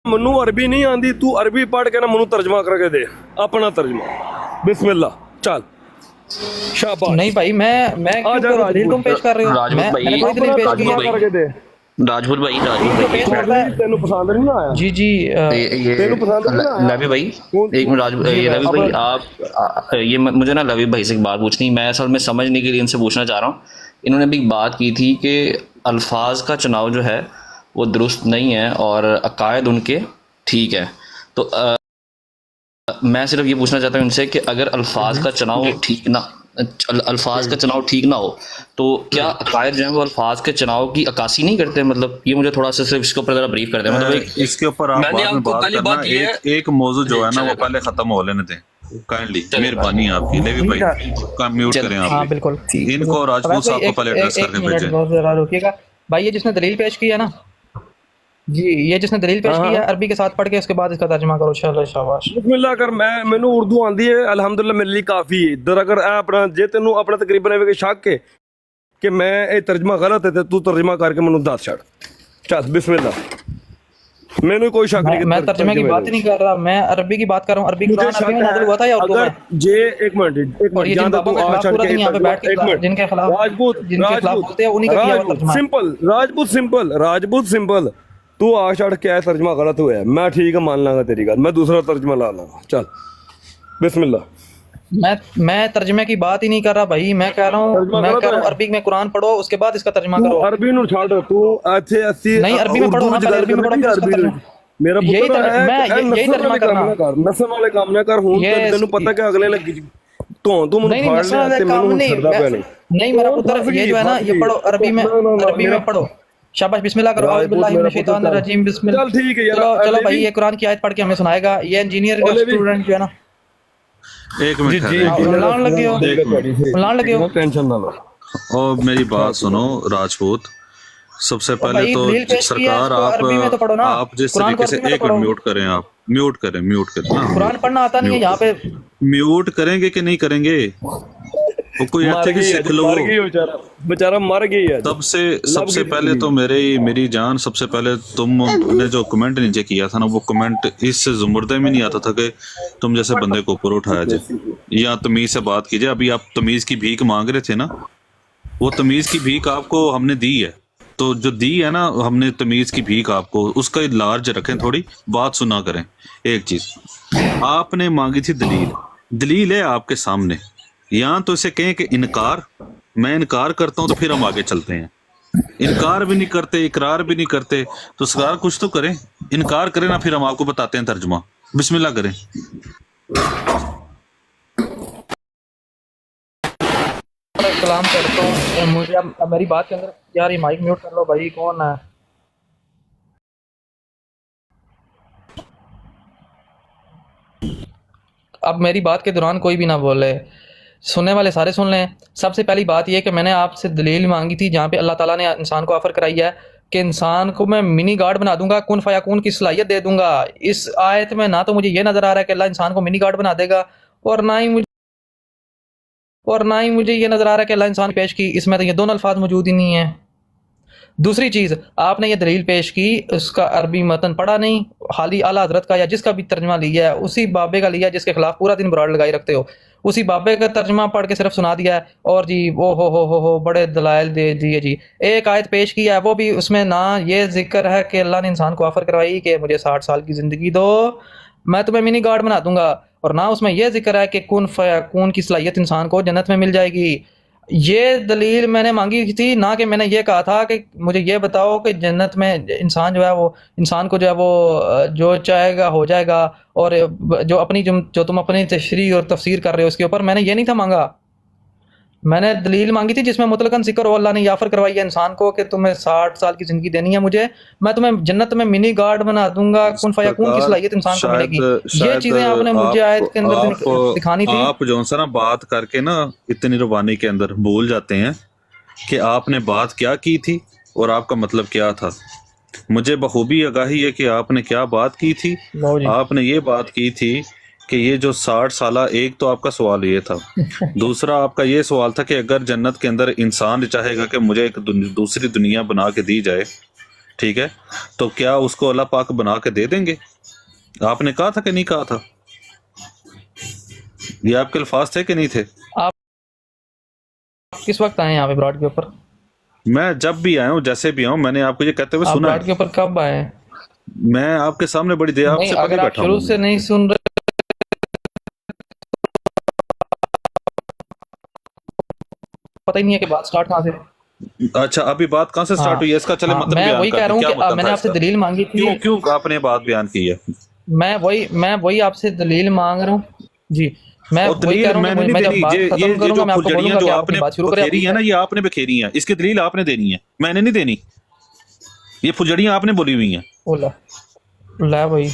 मनु अरबी नहीं आती, तू अरबी पढ़ के ना मनु तर्जमा करके दे अपना तर्जमा। बिस्मिल्लाह चल शाबाश। नहीं भाई मैं क्यों करूं? दलील तुम पेश कर रहे हो। राजपूत भाई, मैंने कोई दलील पेश तर्जमा किया करके दे। राजपूत भाई, तेनू पसंद नहीं आया? जी जी ये तेनू पसंद नहीं आया? लवी भाई, एक मिनट ये लवी भाई, आप ये मुझे ना लवी भाई से एक बात पूछनी, मैं असल में समझने के लिए इनसे पूछना चाह रहा हूँ। इन्होंने अभी बात की थी कि अल्फाज का चुनाव जो है वो दुरुस्त नहीं है और अकायद उनके ठीक है। तो मैं सिर्फ ये पूछना चाहता हूँ इनसे कि अगर अल्फाज का चुनाव ठीक ना हो तो क्या अकायद जो है वो अल्फाज के चुनाव की अक्कासी नहीं करते? मतलब ये मुझे थोड़ा सा सिर्फ इसके ऊपर जरा ब्रीफ कर दें। मतलब इसके ऊपर आप बाद में बात करना, एक मौजू जो है ना वो पहले खत्म हो लेने दें काइंडली, मेहरबानी आपकी। लेवी भाई काम म्यूट करें आप। हाँ बिल्कुल। इनको राजपूत साहब को पहले एड्रेस करके भेजें। रुकिएगा भाई, ये जिसने दलील पेश किया ना जी, ये जिसने दलील पेश किया अरबी के साथ पढ़ के उसके बाद इसका तर्जुमा करो। शाबाश। बिस्मिल्लाह कर। मैनू उर्दू आंदी है अल्हम्दुलिल्लाह, मेरे लिए काफ़ी है। इधर अगर अपना जे तेनू अपना तकरीबन एवे शक है कि मैं ये तर्जमा गलत है तो तू तर्जमा करके मैनू दस छड़। चल बिस्मिल्लाह, मैनू कोई शक नहीं। मैं तर्जुमे की बात ही नहीं कर रहा, मैं अरबी की बात कर रहा हूँ। अरबी कुरान अरबी में नाज़िल हुआ था या उर्दू में? जे एक मिनट जिन बाबों के खिलाफ पूरा दिन यहाँ पे बैठ के जिनके खिलाफ बोलते हैं उन्हीं का किया हुआ तर्जुमा। राजपूत सिंपल तू आ छड़ क्या है तर्जमा गलत हुआ है, मैं ठीक है मान लांगा तेरी गल, मैं दूसरा तर्जमा ला लांगा। चल बिस्मिल्लाह। मैं तर्जुमे की बात ही नहीं कर रहा भाई, मैं कह रहा हूँ अरबी में कुरान पढ़ो उसके बाद इसका तर्जुमा करो। अरबी नु छाड़, तू अच्छे अस्सी नहीं अरबी में पढ़ो ना, पहले अरबी में पढ़ो। मेरा यही तर्जुमा करना। नस्ल वाले काम ना कर। हुन तेनू पता कि अगले लगी तो तू मुझे फाड़ ले ते मैनू छड़दा पे नहीं मेरा पुत्र ये जो है ना ये पढ़ो अरबी में पढ़ो। शाबाश बिस्मिल्लाह करो। औज़ु बिल्लाहि मिनश शैतानिर रजीम बिस्मिल्लाह। चल ठीक है यार, चलो भाई ये कुरान की आयत पढ़ के हमें सुनाएगा। ये इंजीनियर का स्टूडेंट जो है ना, एक मिनट लान लगे हो टेंशन ना लो। और मेरी बात सुनो राजपूत, सबसे पहले तो सरकार आप जिस तरीके से एक मिनट म्यूट करें, आप म्यूट करें ना। कुरान पढ़ना आता नहीं है यहाँ पे। म्यूट करेंगे कि नहीं करेंगे? वो कोई अच्छे की सीख लो। बेचारा मर गई है। सबसे पहले तो मेरी जान, सबसे पहले तुमने जो कमेंट नीचे किया था ना, वो कमेंट इस जुमर्दे में नहीं आता था कि तुम जैसे बंदे को ऊपर उठाया जाए या तमीज से बात कीजिए। अभी आप तमीज की भीख मांग रहे थे ना, वो तमीज की भीख आपको हमने दी है। तो जो दी है ना हमने तमीज की भीख आपको, उसका लार्ज रखें, थोड़ी बात सुना करें। एक चीज आपने मांगी थी दलील है आपके सामने। यहाँ तो इसे कहें कि इनकार, मैं इनकार करता हूं तो फिर हम आगे चलते हैं। इनकार भी नहीं करते, इकरार भी नहीं करते, तो सरकार कुछ तो करें। इनकार करें ना, फिर हम आपको बताते हैं तर्जुमा। बिस्मिल्लाह करें। कलाम करता हूँ मुझे अब मेरी बात के अंदर यार ये माइक म्यूट कर लो भाई, कौन है? अब मेरी बात के दौरान कोई भी ना बोले, सुनने वाले सारे सुन लें। सबसे पहली बात यह कि मैंने आपसे दलील मांगी थी जहाँ पे अल्लाह ताला ने इंसान को ऑफर कराई है कि इंसान को मैं मिनी गॉड बना दूंगा, कुन फयाकून की सलाहियत दे दूंगा। इस आयत में ना तो मुझे ये नजर आ रहा है कि अल्लाह इंसान को मिनी गॉड बना देगा, और ना ही मुझे ये नजर आ रहा है कि अल्लाह इंसान पेश की, इसमें तो ये दोनों अल्फाज मौजूद ही नहीं है। दूसरी चीज़, आपने ये दलील पेश की, उसका अरबी मतन पढ़ा नहीं, हाली आला हजरत का या जिसका भी तर्जमा लिया है उसी बाबे का लिया है जिसके खिलाफ पूरा दिन बुराड़ लगाई रखते हो, उसी बाबे का तर्जमा पढ़ के सिर्फ सुना दिया है। और जी वो हो बड़े दलाइल दे दिए जी। एक आयत पेश की है, वो भी उसमें ना ये जिक्र है कि अल्लाह ने इंसान को ऑफर करवाई कि मुझे 60 साल की ज़िंदगी दो, मैं तुम्हें मिनी गॉड बना दूंगा, और ना उसमें यह जिक्र है कि कुन फयाकून की सलाहियत इंसान को जन्नत में मिल जाएगी। ये दलील मैंने मांगी थी, ना कि मैंने ये कहा था कि मुझे ये बताओ कि जन्नत में इंसान जो है वो इंसान को जो है वो जो चाहेगा हो जाएगा, और जो तुम अपनी तशरीह और तफसीर कर रहे हो उसके ऊपर मैंने ये नहीं था मांगा। मैंने दलील मांगी थी जिसमें मुतलकन जिक्र हो, अल्लाह ने ऑफर करवाई है इंसान को कि तुम्हें 60 साल की जिंदगी देनी है मुझे, मैं तुम्हें जन्नत में मिनी गार्ड बना दूंगा, कुन फयाकून की सलाहियत इंसान को मिलेगी। ये चीजें आपने मुझे आयत के अंदर दिखानी थी। आप जो सा ना बात करके ना इतनी रुबानी के अंदर भूल जाते हैं कि आपने बात क्या की थी और आपका मतलब क्या था। मुझे बखूबी आगाही है कि आपने क्या बात की थी। आपने ये बात की थी कि ये जो 60 साला, एक तो आपका सवाल ये था, दूसरा आपका ये सवाल था कि अगर जन्नत के अंदर इंसान चाहेगा कि मुझे एक दूसरी दुनिया बना के दी जाए, ठीक है, तो क्या उसको अल्लाह पाक बना के दे देंगे? आपने कहा था कि नहीं कहा था? ये आपके अल्फाज थे कि नहीं थे? आप किस वक्त आए यहाँ पे ब्रॉड के ऊपर? मैं जब भी आया हूँ, जैसे भी आया हूँ, मैंने आपको ये कहते हुए आप सुना ब्रॉड है। के ऊपर कब आए हैं? मैं आपके सामने बड़ी देर नहीं, आपसे पहले अगर आप बैठा शुरू हूँ। से नहीं सुन रहे, पता ही नहीं है कि बात स्टार्ट कहाँ से। अच्छा, अभी बात कहाँ से स्टार्ट हाँ, हुई है इसका? चले हाँ, मतलब मैं बयान वही कह रहा हूँ क्या कि मतलब मैंने था आपसे इसका? दलील मांगी थी। क्यों आपने बात बयान की है? मैं वही आपसे दलील मांग रहा हूँ जी। मैं और वही दलील कह रहा हूँ मैंने कि नहीं मैं जब देनी। बात ये खत्म जो करूंगा मैं आपको फुलझड़ियां बोलूंगा जो कि आपने अपनी बात शुरू करें। बखेरी है ना, ये आपने बखेरी है, इसकी दलील आपने देनी है, मैंने नहीं देनी। ये फुलझड़ियां आपने बोली हुई हैं। बोला ला भाई।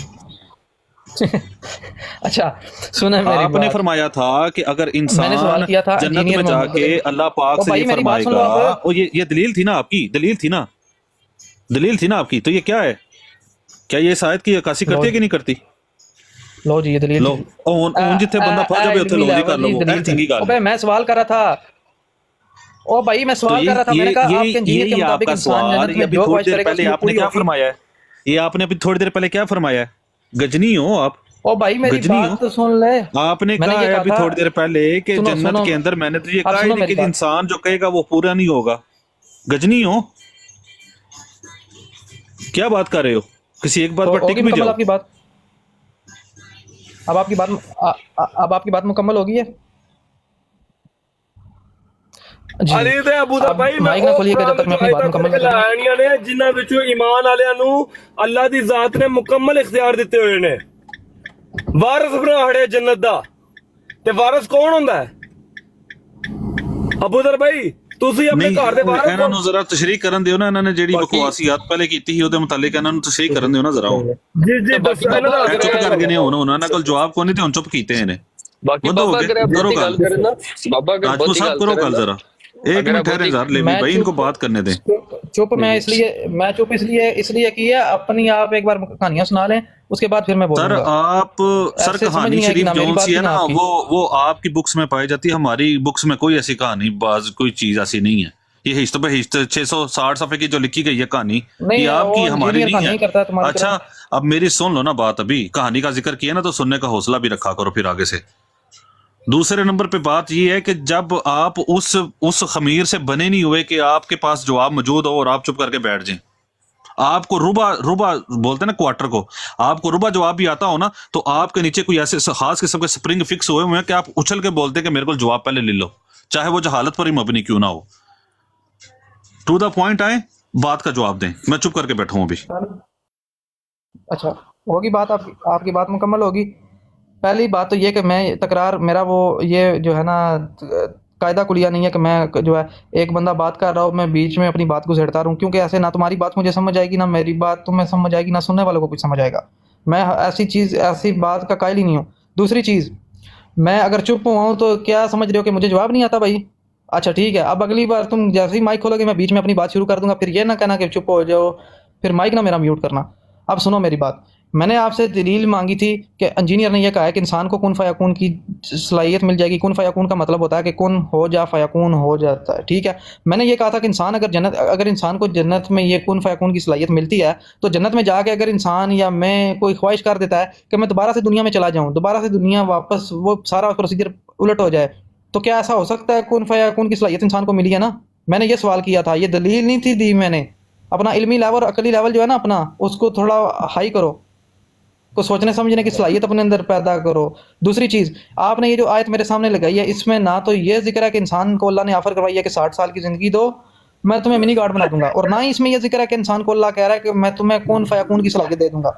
अच्छा सुना मेरी आपने बात। फरमाया था कि अगर मैंने सवाल इंसान किया था जन्नत इंजीनियर में मोहम्मद जाके अली। अल्लाह पाक ओ से भाई ये मेरी बात सुन लो फरमाएगा, आप। और ये दलील थी ना आपकी, दलील थी ना, दलील थी ना आपकी, तो ये क्या है? क्या ये शायद की अक्कासी करती है कि नहीं करती? लो जी ये दलील लो उन जिथे बंदा फस जावे उत्थे लो जी कर लो, दलील चंगी थी। गल ओ भाई मैं सवाल कर रहा था। ओ भाई मैं तो सवाल कर रहा था, मैंने कहा आपके इंजीनियर के यही मुताबिक आपका इंसान सवाल। जन्नत ये में अभी जो थोड़ी ख्वाहिश देर करेगा पहले उसकी आपने पूरी क्या होगी। फरमाया है? ये आपने अभी थोड़ी देर पहले क्या फरमाया है? गजनी हो आप, ओ भाई मेरी गजनी हो। बात तो सुन ले। आपने मैंने कहा ये है कहा अभी था, थोड़ी देर पहले कि सुनो जन्नत सुनो के अंदर, मैंने तो ये आप कहा ही सुनो नहीं मेरी कि बात। इंसान जो कहेगा वो पूरा नहीं होगा। गजनी हो, क्या बात कर रहे हो? किसी एक बात तो पर टिक होगी भी मुकम्मल जाओ। आपकी बात? अब आपकी बात अब आपकी बात मुकम्मल होगी है जी। ਅਲੀ ਤੇ ਅਬੂ ਦਾ अब ਭਾਈ ਮੈਂ माइक ना ਉਹ खोलिए ਕੁਰਾਨ जब तक मैं ਵਿੱਚੋਂ अपनी बात ਆਇਤਾਂ मुकम्मल ਕਰਕੇ ना करूँ। ਲਾਣੀਆਂ ਨੇ ਜਿਨ੍ਹਾਂ ਵਿੱਚੋਂ ਈਮਾਨ ਵਾਲਿਆਂ ਨੂੰ ਅੱਲਾ ਦੀ ਜ਼ਾਤ ਨੇ ਮੁਕੰਮਲ ਇਖਤਿਆਰ ਦਿੱਤੇ ਹੋਏ ਨੇ। ਵਾਰਿਸ ਬਣਾੜੇ ਜੰਨਤ ਦਾ, ਤੇ ਵਾਰਿਸ ਕੌਣ ਹੁੰਦਾ ਹੈ? ਅਬੂ ਦਰ ਭਾਈ ਤੁਸੀਂ ਆਪਣੇ ਨਹੀਂ, ਘਰ ਦੇ ਵਾਰਿਸ ਇਹਨਾਂ ਨੂੰ ਜ਼ਰਾ ਤਸ਼ਰੀਹ ਕਰਨ ਦਿਓ ਨਾ। ਇਹਨਾਂ ਨੇ ਜਿਹੜੀ ਬਕਵਾਸੀਅਤ ਪਹਿਲੇ ਕੀਤੀ ਸੀ ਉਹਦੇ ਮੁਤਾਲਿਕ ਇਹਨਾਂ ਨੂੰ ਤਸ਼ਰੀਹ ਕਰਨ ਦਿਓ ਨਾ ਜ਼ਰਾ। ਜੀ ਜੀ ਦੱਸ ਇਹਨਾਂ ਦਾ ਇਹ ਚੁੱਪ ਕਰਕੇ ਨੇ ਹੁਣ ਉਹਨਾਂ ਕੋਲ ਜਵਾਬ ਕੋਈ ਨਹੀਂ ਤੇ ਹੁਣ ਚੁੱਪ ਕੀਤੇ ਨੇ। ਬਾਕੀ ਵਧੋ ਬਾਬਾ ਅੱਗੇ, ਅगर आप करो बहुती गल। गल करें ना, बाबा अगर राजपूत बहुती साहब गल करो करें गल ना, जरा, एक अगर मिनट आप ठहरे बहुती- जरा लेवी मैं भाई, इनको चुप- बात करने दें। चुप मैं चुप इसलिए की है अपनी, आप एक बार कहानियां सुना लें उसके बाद फिर मैं सर बोलूंगा। आप सर ऐसे समझ कहानी नहीं आएगी शरीफ ना मेरी जोन बात सी है की ना ना, आपकी। वो आपकी बुक्स में पाई जाती है, हमारी बुक्स में कोई ऐसी कहानी बाज कोई चीज ऐसी नहीं है। ये हिस्ट पे हिस्ट 660 सफ़े की जो लिखी गई है कहानी, नहीं, ये आपकी वो हमारी इंजीनियर नहीं कहानी करता है है। तुम्हारी अच्छा, अब मेरी सुन लो ना बात। अभी कहानी का जिक्र किया ना, तो सुनने का हौसला भी रखा करो फिर आगे से। दूसरे नंबर पे बात ये है कि जब आप उस खमीर से बने नहीं हुए कि आपके पास जवाब मौजूद हो और आप चुप करके बैठ जाएं, आपको रुबा बोलते हैं ना क्वार्टर को, आपको रुबा जवाब भी आता हो ना, तो आपके नीचे कोई ऐसे खास किस्म के स्प्रिंग फिक्स हुए हुए हैं कि आप उछल के बोलते हैं कि मेरे को जवाब पहले ले लो, चाहे वो जहालत पर ही मबनी क्यों ना हो। टू द पॉइंट आए, बात का जवाब दें। मैं चुप करके बैठा हूं अभी। अच्छा होगी बात, आपकी बात मुकम्मल होगी। पहली बात तो ये कि मैं तकरार मेरा वो ये जो है ना कायदा कुलिया नहीं है कि मैं जो है एक बंदा बात कर रहा हूँ मैं बीच में अपनी बात को झेड़ता रहूँ, क्योंकि ऐसे ना तुम्हारी बात मुझे समझ आएगी ना मेरी बात तुम्हें समझ आएगी ना सुनने वालों को कुछ समझ आएगा। मैं ऐसी बात का कायल ही नहीं हूँ। दूसरी चीज़, मैं अगर चुप हुआ हूँ तो क्या समझ रहे हो कि मुझे जवाब नहीं आता भाई? अच्छा ठीक है, अब अगली बार तुम जैसे ही माइक खोलोगे मैं बीच में अपनी बात शुरू कर दूंगा, फिर ये ना कहना कि चुप हो जाओ, फिर माइक ना मेरा म्यूट करना। अब सुनो मेरी बात, मैंने आपसे दलील मांगी थी कि इंजीनियर ने यह कहा है कि इंसान को कुन फयाकून की सलाहियत मिल जाएगी। कुन फयाकून का मतलब होता है कि कुन हो जा फयाकून हो जाता है, ठीक है। मैंने ये कहा था कि इंसान अगर इंसान को जन्नत में ये कुन फयाकून की सलाहियत मिलती है, तो जन्नत में जाके अगर इंसान या मैं कोई ख्वाहिश कर देता है कि मैं दोबारा से दुनिया में चला जाऊँ, दोबारा से दुनिया वापस वो सारा प्रोसीजर उलट हो जाए, तो क्या ऐसा हो सकता है? कुन फयाकून की सलाहियत इंसान को मिली है ना। मैंने ये सवाल किया था, ये दलील नहीं थी दी मैंने। अपना इल्मी लेवल अकली लेवल जो है ना अपना, उसको थोड़ा हाई करो, को सोचने समझने की सलाहियत अपने अंदर पैदा करो। दूसरी चीज़, आपने ये जो आयत मेरे सामने लगाई है, इसमें ना तो ये जिक्र है कि इंसान को अल्लाह ने ऑफर करवाई है कि 60 साल की ज़िंदगी दो, मैं तुम्हें मिनी गार्ड बना दूंगा, और ना ही इसमें यह जिक्र है कि इंसान को अल्लाह कह रहा है कि मैं तुम्हें कौन फयाकून की सलाहियत दे दूंगा।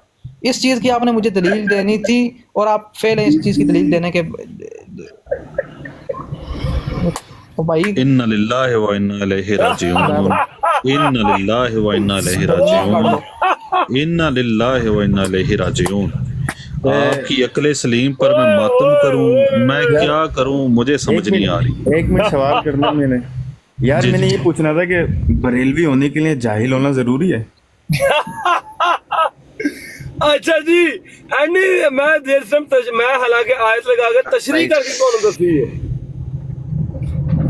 इस चीज़ की आपने मुझे दलील देनी थी और आप फेल हैं इस चीज़ की दलील देने के। तो भाई इन्ना लिल्लाहि व इन्ना इलैहि राजिऊन, इन्ना लिल्लाहि व इन्ना इलैहि राजिऊन, इन्ना लिल्लाहि व इन्ना इलैहि राजिऊन। आपकी अक्ले सलीम पर मैं मातम करूं, मैं क्या करूं, मुझे समझ नहीं आ रही। एक मिनट सवाल करना मैंने यार, जी, मैंने जी। ये पूछना था कि बरेलवी होने के लिए जाहिल होना जरूरी है? अच्छा जी एनी मैं देर से मैं हालांकि आयत लगा के तशरीह करके कौन दसी है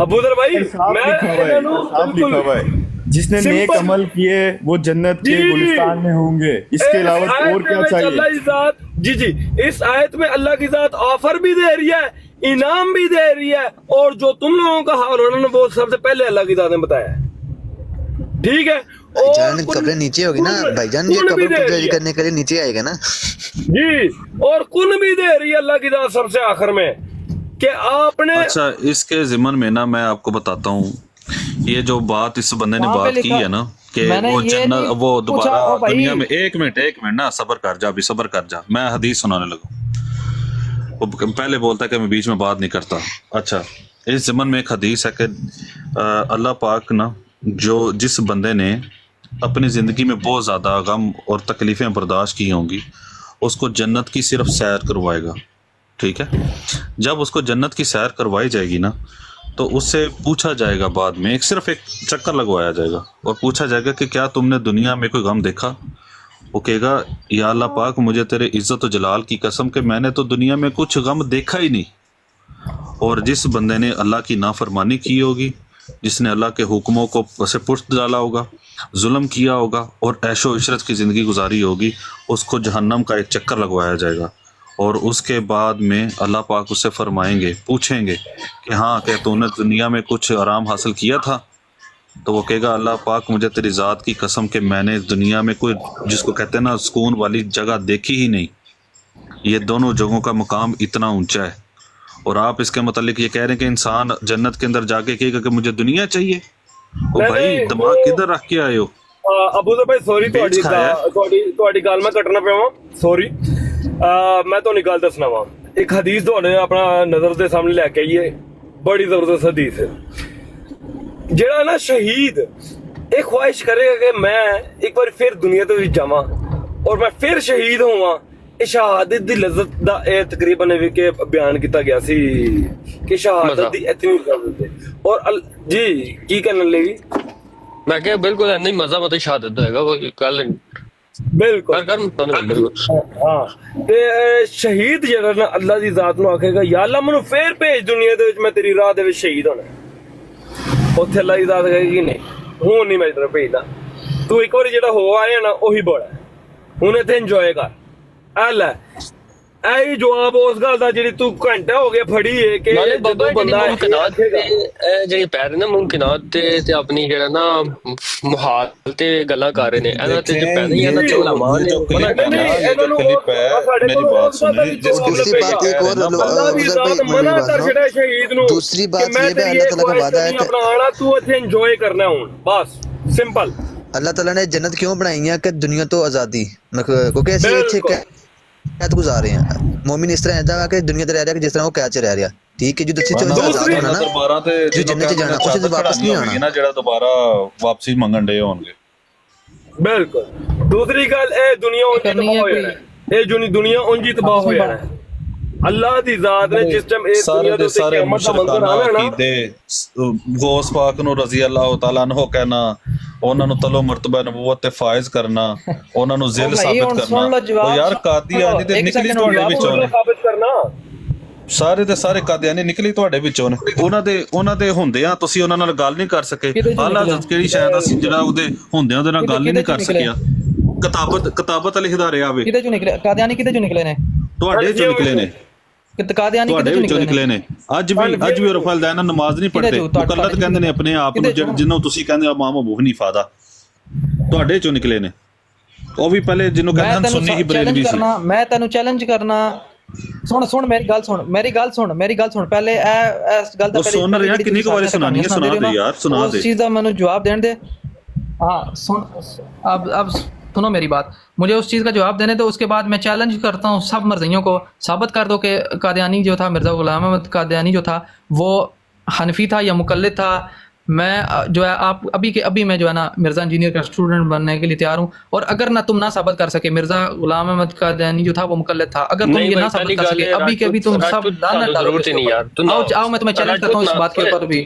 अबूदर भाई साफ मैं लिखा हुआ है, ਇਹਨਾਂ ਨੂੰ साफ लिखा हुआ है। जिसने नेक Simple. अमल किए वो जन्नत के जी। गुलिस्तान में होंगे, इसके इस अलावा आयत और क्या में चाहिए? अल्लाह की जात जी जी इस आयत में अल्लाह की जात ऑफर भी दे रही है, इनाम भी दे रही है, और जो तुम लोगों का हाल होना ना वो सबसे पहले अल्लाह की जात ने बताया है। ठीक है, भाईजान कब्रें नीचे होगी ना भाईजान, ये कुन भी कब्र दे रही पुजारी है। करने के लिए नीचे आएगा ना। जी, और कुन भी दे रही है अल्लाह की जात सबसे आखिर में कि आपने अच्छा, इसके जिमन में ना मैं आपको बताता हूँ, ये जो बात इस बंदे ने वहाँ पे बात की लिखा- है ना कि मैंने वो ये जन्नत नहीं वो पूछा, दोबारा ओ भाई। दुनिया में, एक मिनट ना सब्र कर जा, अभी सब्र कर जा, मैं हदीस सुनाने लगा। वो पहले बोलता है कि मैं बीच में बात नहीं करता। अच्छा, इस ज़मन में एक हदीस है कि अल्लाह पाक ना जिस बंदे ने अपनी ज़िंदगी में बहुत ज़्यादा गम और तकलीफ़ें बर्दाश्त की होंगी, उसको जन्नत की सिर्फ सैर करवाएगा। ठीक है, जब उसको जन्नत की सैर करवाई जाएगी ना, तो उससे पूछा जाएगा बाद में, सिर्फ एक चक्कर लगवाया जाएगा और पूछा जाएगा कि क्या तुमने दुनिया में कोई गम देखा? वो कहेगा, या अल्लाह पाक, मुझे तेरे इज़्ज़त और जलाल की कसम कि मैंने तो दुनिया में कुछ गम देखा ही नहीं। और जिस बंदे ने अल्लाह की नाफरमानी की होगी, जिसने अल्लाह के हुक्मों को से पुष्ट डाला होगा, जुल्म किया होगा और ऐशो इशरत की ज़िंदगी गुजारी होगी, उसको जहन्नम का एक चक्कर लगवाया जाएगा। और उसके बाद में अल्लाह पाक उससे फरमाएंगे, पूछेंगे कि हाँ, क्या तूने दुनिया में कुछ आराम हासिल किया था? तो वो कहेगा, अल्लाह पाक, मुझे तेरी ज़ात की कसम कि मैंने दुनिया में कोई, जिसको कहते हैं ना, सुकून वाली जगह देखी ही नहीं। ये दोनों जगहों का मुकाम इतना ऊंचा है। और आप इसके मतलब ये कह रहे हैं कि इंसान जन्नत के अंदर जाके कहेगा कि मुझे दुनिया चाहिए? ओ नहीं, भाई, दिमाग किधर रख के आए हो? ਅਬੂ ਦਾ ਭਾਈ ਸੌਰੀ ਵੇਚ ਖਾਇਆ। ਤੁਹਾਡੀ ਗੱਲ ਮੈਂ ਕੱਟਣਾ ਪਿਆ ਵਾਂ, ਸੌਰੀ। ਮੈਂ ਤੁਹਾਨੂੰ ਗੱਲ ਦੱਸਣਾ ਵਾਂ, ਇੱਕ ਹਦੀਸ ਤੁਹਾਡੇ ਆਪਣਾ ਨਜ਼ਰ ਦੇ ਸਾਹਮਣੇ ਲੈ ਕੇ ਆਈਏ, ਬੜੀ ਜ਼ਬਰਦਸਤ ਹਦੀਸ ਹੈ। ਜਿਹੜਾ ਨਾ ਸ਼ਹੀਦ ਇਹ ਖੁਆਇਸ਼ ਕਰੇਗਾ ਕਿ ਮੈਂ ਇੱਕ ਵਾਰ ਫਿਰ ਦੁਨੀਆ ਤੋਂ ਵਿੱਚ ਜਾਵਾਂ ਔਰ ਮੈਂ ਫਿਰ ਸ਼ਹੀਦ ਹੋਵਾਂ, ਇਹ ਸ਼ਹਾਦਤ ਦੀ ਲਜ਼ਤ ਦਾ ਇਹ ਤਕਰੀਬਨ ਵੀ ਕਿ ਬਿਆਨ ਕੀਤਾ ਗਿਆ ਸੀ ਕਿ ਸ਼ਹਾਦਤ ਦੀ ਇਤਨੀ ਲਜ਼ਤ ਹੈ। ਔਰ ਜੀ ਕੀ ਕਰਨ ਲਈ ਮੈਂ ਕਿਹਾ ਬਿਲਕੁਲ ਨਹੀਂ ਮਜ਼ਾ ਮਤ ਸ਼ਹਾਦਤ ਹੋਏਗਾ ਉਹ ਕੱਲ ਬਿਲਕੁਲ ਬਿਲਕੁਲ ਹਾਂ। ਤੇ ਸ਼ਹੀਦ ਜਿਹੜਾ ਨਾ ਅੱਲਾ ਦੀ ਜ਼ਾਤ ਨੂੰ ਆਖੇਗਾ, ਯਾ ਅੱਲਾ ਮੈਨੂੰ ਫੇਰ ਭੇਜ ਦੁਨੀਆ ਦੇ ਵਿੱਚ, ਮੈਂ ਤੇਰੀ ਰਾਹ ਦੇ ਵਿੱਚ ਸ਼ਹੀਦ ਹੋਣਾ। ਉੱਥੇ ਅੱਲਾ ਦੀ ਜ਼ਾਤ ਕਹੇਗੀ, ਨਹੀਂ ਹੁਣ ਨਹੀਂ ਮੈਂ ਤੈਨੂੰ ਭੇਜਦਾ, ਤੂੰ ਇੱਕ ਵਾਰੀ ਜਿਹੜਾ ਹੋ ਆਇਆ ਨਾ ਉਹੀ ਬੜਾ, ਹੁਣ ਇੱਥੇ ਇੰਜੋਏ ਕਰ। ਐ ਲੈ ਇਹ ਜਵਾਬ ਉਸ ਗੱਲ ਦਾ ਜਿਹੜੀ ਤੂੰ ਘੰਟਾ ਹੋ ਗਿਆ ਫੜੀ ਏ ਕਿ ਨਾਲੇ ਜਦੋਂ ਬਾਬਾ ਬੰਦਾ ਮੁਮਕਿਨਾਤ ਤੇ ਇਹ ਜਿਹੜੀ ਪੈ ਰਹੇ ਨਾ ਮੁਮਕਿਨਾਤ ਤੇ ਆਪਣੀ ਜਿਹੜਾ ਨਾ ਮੁਹਾਲ ਤੇ ਗੱਲਾਂ ਕਰ ਰਹੇ ਨੇ ਇਹਨਾਂ ਤੇ ਜੇ ਪੈਦਾ ਹੀ ਇਹਨਾਂ ਚ ਉਲਮਾ ਨੇ ਮਨਾ ਕਰਨਾ मेरी बात सुनिए, दूसरी बात एक और ਮਨਾ ਕਰ ਛੜਾ ਸ਼ਹੀਦ ਨੂੰ। दूसरी बात ये भी अल्लाह ताला का वादा है कि ਆਪਣਾ ਆਣਾ ਤੂੰ ਇੱਥੇ ਇੰਜੋਏ ਕਰਨਾ ਹੁਣ, ਬਸ ਸਿੰਪਲ। अल्लाह ताला ने जन्नत क्यों बनाई है कि दुनिया तो आज़ादी, क्योंकि ऐसे इतने कैद गुजार रहे हैं। मोमिन इस तरह रहता है कि दुनिया तो रह रहा है कि जिस तरह वो कैद च रह रहा। ठीक है, जो दसी तो आज़ाद होना ना, ਦੁਬਾਰਾ ਤੇ जो जन्नत च जाना उसे तो वापस नहीं आना। ਨਾ, ਜਿਹੜਾ ਦੁਬਾਰਾ ਵਾਪਸੀ ਮੰਗਣ ਦੇ ਹੋਣਗੇ। ਬਿਲਕੁਲ। ਦੂਸਰੀ ਗੱਲ, ਇਹ ਦੁਨੀਆ ਉਂਝ ਹੀ ਤਬਾਹ ਹੋ ਜਾਣਾ, ਇਹ ਦੁਨੀਆ ਉਂਝ ਹੀ ਤਬਾਹ ਹੋ ਜਾਣਾ। ਅੱਲਾਹ ਦੀ ਜ਼ਾਤ ਨੇ ਜਿਸ ਟਾਈਮ ਇਹ ਦੁਨੀਆ ਦੇ ਉੱਤੇ ਕਿਆਮਤ ਦਾ ਮੰਜ਼ਰ ਆਣਾ ਨਾ, ਗੌਸ ਪਾਕ ਨੂੰ ਰਜ਼ੀ ਅੱਲਾਹ ਤਾਲਾ ਅਨਹੂ ਕਹਿਣਾ, ਉਹਨਾਂ ਨੂੰ ਤਲੋ ਮਰਤਬਾ ਨਬੂਵਤ ਤੇ ਫਾਇਜ਼ ਕਰਨਾ, ਉਹਨਾਂ ਨੂੰ ਜ਼ਿਲ ਸਾਬਿਤ ਕਰਨਾ। ਉਹ ਯਾਰ ਕਾਦੀਆਨੀ ਤੇ ਨਿਕਲੀ ਤੁਹਾਡੇ ਵਿੱਚੋਂ ਨੇ, ਸਾਬਿਤ ਕਰਨਾ। ਸਾਰੇ ਦੇ ਸਾਰੇ ਕਾਦੀਆਨੀ ਨਿਕਲੀ ਤੁਹਾਡੇ ਵਿੱਚੋਂ ਨੇ। ਉਹਨਾਂ ਦੇ ਹੁੰਦਿਆਂ ਤੁਸੀਂ ਉਹਨਾਂ ਨਾਲ ਗੱਲ ਨਹੀਂ ਕਰ ਸਕੇ। ਹਾਲਾ ਕਿਹੜੀ ਸ਼ਾਇਦ ਅਸੀਂ ਜਿਹੜਾ ਉਹਦੇ ਹੁੰਦਿਆਂ ਉਹਦੇ ਨਾਲ ਗੱਲ ਹੀ ਨਹੀਂ ਕਰ ਸਕਿਆ। ਕਿਤਾਬਤ ਅਲ ਹਿਦਾਰੇ ਆਵੇ, ਕਿਹਦੇ ਚੋਂ ਨਿਕਲੇ ਕਾਦੀਆਨੀ? ਕਿਹਦੇ ਚੋਂ ਨਿਕਲੇ ਨੇ? ਤੁਹਾਡੇ ਚੋਂ ਨਿਕਲੇ ਨੇ, ਕਾਦੀਆਨੀ ਤੁਹਾਡੇ ਕਿਹਦੇ ਵਿੱਚੋਂ ਨਿਕਲੇ ਨੇ। ਅੱਜ ਵੀ ਰਫਲ दैन ਨਮਾਜ਼ ਨਹੀਂ ਪੜ੍ਹਦੇ, ਮੁਕੱਲਦ ਕਹਿੰਦੇ ਨੇ ਆਪਣੇ ਆਪ ਨੂੰ, ਜਿਹਨੂੰ ਤੁਸੀਂ ਕਹਿੰਦੇ ਆ ਇਮਾਮ ਅਬੂ ਹਨੀਫਾ ਦਾ, ਤੁਹਾਡੇ ਚੋਂ ਨਿਕਲੇ ਨੇ। ਉਹ ਵੀ ਪਹਿਲੇ ਜਿਹਨੂੰ ਕਹਿੰਦੇ ਸੁੰਨੀ ਹੀ ਬਰੇਲਵੀ ਸੀ। ਮੈਂ ਤੈਨੂੰ ਚੈਲੰਜ ਕਰਨਾ, ਸੁਣ ਮੇਰੀ ਗੱਲ ਸੁਣ ਪਹਿਲੇ ਇਸ ਗੱਲ ਦਾ ਸੁਣ ਰਿਹਾ, ਕਿੰਨੀ ਕੁ ਵਾਰੀ ਸੁਣਾਣੀ ਹੈ? ਸੁਣਾ ਦੇ ਯਾਰ, ਸੁਣਾ ਦੇ। उस चीज का मैंने जवाब देने दे। हाँ सुन, अब सुनो मेरी बात, मुझे उस चीज़ का जवाब देने दो। उसके बाद मैं चैलेंज करता हूँ सब मर्जियों को, साबित कर दो कि कादियानी जो था, मिर्ज़ा ग़ुलाम अहमद कादियानी जो था वो हनफी था या मुक़ल्लिद था। मैं जो है आप अभी मैं जो है ना मिर्ज़ा इंजीनियर का स्टूडेंट बनने के लिए तैयार हूँ। और अगर ना तुम ना साबित कर सके मिर्ज़ा ग़ुलाम अहमद कादियानी जो था वो मुक़ल्लिद था, अगर तुम ये ना साबित कर सके, अभी के अभी तुम सब लानत डालोगे। आओ मैं तुम्हें चैलेंज करता हूँ इस बात के ऊपर भी।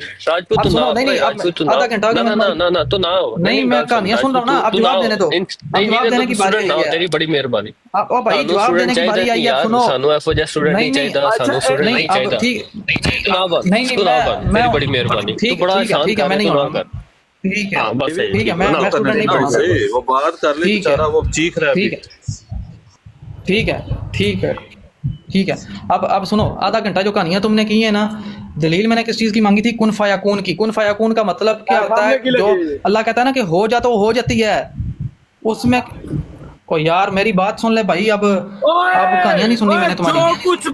नहीं आधा घंटा नहीं, मैं कहानियाँ सुन रहा हूँ ना, आप जवाब देने दो। जवाब देने की बारी आई है, तेरी बड़ी मेहरबानी। आप भाई जवाब देने की बारी आई है। सुनो, ਸਾਨੂੰ ਇਹੋ ਜਿਹਾ ਸਟੂਡੈਂਟ ਨਹੀਂ ਚਾਹੀਦਾ, ਸਾਨੂੰ ਸਟੂਡੈਂਟ ਨਹੀਂ ਚਾਹੀਦਾ। ठीक नहीं, मैं बड़ी मेहरबानी। ठीक है, मैं नहीं ठीक है हाँ बस यही। ठीक है, मैं करने स्टूडेंट नहीं देना पढ़ा उसे, वो बात कर ले ठीक है। बेचारा, वो चीख रहा है ठीक अभी। है ठीक है ठीक है ठीक है। अब सुनो, आधा घंटा जो कहानियां तुमने की है ना, दलील मैंने किस चीज की मांगी थी? कुन फायाकून की। कुन फायाकून का मतलब क्या होता है? जो अल्लाह कहता है ना कि हो जा तो हो जाती है, उसमें को यार मेरी बात सुन ले भाई। अब कहानियां नहीं सुननी मैंने तुम्हारी।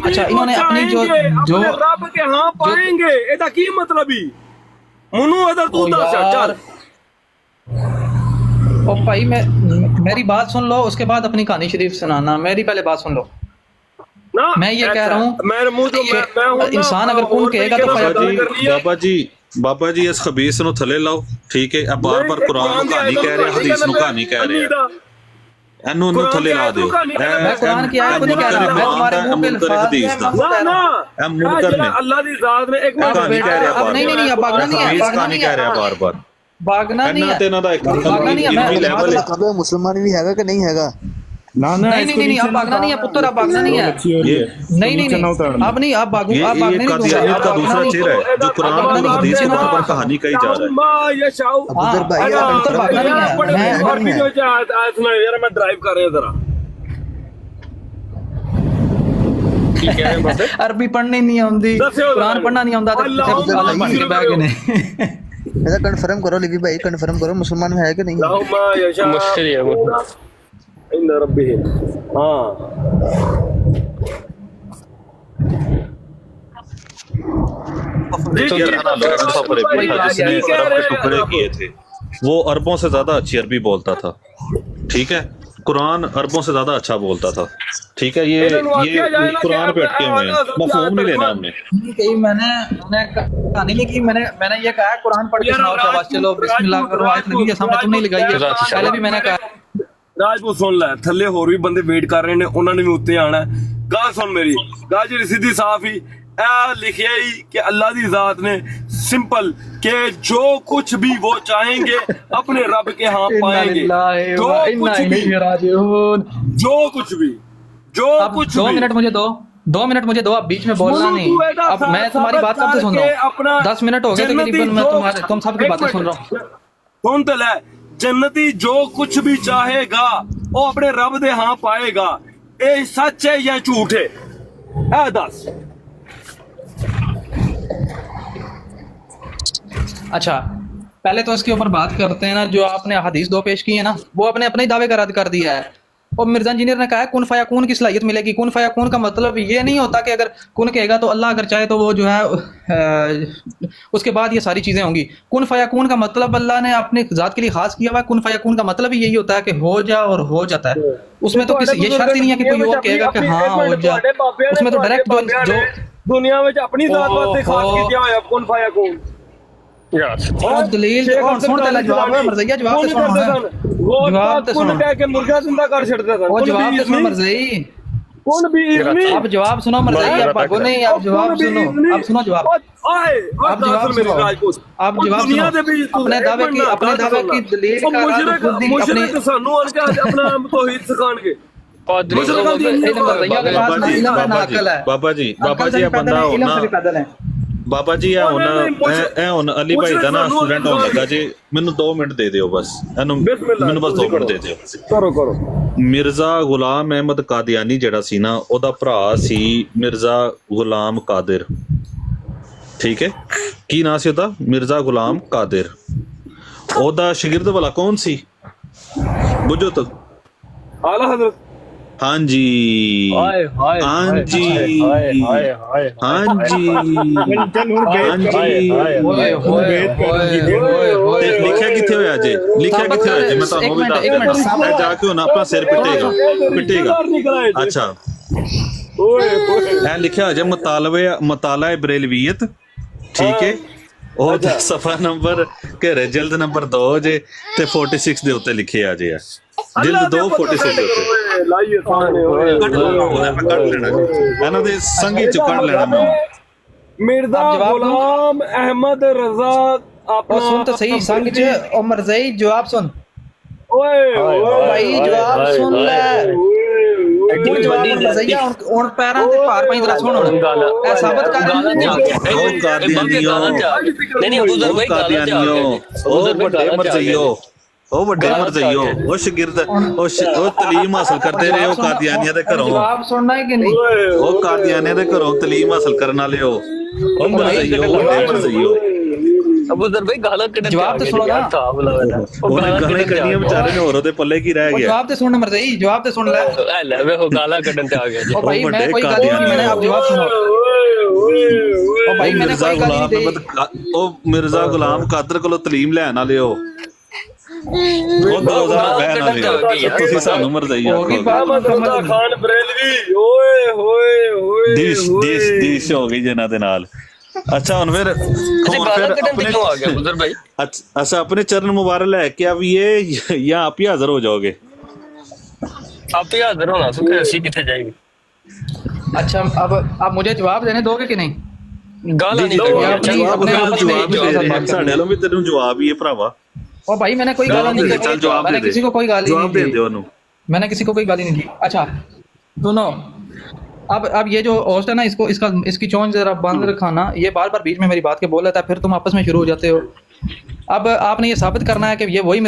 अच्छा, इन्होंने अपनी जो रब के हां पाएंगे, एदा की मतलब ही मनु इधर तू दस चल। ओ भाई मेरी बात सुन लो, उसके बाद अपनी कहानी शरीफ सुनाना। मेरी पहले बात सुन लो। ना मैं ये कह रहा हूँ मेरे मुंह तो मैं हूं ना, इंसान अगर कौन कहेगा तो बाबा जी इस खबीस ਨੂੰ ਥੱਲੇ ਲਾਓ, ਠੀਕ ਹੈ। ਇਹ ਬਾਰ-ਬਾਰ ਕੁਰਾਨ ਨੂੰ ਕਹਾਣੀ ਕਹਿ ਰਿਹਾ, ਹਦੀਸ ਨੂੰ ਕਹਾਣੀ ਕਹਿ ਰਿਹਾ, ਇਹਨੂੰ ਥੱਲੇ ਲਾ ਦਿਓ। मैं कुरान की आयत को नहीं कह रहा, मैं तुम्हारे मुंह पे अल्फाज हदीस दा ना ना ਇਹ ਮੁਨਕਰ ਨੇ अल्लाह दी जात ने एक ਕਹਾਣੀ ਕਹਿ ਰਿਹਾ अब नहीं नहीं, अब भागना नहीं है, भागना ਕਹਾਣੀ नहीं ਕਹਿ ਰਿਹਾ है, ਬਾਰ-ਬਾਰ। भागना नहीं ਇਹਨਾਂ ਤੇ है। ਇਹਨਾਂ ਦਾ ਇੱਕ भागना नहीं है, ਇਲਮੀ ਲੈਵਲ ਹੈ। अबे मुसलमान भी हैगा कि नहीं हैगा? ना ना नहीं नहीं नहीं, अब भागना नहीं है पुत्र, अब भागना नहीं है। अच्छी हो रही है। नहीं नहीं नहीं, अब नहीं, अब भागू, अब भागने ये नहीं दूंगा। कादियानियत का अब दूसरा भागना चेहरा है जो कुरान और हदीस के नाम पर कहानी कही जा रहा है। मा यशाउ अबूजर भाई अब अंतर भागना नहीं है। मैं और वीडियो सुना यार, मैं ड्राइव कर रहा जरा। ठीक है बस अरबी पढ़नी नहीं आती, कुरान पढ़ना नहीं आता, तो पढ़ के बैग ने ऐसा कंफर्म करो लिवी भाई, कंफर्म करो मुसलमान में है कि नहीं? मा यशाउ मुश्किल है वो। इन रब्बी हां जिसने अरब के टुकड़े किए थे वो अरबों से ज्यादा अच्छी अरबी बोलता था, ठीक है। कुरान अरबों से ज्यादा अच्छा बोलता था, ठीक है। ये कुरान पे अटके हुए हैं, मफहूम नहीं लेना हमने। कही मैंने कहानी नहीं की, मैंने ये कहा कुरान पढ़ के सुनाओ, शाबाश, चलो बिस्मिल्लाह करो, आयत लगी है सामने, तुमने लगाई है, पहले भी मैंने कहा। ਰਾਜਪੂਤ ਸੁਣ ਲੈ, ਥੱਲੇ ਹੋਰ ਵੀ ਬੰਦੇ ਵੇਟ ਕਰ ਰਹੇ ਨੇ, ਉਹਨਾਂ ਨੇ ਵੀ ਉੱਤੇ ਆਣਾ। ਗੱਲ ਸੁਣ ਮੇਰੀ, ਗੱਲ ਜਿਹੜੀ ਸਿੱਧੀ ਸਾਫ਼ ਹੀ ਇਹ ਲਿਖਿਆ ਹੀ कि अल्लाह दी जात ने सिंपल कि जो कुछ भी वो चाहेंगे अपने रब के हाँ पाएंगे। जो कुछ भी जो कुछ भी जो कुछ 2 मिनट मुझे दो, 2 मिनट मुझे दो, आप बीच में बोलना नहीं। अब मैं तुम्हारी बात कब से सुन रहा हूँ? 10 मिनट हो गए तकरीबन, मैं तुम सबकी बातें सुन रहा हूँ। सुन तो ले, जन्नती जो कुछ भी चाहेगा वो अपने रब दे हाँ पाएगा। ये सच है या झूठ है? ऐ दस। अच्छा, पहले तो इसके ऊपर बात करते हैं ना, जो आपने हदीस 2 पेश की है ना, वो अपने अपने ही दावे का रद्द कर दिया है। और मिर्जा इंजीनियर ने कहा है कुन फयाकून की सलाहियत मिलेगी। कुन फयाकून का मतलब ये नहीं होता कि अगर कुन कहेगा तो अल्लाह अगर चाहे तो वो जो है उसके बाद ये सारी चीज़ें होंगी। कुन फयाकून का मतलब अल्लाह ने अपने ज़ात के लिए खास किया हुआ है। कुन फयाकून का मतलब ही यही होता है कि हो जा और हो जाता है। उसमें तो किसी ये शर्त ही नहीं है कि कोई और कहेगा कि हाँ हो जा, उसमें तो डायरेक्ट जो दुनिया में अपनी जात वास्ते खास किया होया कुन फयाकून। और दलील और सुन पहला जवाब है मर्ज़िया, जवाब तो सुनो, जवाब तो सुनो, कह के मुर्गा जिंदा कर छड़ता था। वो जवाब तो सुनो मर्ज़ी, कौन भी इज़नी? आप जवाब सुनो मर्ज़ी, आप भागो नहीं, आप जवाब सुनो, आप सुनो जवाब, आप जवाब सुनो, आप जवाब सुनो। अपने दावे की दलील का रद्द खुद ही अपने सानू और क्या अपना तौहीद सिखान के बाबा जी ਇਹ ਬੰਦਾ ਹੋਣਾ ਬਾਬਾ ਜੀ ਇਹ ਹੁਣ ਅਲੀ ਭਾਈ ਦਾ ਨਾ ਸਟੂਡੈਂਟ ਹੋਣ ਲੱਗਾ ਜੀ। ਮੈਨੂੰ 2 ਮਿੰਟ ਦੇ ਦਿਓ ਬਸ, ਇਹਨੂੰ ਮੈਨੂੰ ਬਸ 2 ਮਿੰਟ ਦੇ ਦਿਓ। ਕਰੋ ਮਿਰਜ਼ਾ ਗੁਲਾਮ ਅਹਿਮਦ ਕਾਦੀਆਨੀ ਜਿਹੜਾ ਸੀ ਨਾ, ਉਹਦਾ ਭਰਾ ਸੀ ਮਿਰਜ਼ਾ ਗੁਲਾਮ ਕਾਦਰ, ਠੀਕ ਹੈ। ਕੀ ਨਾਂ ਸੀ ਉਹਦਾ? ਮਿਰਜ਼ਾ ਗੁਲਾਮ ਕਾਦਰ। ਉਹਦਾ ਸ਼ਾਗਿਰਦ ਵਾਲਾ ਕੌਣ ਸੀ? ਬੁੱਝੋ ਤਾਂ ਆਲਾ ਹਜ਼ਰਤ। हाँ जी हाय हाय हाँ जी हाय हाय हाय हाँ जी हाँ जी। लिखिया किथे होया जे? लिखिया किथे होया जे? मैं ਤੁਹਾਨੂੰ ਵੀ ਦੱਸ ਦਿੰਦਾ। ਜਾ ਕੇ ਹੁਣ ਆਪਣਾ ਸਿਰ ਪਿੱਟੇਗਾ। ਅੱਛਾ, ਇਹ ਲਿਖਿਆ ਜੇ ਮਤਾਲਾ ਬਰੇਲਵੀਅਤ, ਠੀਕ ਹੈ। ਉਹ ਸਫਾ ਨੰਬਰ ਘੇਰੇ ਜਲਦ ਨੰਬਰ 2 ਜੇ ਤੇ 46 ਦੇ ਉੱਤੇ ਲਿਖਿਆ ਜੇ ਆ ਜਲਦ 2 46 ਦੇ ਉੱਤੇ ਲਾਈਏ ਸਾਹਮਣੇ ਹੋਏ ਕੱਢ ਲੈਣਾ ਇਹਨਾਂ ਦੇ ਸੰਗੀ ਚ ਕੱਢ ਲੈਣਾ ਮੈਂ। मिर्जा गुलाम अहमद रजा और सुन तो सही संग च ओ मर्ज़ी जवाब सुन। ओए भाई जवाब सुन ले, ਐਡੀ ਹੁਣ ਜਵਾਬ ਵੱਡੀ ਹੁਣ ਸਹੀਆ ਹੁਣ ਪੈਰਾਂ ਤੇ ਭਾਰ ਪਾਈ ਤਰ੍ਹਾਂ ਸੁਣ ਹੁਣ ਇਹ ਸਾਬਤ ਕਰ ਉਹ ਕਾਦੀਆਨੀਓ ਨਹੀਂ ਨਹੀਂ ਅਬੂਜ਼ਰ ਭਾਈ ਗਾਲਾਂ ਚ ਆ ਗਏ ਉਹ ਵੱਡੇ ਮਰਜ਼ਈਓ ਉਹ ਵੱਡੇ ਮਰਜ਼ਈਓ ਉਹ ਸ਼ਾਗਿਰਦ ਉਹ ਤਾਲੀਮ ਹਾਸਲ ਕਰਦੇ ਰਹੇ ਉਹ ਕਾਦੀਆਨੀਆਂ ਦੇ ਘਰੋਂ ਜਵਾਬ ਸੁਣਨਾ ਹੈ ਕਿ ਨਹੀਂ ਉਹ ਕਾਦੀਆਨੀਆਂ ਦੇ ਘਰੋਂ ਤਾਲੀਮ ਹਾਸਲ ਕਰਨ ਵਾਲੇ ਉਹ ਮਰਜ਼ਈਓ ਵੱਡੇ ਮਰਜ਼ਈਓ ਅਬੂਜ਼ਰ ਭਾਈ ਗਾਲਾਂ ਕੱਢਣ ਜਵਾਬ ਤਾਂ ਸੁਣੋ ਨਾ। ਉਹਨੇ ਗਾਲਾਂ ਕੱਢੀਆਂ ਵਿਚਾਰੇ ਨੇ ਹੋਰ ਉਹਦੇ ਪੱਲੇ ਕੀ ਰਹਿ ਗਿਆ ਜਵਾਬ ਤੇ ਸੁਣ ਮਰਜ਼ਈ ਜਵਾਬ ਤੇ ਸੁਣ ਲੈ ਐ ਲੈ ਵੇ ਉਹ ਗਾਲਾਂ ਕੱਢਣ ਤੇ ਆ ਗਿਆ ਜੀ ओ भाई मैं कोई गाली नहीं मैंने आप जवाब सुनो ओ भाई मैंने ਮਿਰਜ਼ਾ कोई गाली नहीं ਗੁਲਾਮ दी ਉਹ ਮਿਰਜ਼ਾ ਗੁਲਾਮ ਕਾਦਰ ਕੋਲੋਂ ਤਾਲੀਮ ਲੈਣ ਵਾਲੇ ਉਹ 2000 ਬਹਿਣ ਵਾਲੇ ਤੁਸੀਂ ਸਾਨੂੰ ਮਰਜ਼ਈ ਆਖੋ ਖਾਨ ਬਰੇਲਵੀ ਓਏ ਹੋਏ ਹੋਏ ਦੇਸ਼ ਹੋ ਗਈ ਜਨਾਂ ਦੇ ਨਾਲ अच्छा ਹੁਣ ਫਿਰ ਗਾਲਾਂ ਕੱਢਣ ਤੇ ਕਿਉਂ ਆ ਗਿਆ ਅਬੂਜ਼ਰ ਭਾਈ अच्छा अपने चरण मुबारक लेके अब ये या आप ही हाजिर हो जाओगे ਆਪੇ ਹਾਜ਼ਰ ਹੋਣਾ ਸੁਖੇ ਅਸੀਂ ਕਿੱਥੇ ਜਾਏਂਗੇ अच्छा अब मुझे जवाब देने दोगे कि नहीं ਗਾਲਾਂ ਨਹੀਂ ਜਵਾਬ ਕੱਢਣੀਆਂ अपने आपस में एक दूसरे से बात ਸਾਡੇ ਵੱਲੋਂ ਵੀ ਤੈਨੂੰ ਜਵਾਬ ਹੀ ਹੈ ਭਰਾਵਾ ओ भाई मैंने कोई गाली नहीं दी चल जवाब मैंने दे किसी को कोई गाली जवाब नहीं दे दी दे ਉਹਨੂੰ मैंने किसी को कोई गाली नहीं दी अच्छा सुनो अब ये जो होस्ट है ना इसकी चोंच जरा बंद रखाना ये बार बार बीच में मेरी बात के बोल लेता है फिर तुम आपस में शुरू हो जाते हो अब आपने ये साबित करना है कि ये वही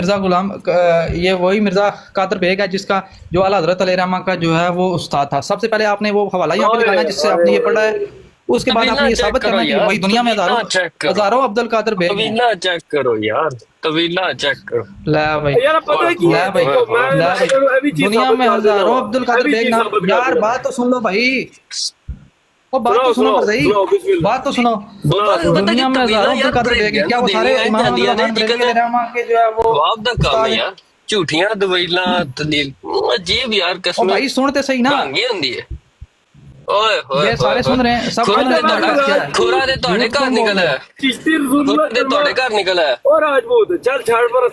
मिर्ज़ा कादर बेग है जिसका जो आला हज़रत अलैहिर्रहमा का जो है वो उस्ताद था। सबसे पहले आपने वो हवाला यहाँ पे लगाना है जिससे आपने ये पढ़ा है उसके बाद आपने ये साबित करना है कि वही दुनिया में हजारों अब्दुल कादर बेग हैं। तवीला चेक करो यार तवीला चेक करो ला भाई यार पता है क्या ला भाई दुनिया में हजारों अब्दुल कादर बेग नाम यार बात तो सुन लो भाई ओ बात तो सुनो सही बात तो सुनो दुनिया में हजारों अब्दुल कादर बेग हैं। क्या वो सारे इमाम रहमा के जो है वो जवाब दा काम है यार झूठियां दवाइयां तलील अजीब यार ओ कसम भाई सुनते सही ना ढंगी हुंदी है ओए होए ये सारे सुन रहे हैं सब सुन रहे हैं खुरा दे ਤੁਹਾਡੇ ਘਰ ਨਿਕਲ ਹੈ चिश्ती रसूलुल्लाह खुरा दे ਤੁਹਾਡੇ ਘਰ निकल है और राजपूत चल छाड़ पर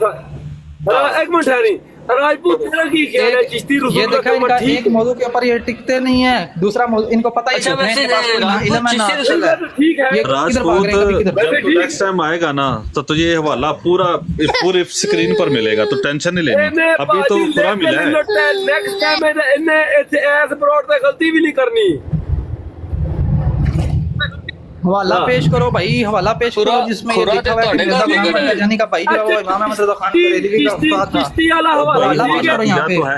एक मिनट ठहरी राजपूत तेरा की ख्याल है चिश्ती ये रसूलुल्लाह देखा इनका एक मौजू के ऊपर ये टिकते नहीं है दूसरा इनको पता ही अच्छा, नहीं है वैसे इनके पास कोई ना इल्म है ना चिश्ती अक्ल है। ठीक है ये किधर भाग रहे हैं कभी राजपूत किधर जब तू नेक्स्ट टाइम आएगा ना तो तुझे ये हवाला पूरा पूरे स्क्रीन पर मिलेगा तो टेंशन नहीं लेनी अभी तो पूरा मिला है नेक्स्ट टाइम इन्हें ऐसे ब्रॉड पे गलती भी नहीं करनी हवाला पेश करो भाई हवाला पेश करो जिसमें ये लिखा हुआ है कि मिर्जा गुलाम कादियानी का भाई जो है वो इमाम अहमद रज़ा खान बरेलवी का उस्ताद था। चिश्ती वाला हवाला हवाला पेश करो यहाँ पे तो है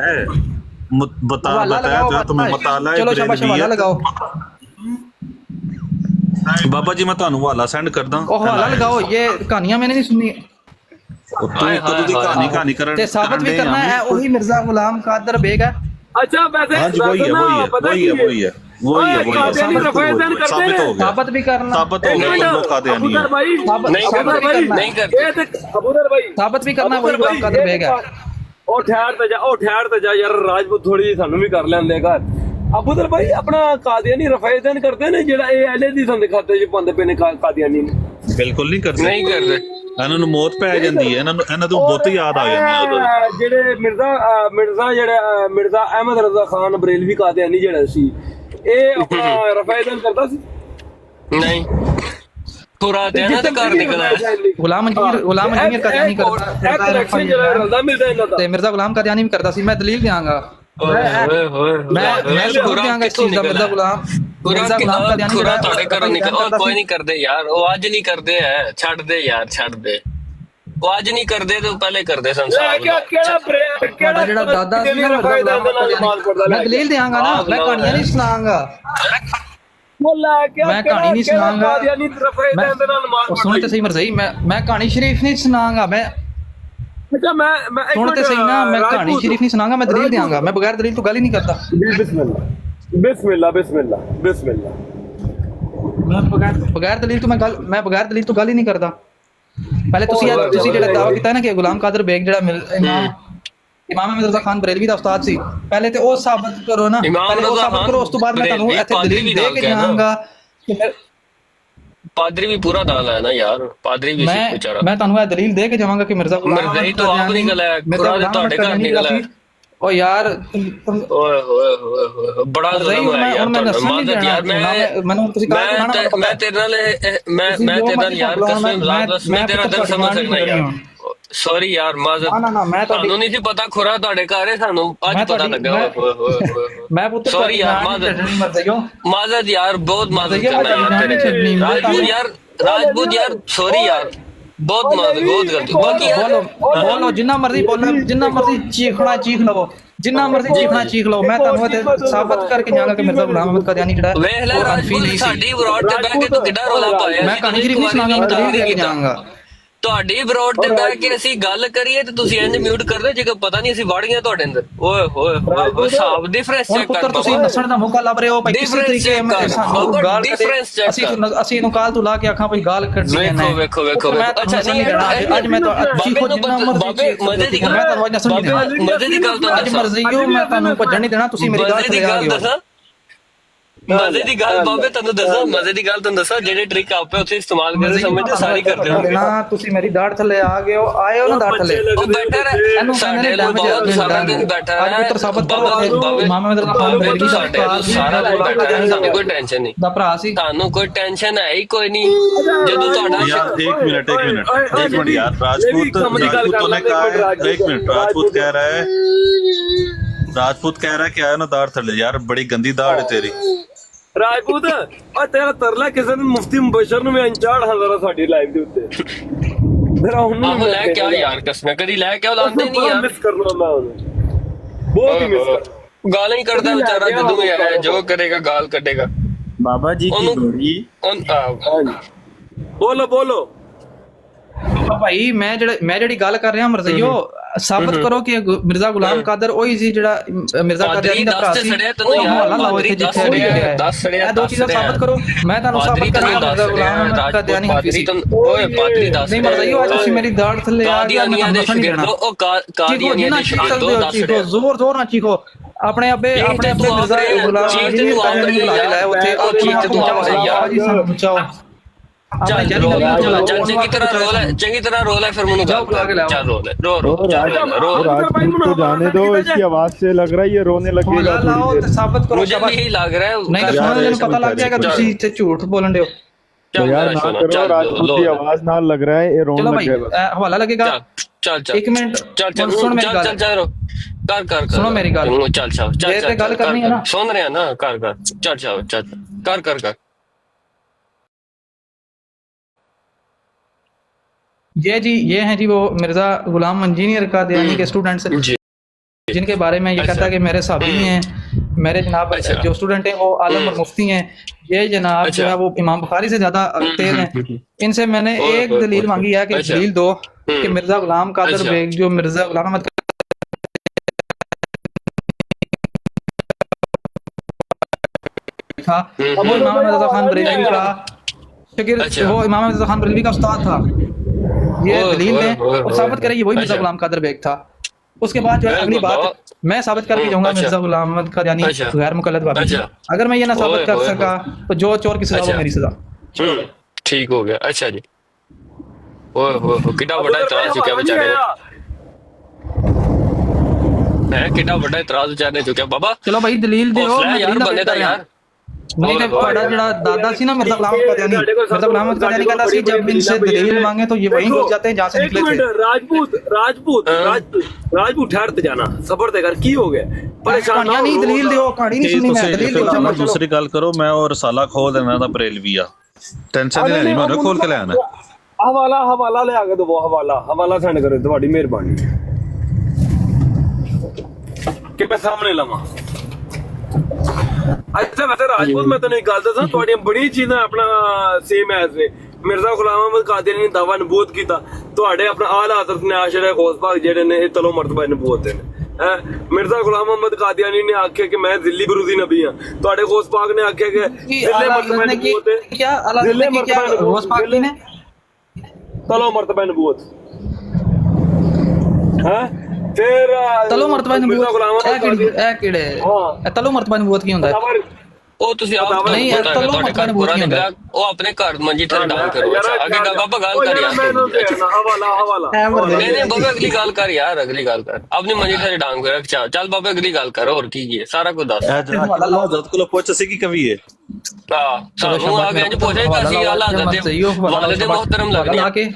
हवाला बताया लगाओ तो तुम्हें मताला चलो शाबाश हवाला लगाओ बाबा जी मैं ਤੁਹਾਨੂੰ ਹਵਾਲਾ ਸੈਂਡ ਕਰਦਾ ओ हवाला लगाओ ये कहानियां मैंने नहीं सुनी ਤੂੰ ਕਦੋਂ ਦੀ ਕਹਾਣੀ ਕਰਨ ते साबित भी करना है वही मिर्जा गुलाम कादर बेग है। अच्छा वैसे हाँ जी वही है साबित हो गया साबित भी करना साबित हो गया तुम लोग कादियानी है भाई नहीं करते अबूदर भाई साबित भी करना वही गुलाम कादर बेग है। ਉਹ ਠਹਿਰ ਤੇ ਜਾ ਯਾਰ ਰਾਜਪੂਤ ਥੋੜੀ ਜਿਹੀ ਸਾਨੂੰ ਵੀ ਕਰ ਲੈਂਦੇ ਘਰ ਅਬੂਦਰ ਭਾਈ ਆਪਣਾ ਕਾਦੀਆਨੀ ਰਫਾਇਦਨ ਕਰਦੇ ਨੇ ਜਿਹੜਾ ਇਹ ਐਲੇ ਦੀ ਸੰਦੇ ਖਾਤੇ ਚ ਪਾਉਂਦੇ ਪਏ ਨੇ ਕਾਦੀਆਨੀ ਨੇ ਬਿਲਕੁਲ ਨਹੀਂ ਕਰਦੇ नहीं करते ਇਹਨਾਂ ਨੂੰ ਮੌਤ ਪੈ ਜਾਂਦੀ ਹੈ ਇਹਨਾਂ ਤੋਂ ਬਹੁਤ ਯਾਦ ਆ ਜਾਂਦੀ ਹੈ ਉਦੋਂ ਜਿਹੜੇ ਮਿਰਜ਼ਾ ਅਹਿਮਦ ਰਜ਼ਾ ਖਾਨ ਬਰੇਲਵੀ ਕਾਦੀਆਨੀ ਜਿਹੜਾ ਸੀ ਇਹ ਆਪਣਾ ਰਫਾਇਦਨ ਕਰਦਾ ਸੀ नहीं खुरा दे ना तो घर निकल है गुलाम इंजीनियर कादियानी करता करेक्शन ਜਿਹੜਾ ਰਲਦਾ ਮਿਲਦਾ ਇਹਨਾਂ ਦਾ ਤੇ ਮਿਰਜ਼ਾ ਗੁਲਾਮ ਕਾਦੀਆਨੀ ਵੀ ਕਰਦਾ ਸੀ ਮੈਂ ਦਲੀਲ ਦਿਆਂਗਾ ਮੈਂ ਜ਼ਰੂਰ ਦਿਆਂਗਾ ਇਸ ਚੀਜ਼ ਦਾ ਮਿਰਜ਼ਾ ਗੁਲਾਮ ਕਾਦੀਆਨੀ खुरा ਤੁਹਾਡੇ ਘਰੋਂ ਨਿਕਲ ਉਹ ਕੋਈ ਨਹੀਂ ਕਰਦੇ ਯਾਰ ਉਹ ਅੱਜ ਨਹੀਂ ਕਰਦੇ ਹੈ ਛੱਡ ਦੇ ਯਾਰ ਛੱਡ ਦੇ ਉਹ ਅੱਜ ਨਹੀਂ ਕਰਦੇ ਤੇ ਪਹਿਲੇ ਕਰਦੇ ਸੰਸਾਰ ਤੁਹਾਡਾ ਜਿਹੜਾ ਦਾਦਾ ਸੀ ਨਾ ਮਿਰਜ਼ਾ ਗੁਲਾਮ ਕਾਦੀਆਨੀ ਮੈਂ ਦਲੀਲ ਦਿਆਂਗਾ ਨਾ ਮੈਂ ਕਹਾਣੀਆਂ ਨਹੀਂ ਸੁਣਾਉਂਗਾ मैं कहानी नहीं सुनाऊंगा सुन तो सही मरज़ई मैं कहानी शरीफ नहीं सुनाऊंगा मैं सुन तो सही ना मैं कहानी शरीफ नहीं सुनाऊंगा मैं दलील देंगा मैं बगैर दलील तो गल ही नहीं करता मैं बगैर दलील तो गल ही नहीं करता पहले तुसी जेड़ा दावा कीता ना कि गुलाम कादर बेग जेड़ा इमाम अहमद रज़ा खान बरेलवी दा उस्ताद सी पहले ते ओ साबित करो ना पहले ओ साबित करो उस तो बाद मैं तानू इथे दलील दे के जाऊंगा कि पादरी भी पूरा डाला है ना यार पादरी भी सिख बेचारा मैं तानू दलील दे के जाऊंगा कि मिर्जा गुलाम मिर्जा ही तो आप निकला है खुरा दे ਤੁਹਾਡੇ ਘਰ निकला है ओ यार ओए होए बड़ा जुल्म है यार मादत यार मैं तेरे नाल यार कसम मैं तेरा दर्द समझ सकना यार ਸੌਰੀ ਯਾਰ ਮਾਜ਼ਰ ਨਾ ਨਾ ਮੈਂ ਤੁਹਾਨੂੰ ਨਹੀਂ ਸੀ ਪਤਾ ਖੁਰਾ ਤੁਹਾਡੇ ਘਰ ਹੈ ਸਾਨੂੰ ਅੱਜ ਮੈਂ ਪਤਾ ਤੁਹਾਡੀ- ਲੱਗਾ ਮੈਂ ਪੁੱਤਰ ਸੌਰੀ ਯਾਰ ਮਾਜ਼ਰ ਯਾਰ ਬਹੁਤ ਮਾਜ਼ਰ ਕਰਨਾ ਯਾਰ ਤੇਰੇ ਰਾਜਪੂਤ ਯਾਰ ਸੌਰੀ ਯਾਰ ਬਹੁਤ ਮਾਜ਼ਰ ਬਹੁਤ ਗਲਤੀ ਬਾਕੀ ਯਾਰ ਬੋਲੋ ਜਿੰਨਾ ਮਰਜ਼ੀ ਬੋਲੋ ਜਿੰਨਾ ਮਰਜ਼ੀ ਚੀਖਣਾ ਚੀਖ ਲਵੋ ਜਿੰਨਾ ਮਰਜ਼ੀ ਚੀਖਣਾ ਚੀਖ ਲਓ ਮੈਂ ਤੁਹਾਨੂੰ ਇੱਥੇ ਸਾਬਤ ਕਰਕੇ ਜਾਵਾਂਗਾ ਕਿ ਮਿਰਜ਼ਾ ਗੁਲਾਮ ਅਹਿਮਦ ਕਾਦੀਆਨੀ ਜਿਹੜਾ ਵੇਖ ਲੈ ਉਹ ਅਨਫੀ ਰਾਜਪੂਤ ਨਹੀਂ ਸੀ ਸਾਡੀ ਬਰੋਡ ਤੇ ਬਹਿ ਕੇ ਤੂੰ ਕਿੱਡਾ ਰੋਲਾ ਪਾਇਆ ਮੈਂ ਕਹਾਣੀ ਸ਼ਰੀਫ ਨਹੀਂ ਸੁਣਾਉਂਗਾ ਮੈਂ ਦਲੀਲ ਦੇ ਕੇ ਜਾਵਾਂਗਾ ਤੁਹਾਡੀ ਬਰੋਡ ਤੇ ਬਹਿ ਕੇ ਅਸੀਂ ਗੱਲ ਕਰੀਏ ਤੇ ਤੁਸੀਂ ਇੰਜ ਮਿਊਟ ਕਰਦੇ ਜੇ ਪਤਾ ਨਹੀਂ ਅਸੀਂ ਵੜ ਗਏ ਤੁਹਾਡੇ ਅੰਦਰ ਓਏ ਹੋਏ ਹੋਏ ਹਿਸਾਬ ਡਿਫਰੈਂਸ ਹੁਣ ਚੈੱਕ ਪੁੱਤਰ ਕਰ ਤੁਸੀਂ ਨਸਣ ਦਾ ਮੌਕਾ ਲੱਭ ਰਹੇ ਹੋ ਭਾਈ ਕਿਸੇ ਤਰੀਕੇ ਸਾਨੂੰ ਗਾਲ ਅਸੀਂ ਇਹਨੂੰ ਕਾਲ ਤੋਂ ਲਾ ਕੇ ਆਖਾਂ ਭਾਈ ਗਾਲ ਕੱਢੀ ਹੈ ਵੇਖੋ ਅੱਛਾ ਨਹੀਂ ਰਹਿਣਾ ਅੱਜ ਮੈਂ ਤਾਂ ਚੀਖੋ ਜਿੰਨਾ ਮਰਜ਼ੀ ਮਜ਼ੇ ਦੀ ਗੱਲ ਮੈਂ ਤੁਹਾਨੂੰ ਅੱਜ ਨਸਣ ਨਹੀਂ ਦੇਣਾ ਮਜ਼ੇ ਦੀ ਗੱਲ ਤਾਂ ਅੱਜ ਮਰਜ਼ੀਓ ਮੈਂ ਤੁਹਾਨੂੰ ਭੱਜਣ ਨਹੀਂ ਦੇਣਾ ਤੁਸੀਂ ਮੇਰੀ ਗੱਲ ਥੱਲੇ ਆ ਗਏ ਮਜ਼ੇ ਦੀ ਗੱਲ ਬਾਬੇ ਤੁਹਾਨੂੰ ਦੱਸਾਂ ਮਜ਼ੇ ਦੀ ਗੱਲ ਤੁਹਾਨੂੰ ਦੱਸਾਂ ਜਿਹੜੇ ਟ੍ਰਿਕ ਆਪੇ ਉੱਥੇ ਇਸਤੇਮਾਲ ਕਰਦੇ ਸਮਝਦੇ ਸਾਰੀ ਕਰਦੇ ਹੋ ਨਾ ਤੁਸੀਂ ਮੇਰੀ ਦਾੜ ਥੱਲੇ ਆ ਗਏ ਹੋ ਆਏ ਹੋ ਨਾ ਦਾੜ ਥੱਲੇ ਉਹ ਬੈਠਾ ਰਹਿ ਇਹਨੂੰ ਸਾਡੇ ਲੋਕ ਬਹੁਤ ਸਾਰਾ ਦਿਨ ਬੈਠਾ ਅੱਜ ਰਹਿ ਪੁੱਤਰ ਸਾਬਤ ਕਰੋ ਮਾਮਾ ਮੇਰਾ ਖਾਨ ਬਰੇਲਵੀ ਸਾਡੇ ਸਾਰਾ ਦਿਨ ਬੈਠਾ ਰਹਿ ਸਾਨੂੰ ਕੋਈ ਟੈਨਸ਼ਨ ਨਹੀਂ ਦਾ ਭਰਾ ਸੀ ਤੁਹਾਨੂੰ ਕੋਈ ਟੈਨਸ਼ਨ ਹੈ ਹੀ ਕੋਈ ਨਹੀਂ ਜਦੋਂ ਤੁਹਾਡਾ यार एक मिनट यार राजपूत ने कहा है एक मिनट राजपूत कह रहा है कि आया ना दाढ़ थले यार बड़ी गंदी दाढ़ है तेरी ਰਾਜਪੂਤ ਆ ਤੇਰਾ ਤਰਲਾ ਕਿਸੇ ਨੇ ਮੁਫਤੀ ਮੁਬਸ਼ਰ ਨੂੰ ਮੈਂ ਅਣਚਾੜ ਹਜ਼ਾਰਾ ਸਾਡੀ ਲਾਈਵ ਦੇ ਉੱਤੇ ਮੇਰਾ ਹੁਣ ਆਹੋ ਲੈ ਕੇ ਆ ਯਾਰ ਕਸਮ ਕਦੀ ਲੈ ਕੇ ਲਾਉਂਦੇ ਨਹੀਂ ਯਾਰ ਮਿਸ ਕਰਨਾ ਮੈਂ ਉਹਨੂੰ ਬਹੁਤ ਹੀ ਮਿਸ ਕਰ ਗਾਲਾਂ ਹੀ ਕਰਦਾ ਵਿਚਾਰਾ ਜਦੋਂ ਯਾਰ ਜੋ ਕਰੇਗਾ ਗਾਲ ਕੱਢੇਗਾ बाबा जी की जोड़ी ਬੋਲੋ ਭਾਈ ਮੈਂ ਜਿਹੜੀ ਗੱਲ ਕਰ ਰਿਹਾ ਮਰਜ਼ਈਓ ਸਾਬਤ ਕਰੋ ਕਿ ਮਿਰਜ਼ਾ ਗੁਲਾਮ ਕਾਦਰ ਉਹੀ ਸੀ ਜਿਹੜਾ ਮਿਰਜ਼ਾ ਕਾਦੀਆਨੀ ਦਾ ਭਰਾ ਸੀ ਉਹ ਹਵਾਲਾ ਲਾਓ ਇੱਥੇ ਜਿੱਥੇ ਇਹ ਦੋ ਚੀਜ਼ਾਂ ਸਾਬਤ ਕਰੋ ਮੈਂ ਤੁਹਾਨੂੰ ਸਾਬਤ ਕਰਾਂਗਾ ਮਿਰਜ਼ਾ ਗੁਲਾਮ ਕਾਦੀਆਨੀ ਹਫੀ ਸੀ ਓਏ ਪਾਦਰੀ ਦੱਸ ਨਹੀਂ ਮਰਜ਼ਈਓ ਅੱਜ ਤੁਸੀਂ ਮੇਰੀ ਦਾੜ ਥੱਲੇ ਆ ਗਿਆ ਕਾਦੀਆਨੀਆਂ ਦੇ ਸ਼ਗਿਰਦ ਉਹ ਕਾਦੀਆਨੀਆਂ ਦੇ ਸ਼ਗਿਰਦ ਚੀਖੋ ਜ਼ੋਰ ਨਾਲ ਚੀਖੋ ਆਪਣੇ ਮਿਰਜ਼ਾ ਗੁਲਾਮ ਕਾਦੀਆਨੀ ਬੁਲਾ ਕੇ ਲਾਇਆ ਉੱਥੇ ਉਹ ਚੀਖ ਤੇ ਤੂੰ ਆਵਾਜ਼ ਯਾਰ ਚੱਲ ਚੰਗੀ ਤਰ੍ਹਾਂ ਰੋਲ ਹੈ ਫਿਰ ਮੈਨੂੰ ਚੱਲ ਰੋ राजपूत को जाने दो इसकी आवाज से लग रहा है ये रोने लगेगा ਲਾਓ ਤੇ ਸਾਬਤ ਕਰੋ मुझे भी यही लग रहा है ਨਹੀਂ ਤਾਂ ਸੁਣਨ ਨੂੰ ਪਤਾ ਲੱਗ ਜਾਏਗਾ ਤੁਸੀਂ ਇੱਥੇ ਝੂਠ ਬੋਲਣ ਦਿਓ तो यार ना करो राजपूत की आवाज ना लग रहा है ये रोने ਚਲੋ लग ਭਾਈ जाएगा ਹਵਾਲਾ ਲੱਗੇਗਾ ਚੱਲ ਇੱਕ ਮਿੰਟ ਚੱਲ ਸੁਣ ਮੇਰੀ ਗੱਲ ਕਰ ਸੁਣੋ ਮੇਰੀ ਗੱਲ ਚੱਲ ਜੇ ਤੇ ਗੱਲ ਕਰਨੀ ਹੈ ਨਾ ਸੁਣ ਰਿਹਾ ਨਾ ਚੱਲ ਕਰ ये हैं जी वो मिर्जा गुलाम इंजीनियर कादियानी के स्टूडेंट्स जिनके बारे में ये कहता है कि मेरे साहबी हैं मेरे जनाब जो स्टूडेंट हैं वो आलम और मुफ्ती हैं ये जनाब जो है वो इमाम बुखारी से ज्यादा तेज हैं इनसे मैंने एक दलील मांगी है कि दलील दो कि मिर्जा गुलाम कादर बेग जो मिर्जा गुलाम अहमद था वो इमाम रज़ा खान बरेलवी का शागिर्द वो इमाम रज़ा खान बरेलवी का उस्ताद था ये दलील है और साबित करें ये वही मिर्जा गुलाम कादर बेग था उसके बाद जो है अगली बात मैं साबित करके जाऊंगा मिर्जा गुलाम अहमद कादियानी गैर मुकल्लद वाक़ई अगर मैं ये ना साबित कर सका तो जो चोर की सजा वो मेरी सजा ठीक हो गया अच्छा जी ओए कितना बड़ा इतराज चुका बेचारे है कितना बड़ा इतराज बेचारे चुका बाबा चलो भाई दलील दो यार बंदे का यार नहीं तो ਤੁਹਾਡਾ ਜਿਹੜਾ ਦਾਦਾ ਸੀ ਨਾ ਮਿਰਜ਼ਾ ਗੁਲਾਮ ਕਾਦੀਆਨੀ मिर्जा गुलाम अहमद कादियानी कहता ਸੀ जब इनसे दलील मांगे तो ये वहीं घुस जाते हैं जहां से निकले थे राजपूत ठहर ते जाना सबर ते कर की हो गया परेशान नहीं दलील दो कहानी नहीं सुनी मैं दलील दो चलो दूसरी गल करो मैं और रसाला खोल देना था बरेलवी टेंशन नहीं लेनी मैं खोल के ले आना हवाला ले आके दो हवाला सेंड करो ਤੁਹਾਡੀ ਮਿਹਰਬਾਨੀ ਕਿ ਮੈਂ ਸਾਹਮਣੇ ਲਵਾਂ ਅੱਛਾ ਵੈਸੇ ਰਾਜਪੂਤ ਮੈਂ ਤੈਨੂੰ ਇੱਕ ਗੱਲ ਦੱਸਾਂ ਤੁਹਾਡੀਆਂ ਬੜੀ ਚੀਜ਼ਾਂ ਆਪਣਾ ਸੇਮ ਐਸ ਨੇ ਮਿਰਜ਼ਾ ਗੁਲਾਮ ਅਹਿਮਦ ਕਾਦੀਆਨੀ ਨੇ ਦਾਵਾ ਨਬੂਵਤ ਕੀਤਾ ਤੁਹਾਡੇ ਆਪਣਾ ਆਲਾ ਹਜ਼ਰਤ ਨੇ ਆਸ਼ਰੇ ਖੌਸ ਪਾਕ ਜਿਹੜੇ ਨੇ ਇਹ ਤਲੋ ਮਰਤਬਾ ਨਬੂਵਤ ਦੇ ਨੇ ਮਿਰਜ਼ਾ ਗੁਲਾਮ ਅਹਿਮਦ ਕਾਦੀਆਨੀ ਨੇ ਆਖਿਆ ਕਿ ਮੈਂ ਦਿੱਲੀ ਬਰੂਦੀ ਨਬੀ ਹਾਂ ਤੁਹਾਡੇ ਖੌਸ ਪਾਕ ਨੇ ਆਖਿਆ ਕਿ ਜ਼ਿਲੇ ਮਰਤਬਾ ਨਬੂਵਤ ਹੈ क्या अल्लाह ने क्या रोज पाक ने ਤਲੋ ਮਰਤਬਾ ਨਬੂਵਤ ਫਿਰ ਤਲੋ ਮਰਤਬਾ ਨਬੂਵਤ ਇਹ ਕਿਹੜੇ ਇਹ ਤਲੋ ਮਰਤਬਾ ਨਬੂਵਤ ਕੀ ਹੁੰਦਾ ਹੈ ਉਹ ਤੁਸੀਂ ਆਪ ਨਹੀਂ ਤਲੋ ਮਰਤਬਾ ਨਬੂਵਤ ਕੀ ਹੁੰਦਾ ਉਹ ਆਪਣੇ ਘਰ ਮੰਜੀ ਤੇ ਡਾਲ ਕਰੋ ਅੱਗੇ ਬਾਬਾ ਗੱਲ ਕਰ ਯਾਰ ਹਵਾਲਾ नहीं बाबा अगली गाल कर यार अगली गाल कर अपनी मंजी से डांग कर चल बाबा अगली गाल कर और की है सारा कुछ दस हजरत को पुछ सी की कमी है हां सानू आ गए पूछे कि असि आला हजरत वालिद मोहतरम लगने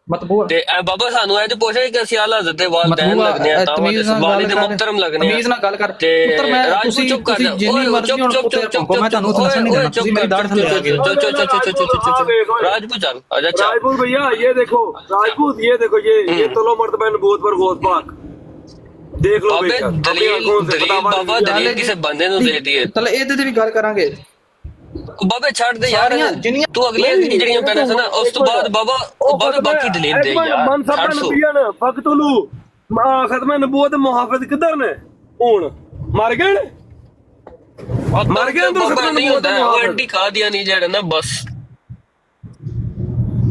मतबूआ ਤੇ ਇਹ ਬਾਬਾ ਸਾਨੂੰ ਇਹ ਤੇ ਪੁੱਛਿਆ ਕਿ ਅਸੀਂ ਆਲਾ ਹਜ਼ਰਤ ਦੇ ਵਾਲਿदैन मतबूआ ਲੱਗਦੇ ਆ ਤਾਂ तमीज नाल ਵਾਲਿਦ गल कर ਮੁਹਤਰਮ ਲੱਗਦੇ ਆ तमीज नाल गल कर ਤੇ ਪੁੱਤਰ ਮੈਂ ਰਾਜਪੂਤ ਤੁਸੀਂ ਚੁੱਪ ਕਰ ਜਾ ਜਿੰਨੀ ਮਰਜ਼ੀ ਹੁਣ ਪੁੱਤਰ ਭੌਂਕੋ ਮੈਂ ਤੁਹਾਨੂੰ ਦੱਸਣ ਨਹੀਂ ਦੇਣਾ ਤੁਸੀਂ ਮੇਰੀ ਦਾੜ ਥੱਲੇ ਆ ਗਏ राजपूत चल आजा चल राजपूत भैया ये देखो राजपूत ये देखो ये तलो मर्तबा नबूवत पर गौस पाक देख लो बाबे बेशक अपनी दलील आंखों से दलील बाबा दलील किसे बंदे ਨੂੰ ਦੇ ਦਈਏ ਚਲ ਇਹਦੇ ਤੇ ਵੀ ਗੱਲ ਕਰਾਂਗੇ ਬਾਬੇ ਛੱਡ ਦੇ ਯਾਰ ਜਿੰਨੀਆਂ ਤੂੰ ਅਗਲੀਆਂ ਜਿਹੜੀਆਂ ਪੈਣਾ ਸੀ ਨਾ ਉਸ ਤੋਂ ਬਾਅਦ ਬਾਬਾ ਬਾਬੇ ਬਾਕੀ ਦਲੀਲ ਦੇ ਯਾਰ मनसब नबियन फकतुलू खत्म नबूवत मुहाफिज किधर ने हुन मर गए ने मर गए तो ਬਾਬਾ खत्म ਨਹੀਂ नबूवत ਹੁੰਦਾ ਉਹ ਐਂਟੀ ਕਾਦੀਆਨੀ ਜਿਹੜਾ ਨਾ ਬਸ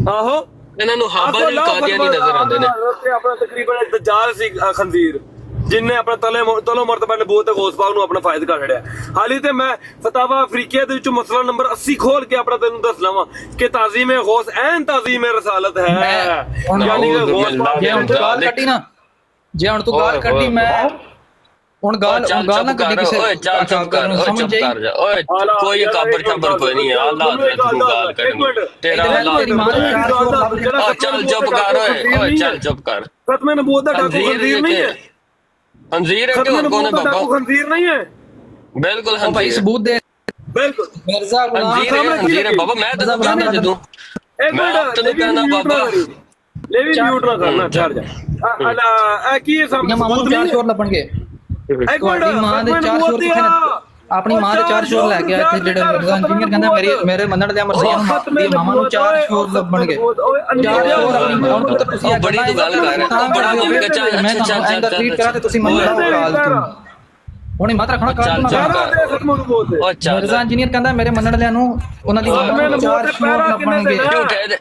आहो ਇਹਨਾਂ ਨੂੰ ਹਾਬਾ ਦੇ ਕਾਦੀਆਨੀ ਨਜ਼ਰ ਆਉਂਦੇ ਨੇ ਆਪਣਾ ਤਕਰੀਬਨ ਦਜਾਲ ਸੀ ਖੰਜ਼ੀਰ ਜਿਨਨੇ ਆਪਣਾ ਤਲੋ ਮਰਤਬਾ ਨਬੂਵਤ ਗੌਸ ਪਾਕ ਨੂੰ ਆਪਣਾ ਫਾਇਦ ਕਰ ਛੜਿਆ ਹਾਲੀ ਤੇ ਮੈਂ ਫਤਾਵਾ ਅਫਰੀਕੀਆ ਦੇ ਵਿੱਚੋਂ ਮਸਲਾ ਨੰਬਰ 80 ਖੋਲ ਕੇ ਆਪਣਾ ਤੈਨੂੰ ਦੱਸ ਲਵਾਂ ਕਿ ਤਾਜ਼ੀਮ ਗੌਸ ਐਨ ਤਾਜ਼ੀਮ ਰਸਾਲਤ ਹੈ ਯਾਨੀ ਕਿ ਗੌਸ ਪਾਕ ਜੇ ਹੁਣ ਤੂੰ ਗਾਲ ਕੱਢੀ ਨਾ ਜੇ ਹੁਣ ਤੂੰ ਗਾਲ ਕੱਢੀ ਮੈਂ ਹੁਣ ਗਾਲ ਨਾ ਕੱਢੀ ਕਿਸੇ ਓਏ ਚੱਲ ਚੁੱਪ ਕਰ ਓਏ ਚੁੱਪ ਕਰ ਜਾ ਓਏ ਕੋਈ ਕਾਬਰ ਚਾਬਰ ਕੋਈ ਨਹੀਂ ਹੈ ਅੱਲਾਹ ਹਜ਼ਰਤ ਨੂੰ ਗਾਲ ਕਰਨੀ ਤੇਰਾ ਅੱਲਾਹ ਤੇਰੀ ਮਾਂ ਨੂੰ ਚਾਰ ਸ਼ੋਰ ਲੱਭ ਕੇ ਓ ਚੱਲ ਚੁੱਪ ਕਰ ਓਏ ਚੱਲ ਚੁੱਪ ਕਰ ਖਤਮ ਨਬੂਵਤ ਦਾ ਡਾਕੂ ਖੰਜ਼ੀਰ ਨਹੀਂ ਹੈ ਖੰਜ਼ੀਰ ਹੈ ਕਿ ਖਤਮ ਹੋਰ ਕੌਣ ਹੈ ਨਬੂਵਤ ਦਾ ਡਾਕੂ ਬਾਬਾ ਖੰਜ਼ੀਰ ਨਹੀਂ ਹੈ ਬਿਲकुल ਉਹ ਭਾਈ ਸਬੂਤ ਦੇ ਬਿਲਕੁਲ ਮਿਰਜ਼ਾ ਖੰਜ਼ੀਰ ਹੈ ਬਾਬਾ ਮੈਂ ਤੈਨੂੰ ਕਹਿੰਦਾ ਜਦੋਂ ਇੱਕ ਮੈਂ ਮਿੰਟ ਤੈਨੂੰ ਕਹਿੰਦਾ ਬਾਬਾ ਲੈ ਵੀ ਮਿਊਟ ਨਾ ਕਰਨਾ ਛੱਡ ਜਾ ਅੱਲਾ ਇਹ ਕੀ ਹੈ ਜਾਂ ਮਾਮਾ ਨੂੰ ਚਾਰ ਸ਼ੋਰ ਲੱਭਣਗੇ ਤੁਹਾਡੀ ਮਾਂ ਦੇ ਚਾਰ ਸ਼ੋਰ ਕਿੱਥੇ ਨੇ ਆਪਣੀ ਮਾਂ ਦੇ ਚਾਰ ਸ਼ੋਰ ਲੈ ਕੇ ਇੱਥੇ ਜਿਹੜੇ ਮਿਰਜ਼ਾ ਇੰਜੀਨੀਅਰ ਕਹਿੰਦਾ ਮੇਰੇ ਮੰਨਣ ਦੇ ਮਰਜ਼ੀਆਂ ਨੂੰ ਮਾਮਾ ਨੂੰ ਚਾਰ ਸ਼ੋਰ ਲੱਭਣਗੇ ਚਾਰ ਸ਼ੋਰ ਆਪਣੀ ਮਾਂ ਨੂੰ ਪੁੱਤਰ ਤੁਸੀਂ ਬੜੀ ਤੂੰ ਗੱਲ ਕਰ ਰਿਹਾ ਤੂੰ ਬੜਾ ਮੁੰਡਾ ਚੱਲ ਮੈਂ ਤੁਹਾਨੂੰ ਟ੍ਰੀਟ ਕਰਾਂ ਤੇ ਤੁਸੀਂ ਮੰਨਣਾ ਕਾਲ ਤੂੰ ਹੁਣੇ ਮਾਤਰਾ ਖਣਾ ਕਾਲ ਤੂੰ ਓ ਚੱਲ ਮਿਰਜ਼ਾ ਇੰਜੀਨੀਅਰ ਕਹਿੰਦਾ ਮੇਰੇ ਮੰਨਣ ਵਾਲਿਆਂ ਨੂੰ ਉਹਨਾਂ ਦੀ ਮਾਂ ਨੂੰ ਚਾਰ ਸ਼ੋਰ ਲੱਭਣਗੇ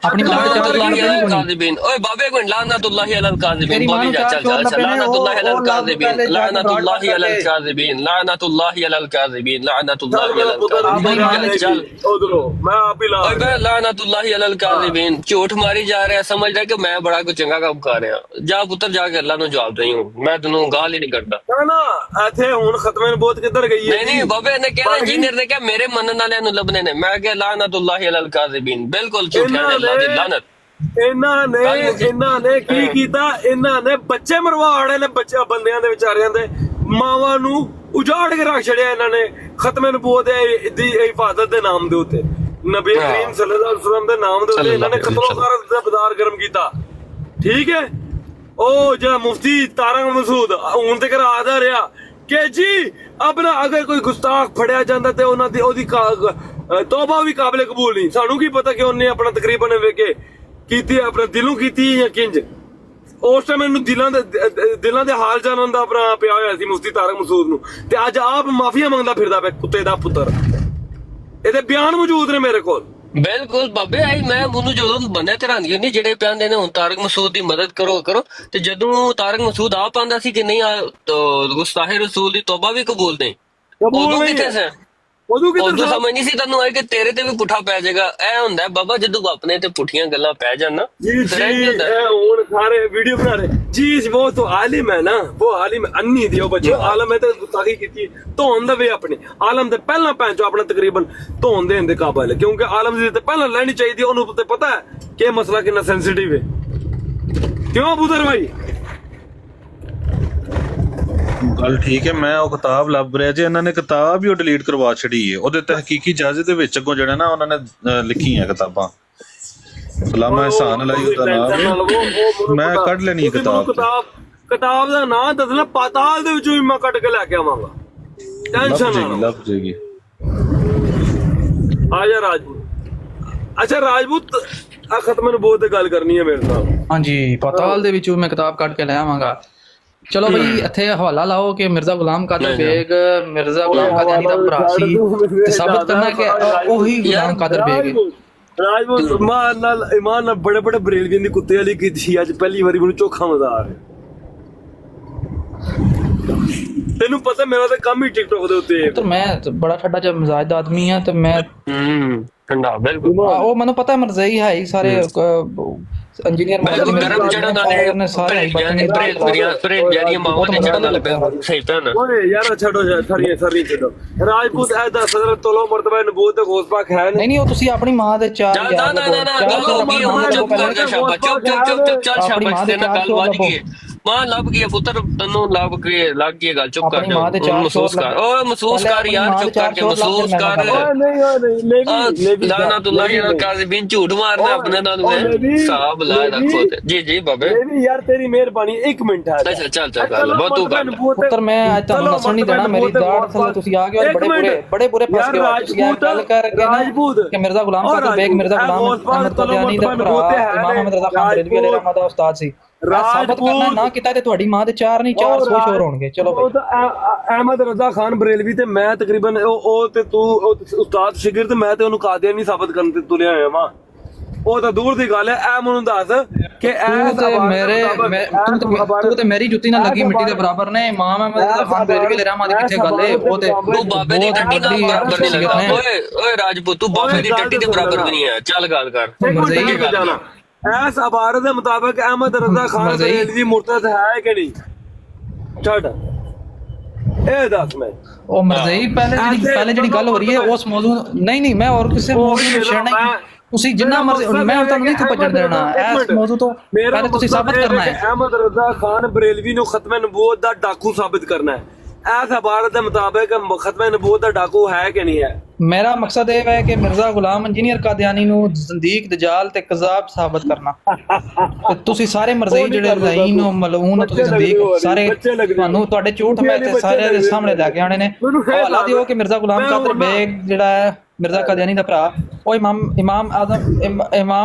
ਆਪਣੀ ਮਾਂ ਦੇ ਚਾਰ ਸ਼ੋਰ काज़िबीन ओए बाबे को लानतुल्लाहि अलल काज़िबीन बोली जा चल चल लानतुल्लाहि अलल काज़िबीन लानतुल्लाहि अलल काज़िबीन लानतुल्लाहि अलल काज़िबीन लानतुल्लाहि अलल काज़िबीन चल उधरो मैं आप ही ला ओए बे लानतुल्लाहि अलल काज़िबीन झूठ मारी जा रहा है समझ रहा है कि मैं बड़ा कुछ चंगा काम कर रहा जा पुत्र जाके अल्लाह नु जवाब दई हूं मैं तन्नू गाल ही नहीं करदा ना इथे हुन खत्मे नबूवत किधर गई है नहीं बाबे ने कहा इंजीनियर ने कहा मेरे मनन वाले नु लबने ने मैं कहा लानतुल्लाहि अलल काज़िबीन बिल्कुल झूठ है अल्लाह दी लानत ਇਹਨਾਂ ਨੇ ਕੀ ਕੀਤਾ ਇਹਨਾਂ ਨੇ ਬੱਚੇ ਮਰਵਾੜੇ ਨੇ ਬੱਚੇ ਬੰਦਿਆਂ ਦੇ ਵਿਚਾਰਿਆਂ ਦੇ ਮਾਵਾਂ ਨੂੰ ਉਜਾੜ ਕੇ ਰੱਖ ਛੜਿਆ ਇਹਨਾਂ ਨੇ ਖਤਮ ਨਬੂਵਤ ਦੀ ਹਿਫਾਜ਼ਤ ਦੇ ਨਾਮ ਦੇ ਉੱਤੇ ਨਬੀ ਕਰੀਮ ਸੱਲੱਲਾਹੁ ਅਲੈਹਿ ਵਸੱਲਮ ਦੇ ਨਾਮ ਦੇ ਉੱਤੇ ਇਹਨਾਂ ਨੇ ਕਤਲ ਗਾਰਤ ਦਾ ਬਾਜ਼ਾਰ ਗਰਮ ਕੀਤਾ ਠੀਕ ਹੈ ਉਹ ਜਿਹੜਾ ਮੁਫਤੀ ਤਾਰਕ ਮਸੂਦ ਹੁਣ ਤੱਕ ਆਦਾ ਰਿਹਾ ਕਿ ਜੀ ਆਪਣਾ ਅਗਰ ਕੋਈ ਗੁਸਤਾਖ ਫੜਿਆ ਜਾਂਦਾ ਤੇ ਉਹਨਾਂ ਦੀ ਉਹਦੀ ਤੌਬਾ ਵੀ ਕਾਬਿਲ ਕਬੂਲ ਨਹੀਂ ਸਾਨੂੰ ਕੀ ਪਤਾ ਕਿ ਉਹਨੇ ਆਪਣਾ ਤਕਰੀਬਨ ਵੇਖੇ ਕੀਤੀ ਆਪਣੇ ਦਿਲੋਂ ਕੀਤੀ ਜਾਂ ਕਿੰਜ ਉਸ ਟਾਈਮ ਇਹਨੂੰ ਦਿਲਾਂ ਦੇ ਹਾਲ ਜਾਣਨ ਦਾ ਆਪਣਾ ਪਿਆ ਹੋਇਆ ਸੀ ਮੁਫਤੀ ਤਾਰਕ ਮਸੂਦ ਨੂੰ ਤੇ ਅੱਜ ਆਪ ਮਾਫੀਆ ਮੰਗਦਾ ਫਿਰਦਾ ਪਿਆ ਕੁੱਤੇ ਦਾ ਪੁੱਤਰ ਇਹਦੇ ਬਿਆਨ ਮੌਜੂਦ ਨੇ ਮੇਰੇ ਕੋਲ ਬਿਲਕੁਲ ਬਾਬੇ ਆਈ ਮੈਂ ਉਹਨੂੰ ਜਦੋਂ ਬੰਦੇ ਧਰਾਂਦੀ ਹੁੰਦੀ ਜਿਹੜੇ ਪਿਆਂਦੇ ਨੇ ਹੁਣ ਤਾਰਕ ਮਸੂਦ ਦੀ ਮਦਦ ਕਰੋ ਤੇ ਜਦੋਂ ਤਾਰਕ ਮਸੂਦ ਆਪ ਆਂਦਾ ਸੀ ਕਿ ਨਹੀਂ ਗੁਸਤਾਹੇ ਰਸੂਲ ਦੀ ਤੌਬਾ ਵੀ ਕਬੂਲ ਨਹੀਂ ਉਦੋਂ ਕਿੱਥੇ ਸੀ ਉਦੋਂ ਸਮਝ ਨਹੀਂ ਸੀ ਤੈਨੂੰ ਆਏ ਕਿ ਤੇਰੇ ਤੇ ਵੀ ਪੁੱਠਾ ਪੈ ਜਾਏਗਾ ਇਹ ਹੁੰਦਾ ਬਾਬਾ ਜਦੋਂ ਆਪਣੇ ਤੇ ਪੁੱਠੀਆਂ ਗੱਲਾਂ ਪੈ ਜਾਣ ਨਾ ਹੁਣ ਸਾਰੇ ਵੀਡੀਓ ਬਣਾ ਰਹੇ ਜੀ ਉਹ ਤਾਂ ਆਲਿਮ ਹੈ ਨਾ ਉਹ ਆਲਿਮ ਅੰਨੀ ਦਿਓ ਬੱਚੇ ਆਲਮ ਹੈ ਤੇ ਗੁਸਤਾਖੀ ਕੀਤੀ ਧੋਣ ਦੇਵੇ ਆਪਣੇ ਆਲਮ ਦੇ ਪਹਿਲਾਂ ਪੈਂਚੋ ਆਪਣਾ ਤਕਰੀਬਨ ਧੋਣ ਦੇਣ ਦੇ ਕਾਬਲ ਹੈ ਕਿਉਂਕਿ ਆਲਮ ਦੀ ਤੇ ਪਹਿਲਾਂ ਲੈਣੀ ਚਾਹੀਦੀ ਉਹਨੂੰ ਤੇ ਪਤਾ ਹੈ ਕਿ ਇਹ ਮਸਲਾ ਕਿੰਨਾ ਸੈਂਸਿਟਿਵ ਹੈ ਕਿਉਂ ਬੁਦਰ ਭਾਈ ਗੱਲ ਠੀਕ ਹੈ ਮੈਂ ਉਹ ਕਿਤਾਬ ਲੱਭ ਰਿਹਾ ਜੇ ਇਹਨਾਂ ਨੇ ਕਿਤਾਬ ਹੀ ਉਹ ਡਿਲੀਟ ਕਰਵਾ ਛੜੀ ਹੈ ਉਹਦੇ ਤਹਿਕੀਕੀ ਇਜਾਜ਼ਤ ਦੇ ਵਿੱਚ ਅੱਗੋਂ ਜਿਹੜਾ ਨਾ ਉਹਨਾਂ ਨੇ ਲਿਖੀਆਂ ਕਿਤਾਬਾਂ ਅਲਾਮਾ ਇਹਸਾਨ ਅਲਾਈ ਉਹਦਾ ਨਾਮ ਮੈਂ ਕੱਢ ਲੈਣੀ ਕਿਤਾਬ ਦਾ ਨਾਮ ਦੱਸਣਾ ਪਾਤਾਲ ਦੇ ਵਿੱਚੋਂ ਵੀ ਮੈਂ ਕੱਢ ਕੇ ਲੈ ਕੇ ਆਵਾਂਗਾ ਟੈਨਸ਼ਨ ਨਾ ਲੱਭ ਜਾਏਗੀ ਆ ਜਾ ਰਾਜਪੂਤ ਅੱਛਾ ਰਾਜਪੂਤ ਆ ਖਤਮ ਨਬੂਵਤ ਤੇ ਗੱਲ ਕਰਨੀ ਹੈ ਮੇਰੇ ਨਾਲ ਹਾਂਜੀ ਪਾਤਾਲ ਦੇ ਵਿੱਚੋਂ ਮੈਂ ਕਿਤਾਬ ਕੱਢ ਕੇ ਲੈ ਆਵਾਂਗਾ ਚਲੋ ਬਈ ਇੱਥੇ ਹਵਾਲਾ ਲਾਓ ਕਿ ਮਿਰਜ਼ਾ ਗੁਲਾਮ ਕਾਦਰ ਬੇਗ ਮਿਰਜ਼ਾ ਗੁਲਾਮ ਕਾਦੀਆਨੀ ਦਾ ਭਰਾ ਸੀ ਤੇ ਸਾਬਤ ਕਰਨਾ ਕਿ ਉਹੀ ਗੁਲਾਮ ਕਾਦਰ ਬੇਗ ਹੈ ਰਾਜਪੂਤ ਇਮਾਨ ਨਾਲ ਬੜੇ ਬੜੇ ਬਰੇਲਵੀਆਂ ਦੀ ਕੁੱਤੇ ਵਾਲੀ ਕੀਤੀ ਸੀ ਅੱਜ ਪਹਿਲੀ ਵਾਰੀ ਮੈਨੂੰ ਚੋਖਾ ਮਜ਼ਾ ਆ ਰਿਹਾ ਤੈਨੂੰ ਪਤਾ ਮੇਰਾ ਤਾਂ ਕੰਮ ਹੀ ਟਿਕਟੋਕ ਦੇ ਉੱਤੇ ਤੇ ਮੈਂ ਬੜਾ ਠੱਡਾ ਜਿਹਾ ਮਜ਼ਾਜ ਦਾ ਆਦਮੀ ਆ ਤੇ ਮੈਂ ਠੰਡਾ ਬਿਲਕੁਲ ਉਹ ਮੈਨੂੰ ਪਤਾ ਮਰਜ਼ਈ ਹੈ ਹੀ ਸਾਰੇ ਇੰਜੀਨੀਅਰ ਬਿਲਕੁਲ ਗਰਮ ਚੜਨ ਵਾਲੇ ਸਾਰੇ ਜਿਹੜੀਆਂ ਮਾਵਾਂ ਦੇ ਚੜਨ ਵਾਲੇ ਸਹੀ ਪੈਨ ਓਏ ਯਾਰ ਛੱਡੋ ਸਾਰੀਆਂ ਛੱਡੋ ਰਾਜਪੂਤ ਐਦਾ ਸਦਰ ਤੋਲੋ ਮਰਤਬਾ ਨਬੂਤ ਤੇ ਗੋਸ ਪਾਕ ਹੈ ਨਹੀਂ ਉਹ ਤੁਸੀਂ ਆਪਣੀ ਮਾਂ ਦੇ ਚਾਰ ਨਾ ਗੱਲ ਕੀ ਹੁਣ ਚੁੱਪ ਕਰ ਜਾ ਸ਼ਾਬਾਸ਼ ਚੁੱਪ ਚੱਲ ਸ਼ਾਬਾਸ਼ ਤੇ ਨਾਲ ਗੱਲ ਵੱਜ ਗਈ ਮਾਂ ਲੱਭ ਗਈ ਪੁੱਤਰ ਤੈਨੂੰ ਲੱਭ ਕੇ ਲੱਗ ਗਈ ਗੱਲ ਚੁੱਪ ਕਰ ਜਾ ਮਹਿਸੂਸ ਕਰ ਓਏ ਮਹਿਸੂਸ ਕਰ ਯਾਰ ਚੁੱਪ ਕਰਕੇ ਮਹਿਸੂਸ ਕਰ ਨਹੀਂ ਲਾਨਤੁल्लाह ਅਲੈਹ ਕਾਜ਼ਿਬੀਨ ਝੂਠ ਮਾਰਨਾ ਆਪਣੇ ਨਾਲ ਮੈਂ ਸਾਹਬ ਲਾ ਰੱਖੋ ਤੇ ਜੀ ਬਾਬੇ ਯਾਰ ਤੇਰੀ ਮਿਹਰਬਾਨੀ 1 ਮਿੰਟ ਆ ਅੱਛਾ ਚੱਲ ਬਹੁਤ ਤੂੰ ਕਰ ਪੁੱਤਰ ਮੈਂ ਅੱਜ ਤੁਹਾਨੂੰ ਨਸਣ ਨਹੀਂ ਦੇਣਾ ਮੇਰੀ ਦਾੜ ਥੱਲੇ ਤੁਸੀਂ ਆ ਗਏ ਔਰ ਬੜੇ ਬੁਰੇ ਫਸ ਗਏ ਹੋ ਤੁਸੀਂ ਇਹ ਗੱਲ ਕਰ ਗਏ ਨਾ ਕਿ ਮਿਰਜ਼ਾ ਗੁਲਾਮ ਕਾਦਰ ਬੇਗ ਮਿਰਜ਼ਾ ਗੁਲਾਮ ਅਹਿਮਦ ਕadiani ਦਾ ਭਰਾ ਇਮਾਮ ਅਹਿਮਦ ਰਜ਼ਾ ਖਾਨ ਬਰੇਲਵੀ ਅਲੈਹ ਰਹਿਮਤ ਦਾ ਉਸਤਾਦ ਸੀ ਸਾਬਤ ਕਰਨਾ ਨਾ ਕੀਤਾ ਤੇ ਤੁਹਾਡੀ ਮਾਂ ਦੇ 4 ਨਹੀਂ 400 ਸ਼ੋਰ ਹੋਣਗੇ ਚਲੋ ਉਹ ਤਾਂ ਅਹਿਮਦ ਰਜ਼ਾ ਖਾਨ ਬਰੇਲਵੀ ਤੇ ਮੈਂ ਤਕਰੀਬਨ ਉਹ ਤੇ ਤੂੰ ਉਸਤਾਦ ਸ਼ਾਗਿਰਦ ਮੈਂ ਤੇ ਉਹਨੂੰ ਕਾਦੀਆਨੀ ਸਾਬਤ ਕਰਨ ਤੇ ਤੁਲਿਆ ਹੋਇਆ ਵਾਂ ਉਹ ਤਾਂ ਦੂਰ ਦੀ ਗੱਲ ਹੈ ਐ ਮੈਨੂੰ ਦੱਸ ਕਿ ਤੂੰ ਤੇ ਮੇਰੀ ਜੁੱਤੀ ਨਾਲ ਲੱਗੀ ਮਿੱਟੀ ਦੇ ਬਰਾਬਰ ਨੇ ਇਮਾਮ ਅਹਿਮਦ ਰਜ਼ਾ ਖਾਨ ਬਰੇਲਵੀ ਅਲੈਹ ਰਹਿਮਤ ਦੀ ਕਿੱਥੇ ਗੱਲ ਹੈ ਉਹ ਤੇ ਤੂੰ ਬਾਬੇ ਦੀ ਟੱਟੀ ਦੇ ਬਰਾਬਰ ਨਹੀਂ ਲੱਗਾ ਓਏ ਰਾਜਪੂਤ ਤੂੰ ਬਾਬੇ ਦੀ ਟੱਟੀ ਦੇ ਬਰਾਬਰ ਵੀ ਨਹੀਂ ਹੈ ਚੱਲ ਗੱਲ ਕਰ ਐਸ ਅਬਾਰਤ ਦੇ ਮੁਤਾਬਕ ਅਹਿਮਦ ਰਜ਼ਾ ਖਾਨ ਬਰੇਲਵੀ ਮੁਰਤਦ ਹੈ ਕਿ ਨਹੀਂ ਛੱਡ ਇਹ ਦੱਸ ਮੈਂ ਉਹ ਮਰਜ਼ਈ ਪਹਿਲੇ ਜਿਹੜੀ ਗੱਲ ਹੋ ਰਹੀ ਹੈ ਉਸ ਮੌਜੂ ਨਹੀਂ ਮੈਂ ਔਰ ਕਿਸੇ ਮੌਜੂ ਨੂੰ ਛੇੜਨਾ ਤੁਸੀਂ ਜਿੰਨਾ ਮਰਜ਼ੀ ਮੈਂ ਤੁਹਾਨੂੰ ਨਹੀਂ ਭੱਜਣ ਦੇਣਾ ਇਸ ਮੌਜੂ ਤੋਂ ਪਹਿਲੇ ਤੁਸੀਂ ਸਾਬਤ ਕਰਨਾ ਹੈ ਅਹਿਮਦ ਰਜ਼ਾ ਖਾਨ ਬਰੇਲਵੀ ਨੂੰ ਖਤਮ ਨਬੂਵਤ ਦਾ ਡਾਕੂ ਸਾਬਤ ਕਰਨਾ ਹੈ ਐਸ ਅਬਾਰਤ ਦੇ ਮੁਤਾਬਕ ਖਤਮ ਨਬੂਵਤ ਦਾ ਡਾਕੂ ਹੈ ਕਿ ਨਹੀਂ ਹੈ ਮੇਰਾ ਮਕਸਦ ਇਹ ਹੈ ਕਿ ਮਿਰਜ਼ਾ ਗੁਲਾਮ ਇੰਜੀਨੀਅਰ ਕਾਦੀਆਨੀ ਨੂੰ ਜ਼ੰਦੀਕ ਦਜਾਲ ਤੇ ਕਜ਼ਾਬ ਸਾਬਤ ਕਰਨਾ ਤੇ ਤੁਸੀਂ ਸਾਰੇ ਮਰਜ਼ਈ ਜਿਹੜੇ ਲਾਈਨ ਨੂੰ ਮਲਊਨ ਤੁਸੀਂ ਜ਼ੰਦੀਕ ਸਾਰੇ ਤੁਹਾਨੂੰ ਤੁਹਾਡੇ ਝੂਠ ਮੈਂ ਤੇ ਸਾਰੇ ਦੇ ਸਾਹਮਣੇ ਲੈ ਕੇ ਆਣੇ ਨੇ ਹਵਾਲਾ ਦਿਓ ਕਿ ਮਿਰਜ਼ਾ ਗੁਲਾਮ ਕਾਦਰ ਬੇਗ ਜਿਹੜਾ ਹੈ ਮਿਰਜ਼ਾ ਕਾਦੀਆਨੀ ਦਾ ਭਰਾ ਉਹ ਇਮਾਮ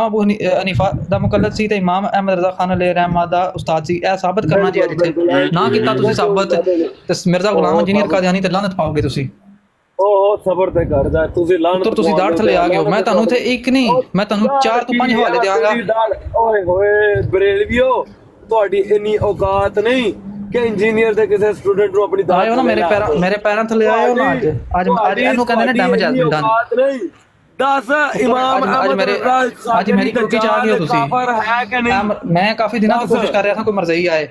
ਅਬੂ ਹਨੀਫਾ ਦਾ ਮੁਕੱਲਦ ਸੀ ਤੇ ਇਮਾਮ ਅਹਿਮਦ ਰਜ਼ਾ ਖਾਨ ਅਲੈਹ ਰਹਿਮਤ ਦਾ ਉਸਤਾਦ ਸੀ ਇਹ ਸਾਬਤ ਕਰਨਾ ਜੀ ਇੱਥੇ ਨਾ ਕੀਤਾ ਤੁਸੀਂ ਸਾਬਤ ਤੇ ਮਿਰਜ਼ਾ ਗੁਲਾਮ ਇੰਜੀਨੀਅਰ ਕਾਦੀਆਨੀ ਤੇ ਲਾਨਤ ਪਾਓਗੇ ਤੁਸੀਂ ਉਹ ਸਬਰ ਤੇ ਕਰ ਜਾ ਤੁਸੀਂ ਦਾੜ ਥੱਲੇ ਆ ਗਏ ਹੋ ਮੈਂ ਤੁਹਾਨੂੰ ਇੱਥੇ ਇੱਕ ਨਹੀਂ ਮੈਂ ਤੁਹਾਨੂੰ 4 ਤੋਂ 5 ਹਵਾਲੇ ਦੇਵਾਂਗਾ ਓਏ ਹੋਏ ਬਰੇਲਵੀਓ ਤੁਹਾਡੀ ਇੰਨੀ ਔਕਾਤ ਨਹੀਂ ਕਿ ਇੰਜੀਨੀਅਰ ਦੇ ਕਿਸੇ ਸਟੂਡੈਂਟ ਨੂੰ ਆਪਣੀ ਦਾੜ ਆਇਓ ਨਾ ਮੇਰੇ ਪੈਰਾਂ ਥੱਲੇ ਆਇਓ ਨਾ ਅੱਜ ਇਹਨੂੰ ਕਹਿੰਦੇ ਨੇ ਡੈਮੇਜ ਆ ਡਨ ਦੱਸ ਇਮਾਮ ਅੱਜ ਮੇਰੀ ਕੁਰਕੀ ਚ ਆ ਗਏ ਹੋ ਤੁਸੀਂ ਮੈਂ ਕਾਫੀ ਦਿਨਾਂ ਤੋਂ ਕੋਸ਼ਿਸ਼ ਕਰ ਰਿਹਾ ਸੀ ਕੋਈ ਮਰਜ਼ਈ ਆਏ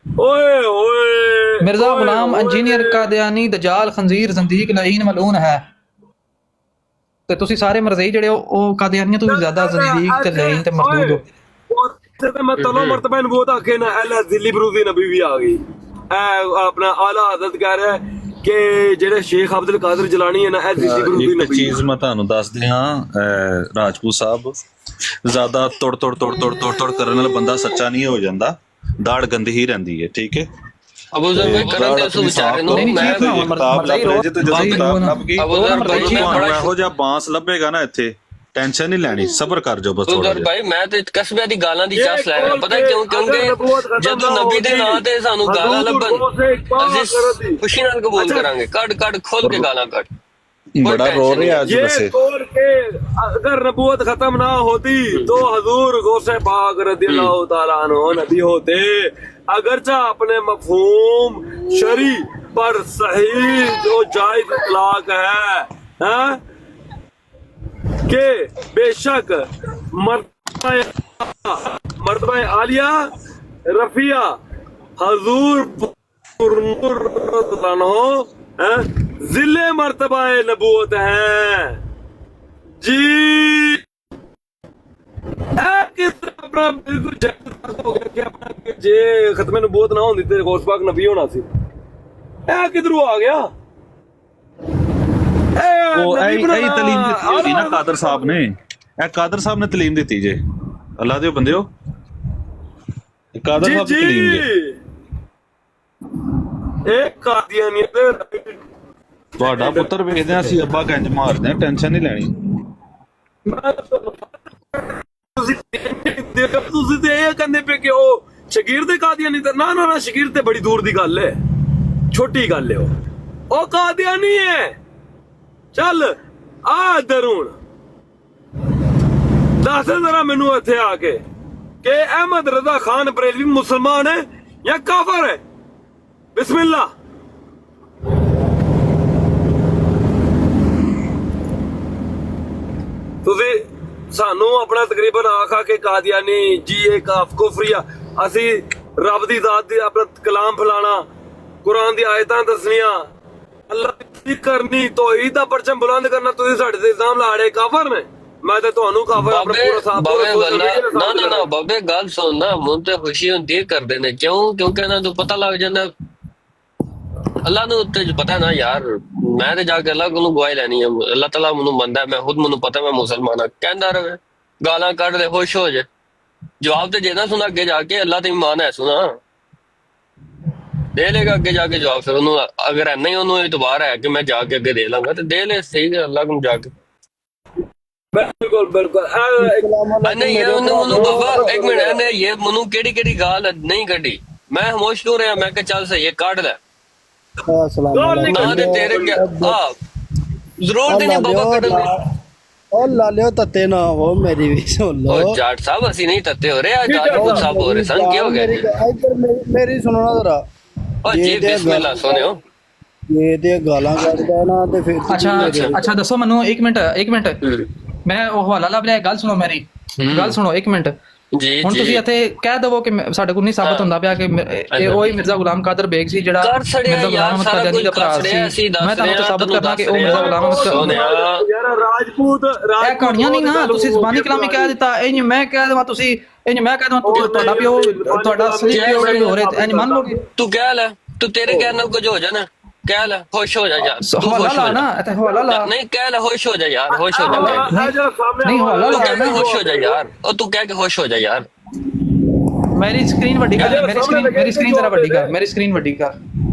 ਓਏ ਮਿਰਜ਼ਾ ਗੁਲਾਮ ਇੰਜੀਨੀਅਰ ਕਾਦੀਆਨੀ ਦਜਾਲ ਖੰਜ਼ੀਰ ਜ਼ੰਦੀਕ ਲਾਈਨ ਮਲੂਨ ਹੈ ਤੇ ਤੁਸੀਂ ਸਾਰੇ ਮਰਜ਼ਈ ਜਿਹੜੇ ਉਹ ਕਾਦੀਆਨੀਆਂ ਤੋਂ ਵੀ ਜ਼ਿਆਦਾ ਜ਼ੰਦੀਕ ਤੇ ਲਾਈਨ ਤੇ ਮਰਦੂਦ ਹੋ ਤੇ ਮੈਂ ਤਲੋ ਮਰਤਬਾ ਨਬੂਵਤ ਆਖੇ ਨਾ ਅੱਲਾ ਜ਼ਿਲੀ ਬਰੂਦੀ ਨਬੀ ਵੀ ਆ ਗਈ ਆਪਣਾ ਆਲਾ ਹਜ਼ਰਤ ਕਹਿ ਰਿਹਾ ਕਿ ਜਿਹੜੇ ਸ਼ੇਖ ਅਬਦੁਲ ਕਾਦਰ ਜਲਾਨੀ ਹੈ ਨਾ ਇਹ ਜ਼ਿਲੀ ਬਰੂਦੀ ਨਬੀ ਇੱਕ ਚੀਜ਼ ਮੈਂ ਤੁਹਾਨੂੰ ਦੱਸਦੇ ਹਾਂ ਰਾਜਪੂਤ ਸਾਹਿਬ ਜ਼ਿਆਦਾ ਤੋੜ ਕਰਨ ਨਾਲ ਬੰਦਾ ਸੱਚਾ ਨਹੀਂ ਹੋ ਜਾਂਦਾ ਦਾੜ ਗੰਦੀ ਹੀ ਰਹਿੰਦੀ ਹੈ ਠੀਕ ਹੈ ਅਬੂ ਜ਼ਰ ਭਾਈ ਕਰਨ ਦੇ ਵਿਚਾਰੇ ਨੂੰ ਮੈਂ ਕਿਤਾਬ ਲੱਭ ਲੈ ਜੇ ਤੇ ਜਦੋਂ ਕਿਤਾਬ ਲੱਭ ਗਈ ਤੁਹਾਨੂੰ ਇਹੋ ਜਿਹਾ ਬਾਂਸ ਲੱਭੇਗਾ ਨਾ ਇੱਥੇ ਟੈਨਸ਼ਨ ਨਹੀਂ ਲੈਣੀ ਸਬਰ ਕਰ ਜਾਓ ਬਸ ਥੋੜਾ ਜਿਹਾ ਭਾਈ ਮੈਂ ਤੇ ਕਸਬਿਆਂ ਦੀ ਗਾਲਾਂ ਦੀ ਚਾਸ ਲੈ ਰਿਹਾ ਪਤਾ ਕਿਉਂ ਕਿਉਂਕਿ ਜਦੋਂ ਨਬੀ ਦੇ ਨਾਂ ਤੇ ਸਾਨੂੰ ਗਾਲਾਂ ਲੱਭਣ ਅਸੀਂ ਖੁਸ਼ੀ ਨਾਲ ਕਬੂਲ ਕਰਾਂਗੇ ਕੱਢ ਖੋਲ ਕੇ ਗਾਲਾਂ ਕੱਢ बड़ा रो रहे आज वैसे अगर नबूवत खत्म ना होती तो हजूर गौसे पाक रज़ियल्लाहु ताला अन्हु नबी होते अगरचा अपने मफहूम शरी पर सही जो जायज इतलाक है कि बेशक मर्तबा आलिया रफिया हजूर जिले मर्तबा नबूवत है जी अपना बिल्कुल जे खत्मे नबूवत ना होंदी ते गौस पाक नबी होना सी किधरों आ गया तलीम दी ना कादर साहब ने तलीम दी जे अल्लाह दे बंदे हो कादर साहब ने तलीम दी एक कादियानियत ਤੁਹਾਡਾ ਪੁੱਤਰ ਵੇਖਦੇ ਆ ਅਸੀਂ ਅੱਬਾ ਕੰਜ ਮਾਰਦੇ ਆ ਟੈਨਸ਼ਨ ਨਹੀਂ ਲੈਣੀ ਤੁਸੀਂ ਤੇ ਇਹ ਕਹਿੰਦੇ ਪਏ ਕਿ ਉਹ ਸ਼ਗੀਰ ਦੇ ਕਾਦੀਆਨੀ ਤੇ ਨਾ ਸ਼ਗੀਰ ਤੇ ਬੜੀ ਦੂਰ ਦੀ ਗੱਲ ਹੈ ਛੋਟੀ ਗੱਲ ਹੈ ਉਹ ਕਾਦੀਆਨੀ ਹੈ ਚੱਲ ਆ ਦਰੂਣ ਦੱਸ ਜ਼ਰਾ ਮੈਨੂੰ ਇੱਥੇ ਆ ਕੇ ਕਿ ਅਹਿਮਦ ਰਜ਼ਾ ਖਾਨ ਬਰੇਲਵੀ ਮੁਸਲਮਾਨ ਹੈ ਜਾਂ ਕਾਫਰ ਹੈ ਬਿਸਮਿल्लाह ਸਾਨੂੰ ਆਪਣਾ ਤਕਰੀਬਨ ਆਖਾ ਕੇ ਕਾਦੀਆਨੀ ਜੀ ਇਹ ਕਾਫ ਕੁਫਰੀਆ ਅਸੀਂ ਰੱਬ ਦੀ ਜ਼ਾਤ ਦੀ ਆਪਣਾ ਕਲਾਮ ਫਲਾਣਾ ਕੁਰਾਨ ਦੀ ਆਇਤਾਂ ਦੱਸਣੀਆਂ ਅੱਲਾਹ ਦੀ ਕਰਨੀ ਤੌਹੀਦ ਦਾ ਪਰਚਮ ਬੁਲੰਦ ਕਰਨਾ ਤੁਸੀਂ ਸਾਡੇ ਤੇ ਇਲਜ਼ਾਮ ਲਾ ਰਹੇ ਕਾਫਰ ਨੇ ਮੈਂ ਤੇ ਤੁਹਾਨੂੰ ਕਾਫਰ ਆਪਣਾ ਪੂਰਾ ਸਾਥ ਬਾਬੇ ਨਾ ਬਾਬੇ ਗੱਲ ਸੁਣ ਨਾ ਮਨ ਤੇ ਖੁਸ਼ੀ ਹੁੰਦੀ ਕਰਦੇ ਨੇ ਕਿਉਂਕਿ ਇਹਨਾਂ ਨੂੰ ਪਤਾ ਲੱਗ ਜਾਂਦਾ ਅੱਲਾਹ ਨੂੰ ਤੇ ਪਤਾ ਨਾ ਯਾਰ ਮੈਂ ਤੇ ਜਾ ਕੇ ਅੱਲਾਹ ਕੋਲੋਂ ਗਵਾਹੀ ਲੈਣੀ ਹੈ ਅੱਲਾਹ ਤਾਲਾ ਮੈਨੂੰ ਮੰਨਦਾ ਮੈਂ ਖੁਦ ਮੈਨੂੰ ਪਤਾ ਮੈਂ ਮੁਸਲਮਾਨ ਹਾਂ ਕਹਿੰਦਾ ਰਵੇ ਗਾਲਾਂ ਕੱਢ ਦੇ ਖੁਸ਼ ਹੋ ਜਾ ਜਵਾਬ ਤੇ ਦੇਣਾ ਸੁਣਾ ਅੱਗੇ ਜਾ ਕੇ ਅੱਲਾਹ ਤੇ ਇਮਾਨ ਹੈ ਸੁਣਾ ਦੇ ਲੇਗਾ ਅੱਗੇ ਜਾ ਕੇ ਜਵਾਬ ਫਿਰ ਉਹਨੂੰ ਅਗਰ ਐਨਾ ਹੀ ਉਹਨੂੰ ਇਤਬਾਰ ਹੈ ਕਿ ਮੈਂ ਜਾ ਕੇ ਅੱਗੇ ਦੇ ਲਾਂਗਾ ਤੇ ਦੇ ਲੈ ਸਹੀ ਅੱਲਾਹ ਨੂੰ ਜਾ ਕੇ ਬਿਲਕੁਲ ਬਿਲकुल ਨਹੀਂ ਉਹਨੂੰ ਬਾਬਾ ਇੱਕ ਮਿੰਟ ਇਹਨੇ ਇਹ ਮੈਨੂੰ ਕਿਹੜੀ ਗਾਲ ਨਹੀਂ ਕੱਢੀ ਮੈਂ ਖਾਮੋਸ਼ ਕਿਉਂ ਰਿਹਾ ਮੈਂ ਕਿਹਾ ਚੱਲ ਸਹੀ ਕਾਢ ਲੈ ਨਾ ਤੇ ਤੇਰੇ ਜ਼ਰੂਰ ਤੇ ਨਹੀਂ ਬਾਬਾ ਕੱਢਣ ਦੇ ਉਹ ਲਾਲਿਓ ਤੱਤੇ ਨਾ ਹੋ ਮੇਰੀ ਵੀ ਸੁਣ ਲਓ ਉਹ ਜਾਟ ਸਾਹਿਬ ਅਸੀਂ ਨਹੀਂ ਤੱਤੇ ਹੋ ਰਹੇ ਅੱਜ ਰਾਜਪੂਤ ਸਾਹਿਬ ਹੋ ਰਹੇ ਸਨ ਕੀ ਹੋ ਗਿਆ ਇੱਧਰ ਮੇਰੀ ਸੁਣੋ ਨਾ ਜ਼ਰਾ ਉਹ ਜੀ ਬਿਸਮਿਲ੍ਲਾ ਸੁਣਿਓ ਇਹ ਤੇ ਗਾਲਾਂ ਕੱਢਦਾ ਨਾ ਤੇ ਫਿਰ ਅੱਛਾ ਦੱਸੋ ਮੈਨੂੰ ਇੱਕ ਮਿੰਟ ਮੈਂ ਉਹ ਹਵਾਲਾ ਲੱਭ ਰਿਹਾ ਗੱਲ ਸੁਣੋ ਮੇਰੀ ਗੱਲ ਸੁਣੋ ਇੱਕ ਮਿੰਟ ਜੀ ਹੁਣ ਤੁਸੀਂ ਇੱਥੇ ਕਹਿ ਦਵੋ ਕਿ ਸਾਡੇ ਕੋਲ ਨਹੀਂ ਸਾਬਤ ਹੁੰਦਾ ਪਿਆ ਕਿ ਇਹ ਉਹੀ ਮਿਰਜ਼ਾ ਗੁਲਾਮ ਕਾਦਰ ਬੇਗ ਸੀ ਜਿਹੜਾ ਮਿਰਜ਼ਾ ਗੁਲਾਮ ਅਹਿਮਦ ਕਾਦੀਆਨੀ ਦਾ ਭਰਾ ਸੀ ਮੈਂ ਤੁਹਾਨੂੰ ਸਾਬਤ ਕਰਨਾ ਕਿ ਉਹ ਮਿਰਜ਼ਾ ਗੁਲਾਮ ਅਹਿਮਦ ਯਾਰ ਰਾਜਪੂਤ ਇਹ ਕਹਾਣੀਆਂ ਨਹੀਂ ਨਾ ਤੁਸੀਂ ਜ਼ਬਾਨੀ ਕਲਾਮੀ ਕਹਿ ਦਿੱਤਾ ਇੰਜ ਮੈਂ ਕਹਿ ਦਵਾਂ ਤੁਸੀਂ ਇੰਜ ਮੈਂ ਕਹਿ ਦਵਾਂ ਤੁਹਾਡਾ ਪਿਓ ਤੁਹਾਡਾ ਅਸਲੀ ਪਿਓ ਹੋ ਰਿਹਾ ਇੰਜ ਮੰਨ ਲੋਗੇ ਤੂੰ ਕਹਿ ਲੈ ਤੂੰ ਤੇਰੇ ਕਹਿਣ ਨਾਲ ਕੁਝ ਹੋ ਜਾਣਾ ਕਹਿ ਲੈ ਖੁਸ਼ ਹੋ ਜਾ ਯਾਰ ਹਵਾਲਾ ਲਾ ਨਾ ਇੱਥੇ ਹਵਾਲਾ ਲਾ ਨਹੀਂ ਕਹਿ ਲੈ ਖੁਸ਼ ਹੋ ਜਾ ਯਾਰ ਖੁਸ਼ ਹੋ ਜਾ ਨਹੀਂ ਹਵਾਲਾ ਲਾ ਕਹਿ ਕੇ ਖੁਸ਼ ਹੋ ਜਾ ਯਾਰ ਉਹ ਤੂੰ ਕਹਿ ਕੇ ਖੁਸ਼ ਹੋ ਜਾ ਯਾਰ ਮੇਰੀ ਸਕਰੀਨ ਵੱਡੀ ਕਰ ਮੇਰੀ ਸਕਰੀਨ ਜ਼ਰਾ ਵੱਡੀ ਕਰ ਮੇਰੀ ਸਕਰੀਨ ਵੱਡੀ ਕਰ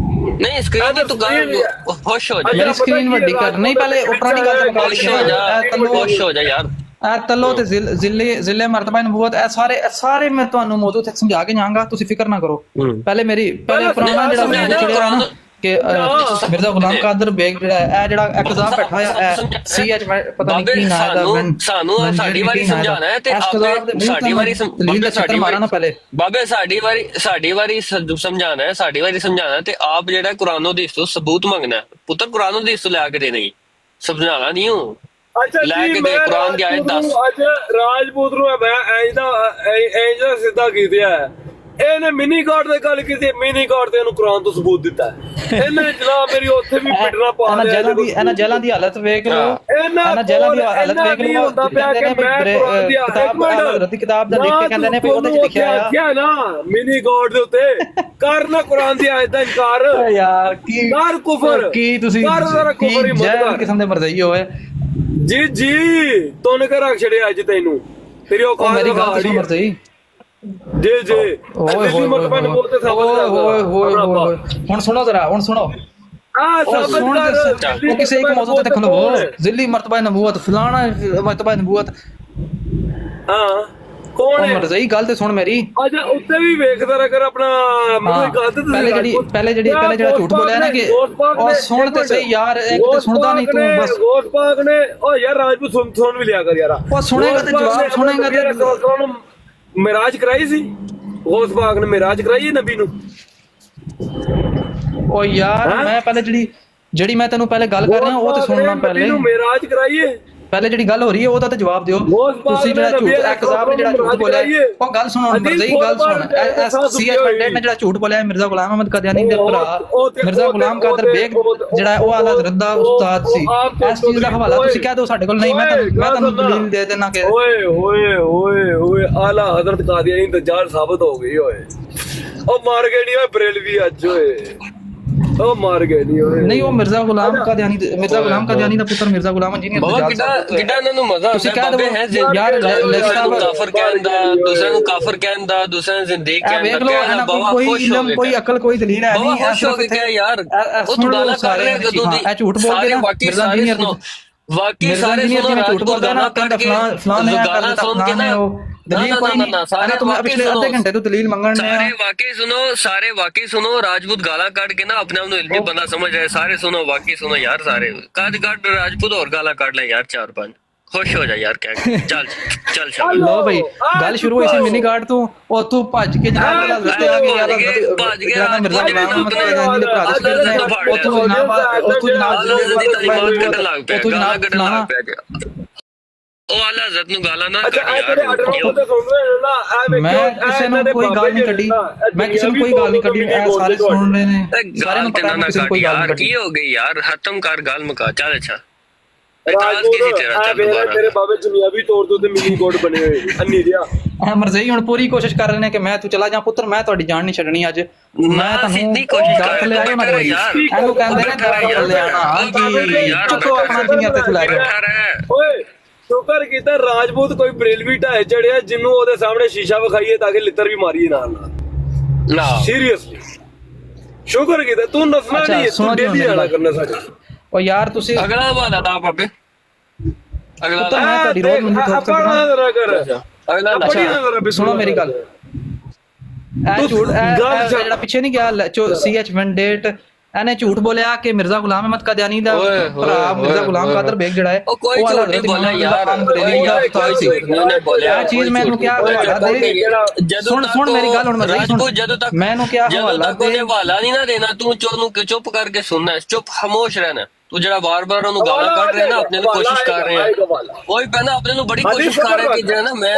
ਨਹੀਂ ਸਕਰੀਨ ਤੇ ਤੂੰ ਗੱਲ ਖੁਸ਼ ਹੋ ਜਾ ਮੇਰੀ ਸਕਰੀਨ ਵੱਡੀ ਕਰ ਨਹੀਂ ਪਹਿਲੇ ਉਹ ਪੁਰਾਣੀ ਗੱਲ ਤੇ ਮੁਕਾ ਖੁਸ਼ ਹੋ ਜਾ ਖੁਸ਼ ਹੋ ਜਾ ਯਾਰ ਤੱਲੋ ਤੇ ਜ਼ਿਲੇ ਮਰਤਬਾ ਨਬੂਵਤ ਇਹ ਸਾਰੇ ਮੈਂ ਤੁਹਾਨੂੰ ਮੌਜੂ ਤੱਕ ਸਮਝਾ ਕੇ ਜਾਵਾਂਗਾ ਤੁਸੀਂ ਫਿਕਰ ਨਾ ਕਰੋ ਪਹਿਲੇ ਪੁਰਾਣਾ ਜਿਹੜਾ ਮੌਜੂ ਚੜਿਆ ਨਾ ਕਿ ਮਿਰਜ਼ਾ ਗੁਲਾਮ ਕਾਦਰ ਬੇਗ ਜਿਹੜਾ ਇਕਜ਼ਾਮ ਬੈਠਾ ਹੈ ਸੀਐਚ ਪਤਾ ਨਹੀਂ ਕੀ ਨਾਮ ਦਾ ਸਾਨੂੰ ਸਾਡੀ ਵਾਰੀ ਸਮਝਾਣਾ ਹੈ ਤੇ ਸਾਡੀ ਵਾਰੀ ਮਾਰਾ ਨਾ ਪਹਿਲੇ ਬਾਬੇ ਸਾਡੀ ਵਾਰੀ ਸਮਝਾਣਾ ਹੈ ਸਾਡੀ ਵਾਰੀ ਸਮਝਾਣਾ ਤੇ ਆਪ ਜਿਹੜਾ ਕੁਰਾਨ ਹਦੀਸ ਤੋਂ ਸਬੂਤ ਮੰਗਣਾ ਪੁੱਤਰ ਕੁਰਾਨ ਹਦੀਸ ਤੋਂ ਲਿਆ ਕੇ ਦੇ ਨਹੀਂ ਸਮਝਾਣਾ ਨਹੀਂ ਹੂੰ ਲੈ ਕੇ ਦੇ ਕੁਰਾਨ ਦੀ ਆਇਤ ਦੱਸ ਅੱਜ ਰਾਜਪੂਤ ਨੂੰ ਮੈਂ ਐਂ ਦਾ ਸਿੱਧਾ ਕੀਤਾ ਇਹਨੇ ਮਿਨੀ ਗॉड ਦੇ ਗੱਲ ਕੀਤੀ ਮਿਨੀ ਗॉड ਤੇ ਇਹਨੂੰ ਕੁਰਾਨ ਤੋਂ ਸਬੂਤ ਦਿੱਤਾ ਇਹਨੇ ਜਨਾਬ ਮੇਰੀ ਉੱਥੇ ਵੀ ਪਿੱਟਣਾ ਪਾ ਲਿਆ ਇਹਨਾਂ ਜੇਲਾਂ ਦੀ ਹਾਲਤ ਵੇਖ ਲਓ ਇਹਨਾਂ ਜੇਲਾਂ ਦੀ ਹਾਲਤ ਵੇਖ ਲਓ ਕਹਿੰਦੇ ਨੇ ਕਿਤਾਬ ਦਾ ਲਿਖ ਕੇ ਕਹਿੰਦੇ ਨੇ ਉਹਦੇ ਚ ਲਿਖਿਆ ਆ ਨਾ ਮਿਨੀ ਗॉड ਦੇ ਉੱਤੇ ਕਰ ਨਾ ਕੁਰਾਨ ਦੀ ਆਇਤ ਦਾ ਇਨਕਾਰ ਯਾਰ ਕੀ ਕਰ ਕੁਫਰ ਕੀ ਤੁਸੀਂ ਜੈ ਕਿਸਮ ਦੇ ਮਰਜ਼ਈ ਹੋਏ ਜੀ ਤੋਨੇ ਕਰ ਰੱਖ ਛੜਿਆ ਅੱਜ ਤੈਨੂੰ ਤੇਰੀ ਔਕਾਤ ਮੇਰੀ ਗੱਲ ਸੁਣ ਮਰਜ਼ਈ ਜੀ ਓਏ ਹੁਣ ਸੁਣੋ ਜ਼ਰਾ ਹੁਣ ਸੁਣੋ ਉਹ ਕਿਸੇ ਇੱਕ ਮੌਜੂ ਤੇ ਖਲੋ ਜ਼ਿਲੀ ਮਰਤਬਾ ਨਬੂਵਤ ਫਲਾਣਾ ਮਰਤਬਾ ਨਬੂਵਤ ਹਾਂ ਕੌਣ ਹੈ ਮਰਜ਼ਈ ਗੱਲ ਤੇ ਸੁਣ ਮੇਰੀ ਅੱਛਾ ਉੱਤੇ ਵੀ ਵੇਖਦਾ ਰਹਿ ਕਰ ਆਪਣਾ ਮੈਨੂੰ ਇੱਕ ਗੱਲ ਤੇ ਪਹਿਲੇ ਜਿਹੜਾ ਝੂਠ ਬੋਲਿਆ ਨਾ ਕਿ ਉਹ ਸੁਣ ਤੇ ਸਹੀ ਯਾਰ ਇੱਕ ਤੇ ਸੁਣਦਾ ਨਹੀਂ ਤੂੰ ਬਸ ਗੋਸ ਪਾਕ ਨੇ ਓ ਯਾਰ ਰਾਜਪੂਤ ਸੁਣ ਵੀ ਲਿਆ ਕਰ ਯਾਰ ਉਹ ਸੁਣੇਗਾ ਤੇ ਜਵਾਬ ਸੁਣੇਗਾ ਤੇ ਮਿਰਾਜ ਕਰਾਈ ਸੀ ਗੋਸ ਪਾਕ ਨੇ ਮਿਰਾਜ ਕਰਾਈ ਨਬੀ ਨੂੰ ਓ ਯਾਰ ਮੈਂ ਪਹਿਲੇ ਜਿਹੜੀ ਮੈਂ ਤੈਨੂੰ ਪਹਿਲੇ ਗੱਲ ਕਰ ਰਿਹਾ ਉਹ ਤੇ ਸੁਣਨਾ ਪਹਿਲੇ ਮਿਰਾਜ ਕਰਾਈਏ ਪਹਿਲੇ ਜਿਹੜੀ ਗੱਲ ਹੋ ਰਹੀ ਹੈ ਉਹਦਾ ਤੇ ਜਵਾਬ ਦਿਓ ਤੁਸੀਂ ਜਿਹੜਾ ਝੂਠ ਇਕਜ਼ਾਮ ਨੇ ਜਿਹੜਾ ਝੂਠ ਬੋਲਿਆ ਉਹ ਗੱਲ ਸੁਣੋ ਮਰਜ਼ਈ ਗੱਲ ਸੁਣ ਸੀਐਚ ਪੰਡਿਤ ਨੇ ਜਿਹੜਾ ਝੂਠ ਬੋਲਿਆ ਮਿਰਜ਼ਾ ਗੁਲਾਮ ਅਹਿਮਦ ਕਾਦੀਆਨੀ ਦੇ ਭਰਾ ਮਿਰਜ਼ਾ ਗੁਲਾਮ ਕਾਦਰ ਬੇਗ ਜਿਹੜਾ ਉਹ ਆਲਾ ਹਜ਼ਰਤ ਦਾ ਉਸਤਾਦ ਸੀ ਇਸ ਚੀਜ਼ ਦਾ ਹਵਾਲਾ ਤੁਸੀਂ ਕਹਿ ਦਿਓ ਸਾਡੇ ਕੋਲ ਨਹੀਂ ਮੈਂ ਤੁਹਾਨੂੰ ਦਲੀਲ ਦੇ ਦੇਣਾ ਕਿ ਓਏ ਆਲਾ ਹਜ਼ਰਤ ਕਾਦੀਆਨੀ ਦਜਾਲ ਸਾਬਤ ਹੋ ਗਈ ਓਏ ਉਹ ਮਾਰ ਗਏ ਨਹੀਂ ਓਏ ਬਰੇਲਵੀ ਅੱਜ ਓਏ ਉਹ ਮਾਰ ਗਏ ਨਹੀਂ ਉਹ ਮਿਰਜ਼ਾ ਗੁਲਾਮ ਕਾਦੀਆਨੀ ਦਾ ਪੁੱਤਰ ਮਿਰਜ਼ਾ ਗੁਲਾਮ ਇੰਜੀਨੀਅਰ ਬਾਬਾ ਕਿੱਡਾ ਇਹਨਾਂ ਨੂੰ ਮਜ਼ਾ ਤੁਸੀਂ ਕਹਿ ਦਿਓ ਯਾਰ ਕਾਫਰ ਕਹਿੰਦਾ ਦੂਸਰੇ ਨੂੰ ਕਾਫਰ ਕਹਿੰਦਾ ਦੂਸਰੇ ਨੂੰ ਜ਼ਿੰਦਗੀ ਕਹਿੰਦਾ ਕੋਈ ਅਕਲ ਕੋਈ ਦਲੀਲ ਹੈ ਨਹੀਂ ਖੁਸ਼ ਹੋ ਕੇ ਕਹਿ ਯਾਰ ਉਹ ਤੂੰ ਗਾਲਾਂ ਕੱਢ ਰਿਹਾ ਕਦੋਂ ਦੀ ਇਹ ਝੂਠ ਬੋਲ ਕੇ ਮਿਰਜ਼ਾ ਇੰਜੀਨੀਅਰ ਵਾਕਈ ਸਾਰੇ ਸੁਣੋ ਝੂਠ ਬੋਲਦਾ ਨਾ ਕੱਢ ਕੇ ਗਾਲਾਂ ਸੁਣ ਕੇ ਨਾ ਦਲੀਲ ਕੋਈ ਨਹੀਂ ਸਾਰੇ ਤੁਮ ਪਿਛਲੇ ਅੱਧੇ ਘੰਟੇ ਤੋਂ ਦਲੀਲ ਮੰਗਣ ਨੇ ਸਾਰੇ ਵਾਕਈ ਸੁਣੋ ਰਾਜਪੂਤ ਗਾਲਾਂ ਕੱਢ ਕੇ ਨਾ ਆਪਣੇ ਆਪ ਨੂੰ ਇਲਮੀ ਬੰਦਾ ਸਮਝ ਰਿਹਾ ਸਾਰੇ ਸੁਣੋ ਵਾਕਈ ਸੁਣੋ ਯਾਰ ਸਾਰੇ ਕੱਢ ਰਾਜਪੂਤ ਹੋਰ ਗਾਲਾਂ ਕੱਢ ਲੈ ਯਾਰ 4-5 ਖੁਸ਼ ਹੋ ਜਾ ਯਾਰ ਕਹਿ ਚੱਲ ਲੋ ਭਾਈ ਗੱਲ ਸ਼ੁਰੂ ਹੋਈ ਸੀ ਮਿਨੀ ਗਾਰਡ ਤੋਂ ਉਹ ਤੂੰ ਭੱਜ ਕੇ ਜਨਾਬ ਦਾ ਰਸਤੇ ਆ ਗਿਆ ਮਿਰਜ਼ਾ ਗੁਲਾਮ ਅਹਿਮਦ ਦੇ ਭਰਾ ਦੇ ਉਹ ਤੂੰ ਜਨਾਬ ਉਹ ਆਲਾ ਹਜ਼ਰਤ ਨੂੰ ਗਾਲਾਂ ਨਾ ਅੱਛਾ ਕੱਢ ਇਹ ਜਿਹੜੇ ਯਾਰ ਅਡਰ ਉਹਦੇ ਸੁਣ ਰਹੇ ਨਾ ਇਹ ਵੇਖੋ ਮੈਂ ਕਿਸੇ ਨੂੰ ਕੋਈ ਗੱਲ ਨਹੀਂ ਕੱਢੀ, ਮੈਂ ਕਿਸੇ ਨੂੰ ਕੋਈ ਗੱਲ ਨਹੀਂ ਕੱਢੀ, ਇਹ ਸਾਰੇ ਸੁਣ ਰਹੇ ਨੇ, ਸਾਰਿਆਂ ਨੂੰ ਪਤਾ ਹੈ ਕਿਸੇ ਨੂੰ ਕੋਈ ਗੱਲ ਨਹੀਂ ਕੱਢੀ। ਕੀ ਹੋ ਗਈ ਯਾਰ, ਖਤਮ ਕਰ ਗੱਲ ਮੁਕਾ ਚੱਲ। ਅੱਛਾ ਇਤਰਾਜ਼ ਕੀ ਸੀ ਤੇਰਾ? ਚੱਲ ਦੁਬਾਰਾ ਮੇਰੇ ਬਾਬੇ ਦੁਨਿਆਵੀ ਤੌਰ ਤੇ ਮਿਲੀ ਕੋਡ ਬਣੇ ਹੋਏ ਅੰਨੀ ਰਿਆ ਮਰਜ਼ਈ ਹੁਣ ਪੂਰੀ ਕੋਸ਼ਿਸ਼ ਕਰ ਰਹੇ ਨੇ ਕਿ ਮੈਂ ਤੂੰ ਚਲਾ ਜਾ ਪੁੱਤਰ, ਮੈਂ ਤੁਹਾਡੀ ਜਾਨ ਨਹੀਂ ਛੱਡਣੀ ਅੱਜ। ਮੈਂ ਤੁਹਾਨੂੰ ਸਿੱਧੀ ਕੋਸ਼ਿਸ਼ ਕਰ ਥੱਲੇ ਆਇਓ ਨਾ ਕਰੀ, ਇਹਨੂੰ ਕਹਿੰਦੇ ਨੇ ਥੱਲੇ ਆਣਾ। ਹਾਂਜੀ ਚੁੱਕੋ ਆਪਣਾ ਦੁਨੀਆ ਤੇ ਲੈ ਕੇ ਓਏ ਸ਼ੁਕਰ ਕੀਤਾ ਰਾਜਪੂਤ ਕੋਈ ਬਰੇਲਵੀ ਢਾਏ ਚੜਿਆ ਜਿੰਨੂੰ ਉਹਦੇ ਸਾਹਮਣੇ ਸ਼ੀਸ਼ਾ ਵਿਖਾਈਏ ਤਾਂ ਕਿ ਲਿੱਤਰ ਵੀ ਮਾਰੀਏ ਨਾਲ ਨਾ। ਸੀਰੀਅਸਲੀ ਸ਼ੁਕਰ ਕੀਤਾ ਤੂੰ ਨਸਣਾ ਅੱਛਾ, ਨਹੀਂ ਸੁਣੋ ਤੂੰ ਜੀ ਡੇਲੀ ਮੇਰੀ ਆਣਾ ਗੱਲ। ਕਰਨਾ ਸਾਡੇ ਉਹ ਯਾਰ ਤੁਸੀਂ ਅਗਲਾ ਵਾਲਾ ਦਾ ਪਾਪੇ, ਅਗਲਾ ਪੁੱਤਰ ਮੈਂ ਤੁਹਾਡੀ ਰੋਜ਼ ਮੈਨੂੰ ਠੋਕ ਸਕਦਾ। ਨਜ਼ਰ ਕਰ ਅਗਲਾ ਬੜੀ ਨਜ਼ਰ ਅੱਛਾ ਸੁਣੋ ਮੇਰੀ ਗੱਲ, ਇਹ ਝੂਠ ਇਹ ਜਿਹੜਾ ਪਿੱਛੇ ਨਹੀਂ ਗਿਆ CH ਵੈਂਡੇਟ, ਇਹਨੇ ਝੂਠ ਬੋਲਿਆ ਕਿ ਮਿਰਜ਼ਾ ਗੁਲਾਮ ਅਹਿਮਦ ਕਾਦੀਆਨੀ ਦਾ ਭਰਾ ਮਿਰਜ਼ਾ ਗੁਲਾਮ ਕਾਦਰ ਬੇਗ ਜਿਹੜਾ ਹੈ ਉਹ ਕੋਈ ਝੂਠ ਨਹੀਂ ਬੋਲਿਆ ਯਾਰ, ਉਹਨੇ ਬੋਲਿਆ ਇਹ ਚੀਜ਼ ਮੈਨੂੰ ਕਿਹਾ ਹਵਾਲਾ ਦੇ। ਸੁਣ ਮੇਰੀ ਗੱਲ ਹੁਣ ਮੈਂ ਸਹੀ ਸੁਣ, ਜਦੋਂ ਤੱਕ ਮੈਨੂੰ ਕਿਹਾ ਹਵਾਲਾ ਦੇ। ਉਹਨੇ ਹਵਾਲਾ ਨਹੀਂ ਨਾ ਦੇਣਾ, ਤੂੰ ਚੁੱਪ ਕਰਕੇ ਸੁਣਨਾ, ਚੁੱਪ ਖਾਮੋਸ਼ ਰਹਿਣਾ। ਤੂੰ ਜਿਹੜਾ ਬਾਰ-ਬਾਰ ਉਹਨੂੰ ਗਾਲਾਂ ਕੱਢ ਰਿਹਾ ਨਾ, ਆਪਣੇ ਨੂੰ ਕੋਸ਼ਿਸ਼ ਕਰ ਰਿਹਾ ਕੋਈ ਪਹਿਲਾਂ ਆਪਣੇ ਨੂੰ ਬੜੀ ਕੋਸ਼ਿਸ਼ ਕਰ ਰਿਹਾ ਕਿ ਜਿਹੜਾ ਨਾ ਮੈਂ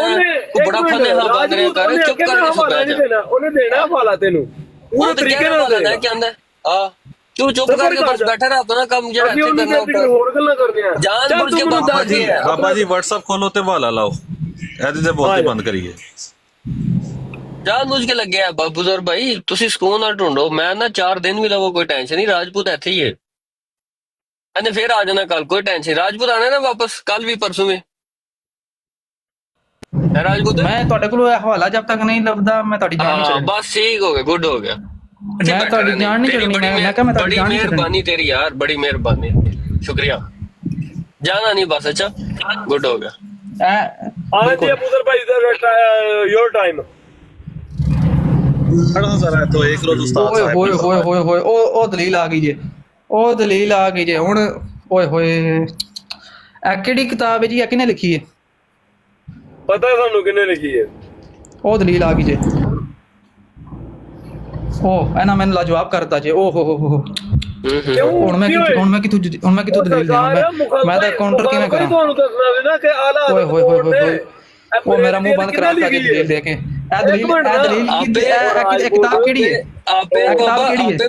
ਤੂੰ ਬੜਾ ਫਤਿਹਾ ਬਣ ਰਿਹਾ ਕਰ, ਚੁੱਪ ਕਰਕੇ ਸੁਣ ਜਾ। ਉਹਨੇ ਦੇਣਾ ਹਵਾਲਾ ਤੈਨੂੰ ਪੂਰੇ ਤਰੀਕੇ ਨਾਲ ਦੇਣਾ। ਕੀ ਆਂਦਾ ਆ ਤੂੰ ਚੁੱਪ ਕਰਕੇ ਬਸ ਬੈਠਾ ਰਹਿ, ਆਪਣਾ ਕੰਮ ਜਿਹੜਾ ਇੱਥੇ ਕਰਨਾ ਹੋਰ ਗੱਲਾਂ ਕਰਦੇ ਆ ਜਾਨ ਬੁੱਝ ਕੇ ਬਾਬਾ ਜੀ ਹੈ। ਬਾਬਾ ਜੀ WhatsApp ਖੋਲੋ ਤੇ ਹਵਾਲਾ ਲਾਓ, ਇਹਦੇ ਤੇ ਬੋਲਤੇ ਬੰਦ ਕਰੀਏ। ਜਾਨ ਬੁੱਝ ਕੇ ਲੱਗਿਆ ਬਜ਼ੁਰਗ ਭਾਈ, ਤੁਸੀਂ ਸਕੂਨ ਨਾਲ ਢੂੰਡੋ। ਮੈਂ ਨਾ 4 ਦਿਨ ਵੀ ਲਵੋ ਕੋਈ ਟੈਨਸ਼ਨ ਨਹੀਂ, ਰਾਜਪੂਤ ਇੱਥੇ ਹੀ ਹੈ। ਇਹਨੇ ਫੇਰ ਆ ਜਾਣਾ ਕੱਲ, ਕੋਈ ਟੈਨਸ਼ਨ। ਰਾਜਪੂਤ ਆਣਾ ਨਾ ਵਾਪਸ ਕੱਲ ਵੀ ਪਰਸੋਂ ਵੀ। ਰਾਜਪੂਤ ਮੈਂ ਤੁਹਾਡੇ ਕੋਲ ਇਹ ਹਵਾਲਾ ਜਦ ਤੱਕ ਨਹੀਂ ਲੱਭਦਾ ਮੈਂ ਤੁਹਾਡੀ ਜਾਨ ਨਹੀਂ ਛੱਡਣੀ। ਬਸ ਠੀਕ ਹੋ ਗਿਆ, ਗੁੱਡ ਹੋ ਗਿਆ। ਮੈਂ ਤੁਹਾਡੀ ਜਾਨ ਨਹੀਂ ਛੱਡਣੀ, ਮੈਂ ਕਿਹਾ ਮੈਂ ਤੁਹਾਡੀ ਜਾਨ ਨਹੀਂ ਛੱਡਣੀ। ਮਿਹਰਬਾਨੀ ਤੇਰੀ ਯਾਰ, ਬੜੀ ਮਿਹਰਬਾਨੀ, ਸ਼ੁਕਰੀਆ। ਜਾਣਾ ਨਹੀਂ ਬਸ। ਅੱਛਾ ਗੁੱਡ ਹੋ ਗਿਆ। ਆਹ ਜੀ ਪੁੱਤਰ ਭਾਈ ਦਾ ਯੋਰ ਟਾਈਮ ਖੜਾ ਜ਼ਰਾ तो एक रोज उस्ताद ਓਏ साहब ਹੋਏ ਹੋਏ ਹੋਏ ਹੋਏ ਉਹ ਦਲੀਲ ਆ ਗਈ ਜੇ, ਉਹ ਦਲੀਲ ਆ ਗਈ ਜੇ ਹੁਣ। ਓਏ ਹੋਏ ਇਹ ਕਿਹੜੀ ਕਿਤਾਬ ਹੈ ਜੀ, ਇਹ ਕਿਹਨੇ ਲਿਖੀ ਹੈ? ਪਤਾ ਹੈ ਤੁਹਾਨੂੰ ਕਿੰਨੇ ਲਿਖੀ ਹੈ? ਉਹ ਦਲੀਲ ਆ ਗਈ ਜੇ। ਉਹ ਇਹਨਾਂ ਮੈਨੂੰ ਲਾਜਵਾਬ ਕਰਤਾ ਜੇ। ਓ ਹੋ ਹੁਣ ਮੈਂ ਕਿੱਥੋਂ ਦਲੀਲ ਦਿਆਂ? ਮੈਂ ਤਾਂ ਕਾਊਂਟਰ ਕਿਵੇਂ ਕਰਾਂ? ਤੁਹਾਨੂੰ ਦੱਸਣਾ ਸੀ ਨਾ ਕਿ ਆਲਾ ਓਏ ਹੋਏ ਹੋਏ ਹੋਏ ਉਹ ਮੇਰਾ ਮੂੰਹ ਬੰਦ ਕਰਾਤਾ ਜੇ ਦਲੀਲ ਦੇ ਕੇ। ਇਹ ਦਲੀਲ ਇਹ ਕਿਤਾਬ ਕਿਹੜੀ ਹੈ? ਆਪੇ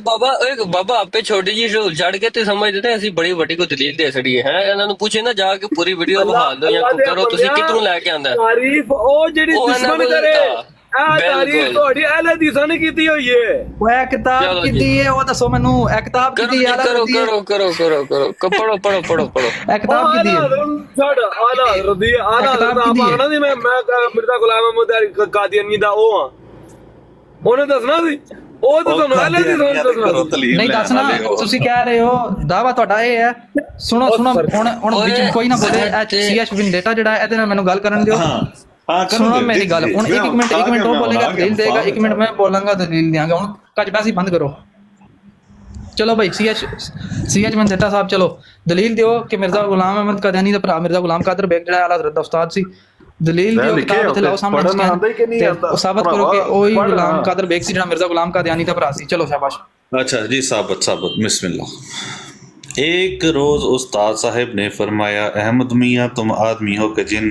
ਬਾਬਾ ਆਪੇ ਛੋਟੀ ਜੀ ਢੋਲ ਛੱਡ ਕੇ ਤੇ ਸਮਝਦੇ ਨੇ ਅਸੀਂ ਬੜੀ ਵੱਡੀ ਕੋ ਦਲੀਲ ਦੇ ਛੜੀ ਹੈ। ਇਹਨਾਂ ਨੂੰ ਪੁੱਛੇ ਨਾ ਜਾ ਕੇ ਪੂਰੀ ਵੀਡੀਓ ਬਹਾ ਦੋ ਜਾਂ ਕਰੋ ਤੁਸੀਂ ਕਿੱਥੋਂ ਲੈ ਕੇ ਆਂਦਾ ਤਾਰੀਫ ਉਹ ਜਿਹੜੀ ਦੁਸ਼ਮਣ ਕਰੇ ਇਹ ਤਾਰੀਫ ਤੁਹਾਡੀ ਅਹਿਲ ਹਦੀਸਾਂ ਨੇ ਕੀਤੀ ਹੋਈ ਹੈ। ਉਹ ਇਹ ਕਿਤਾਬ ਕੀਤੀ ਹੈ, ਉਹ ਦੱਸੋ ਮੈਨੂੰ। ਇਹ ਕਿਤਾਬ ਕੀਤੀ ਹੈ? ਕਰੋ ਪੜੋ ਇਹ ਕਿਤਾਬ ਕੀਤੀ ਹੈ? ਛੱਡ ਆਲਾ ਰਦੀ ਆਲਾ ਆਣਾ ਦੀ ਮੈਂ ਮਿਰਜ਼ਾ ਗੁਲਾਮ ਅਹਿਮਦ ਕਾਦੀਆਨੀ ਦਾ ਉਹ ਆ, ਉਹਨੇ ਦੱਸਣਾ ਸੀ। ਉਹ ਤਾਂ ਤੁਹਾਨੂੰ ਅਹਿਲ ਹਦੀਸਾਂ ਨੇ ਦੱਸਣਾ ਸੀ। ਨਹੀਂ ਦੱਸਣਾ, ਤੁਸੀਂ ਕਹਿ ਰਹੇ ਹੋ ਦਾਵਾ ਤੁਹਾਡਾ ਇਹ ਹੈ। ਸੁਣੋ ਹੁਣ ਵਿੱਚ ਕੋਈ ਨਾ ਬੋਲੇ। CH ਵੈਂਡੇਟਾ ਜਿਹੜਾ ਇਹਦੇ ਨਾਲ ਮੈਨੂੰ ਗੱਲ ਕਰਨ ਦਿਓ। ਸੁਣੋ ਮੇਰੀ ਗੱਲ ਹੁਣ। ਇੱਕ ਮਿੰਟ ਉਹ ਬੋਲੇਗਾ ਦਲੀਲ ਦੇਗਾ, 1 ਮਿੰਟ ਮੈਂ ਬੋਲਾਂਗਾ ਦਲੀਲ ਦਿਆਂਗਾ। ਹੁਣ ਕਜਬਾਜ਼ੀ ਬੰਦ ਕਰੋ। ਚਲੋ ਭਾਈ CH ਵੈਂਡੇਟਾ ਸਾਹਿਬ ਚਲੋ ਦਲੀਲ ਦਿਓ ਕਿ ਮਿਰਜ਼ਾ ਗੁਲਾਮ ਅਹਿਮਦ ਕਾਦੀਆਨੀ ਦਾ ਭਰਾ ਮਿਰਜ਼ਾ ਗੁਲਾਮ ਕਾਦਰ ਬੇਗ ਜਿਹੜਾ ਆਲਾ ਹਜ਼ਰਤ ਦਾ ਉਸਤਾਦ ਸੀ, ਦਲੀਲ ਦਿਓ ਕਿਤਾਬ ਤੇ ਲਾਓ ਸਾਹਮਣੇ ਤੇ ਸਾਬਤ ਕਰੋ ਕਿ ਉਹੀ ਗੁਲਾਮ ਕਾਦਰ ਬੇਗ ਸੀ ਜਿਹੜਾ ਮਿਰਜ਼ਾ ਗੁਲਾਮ ਕਾਦੀਆਨੀ ਦਾ ਭਰਾ ਸੀ। ਚਲੋ शाबाश। अच्छा जी साबत बिस्मिल्लाह। एक रोज उस्ताद साहब ने फरमाया, अहमद मियाँ तुम आदमी हो कि जिन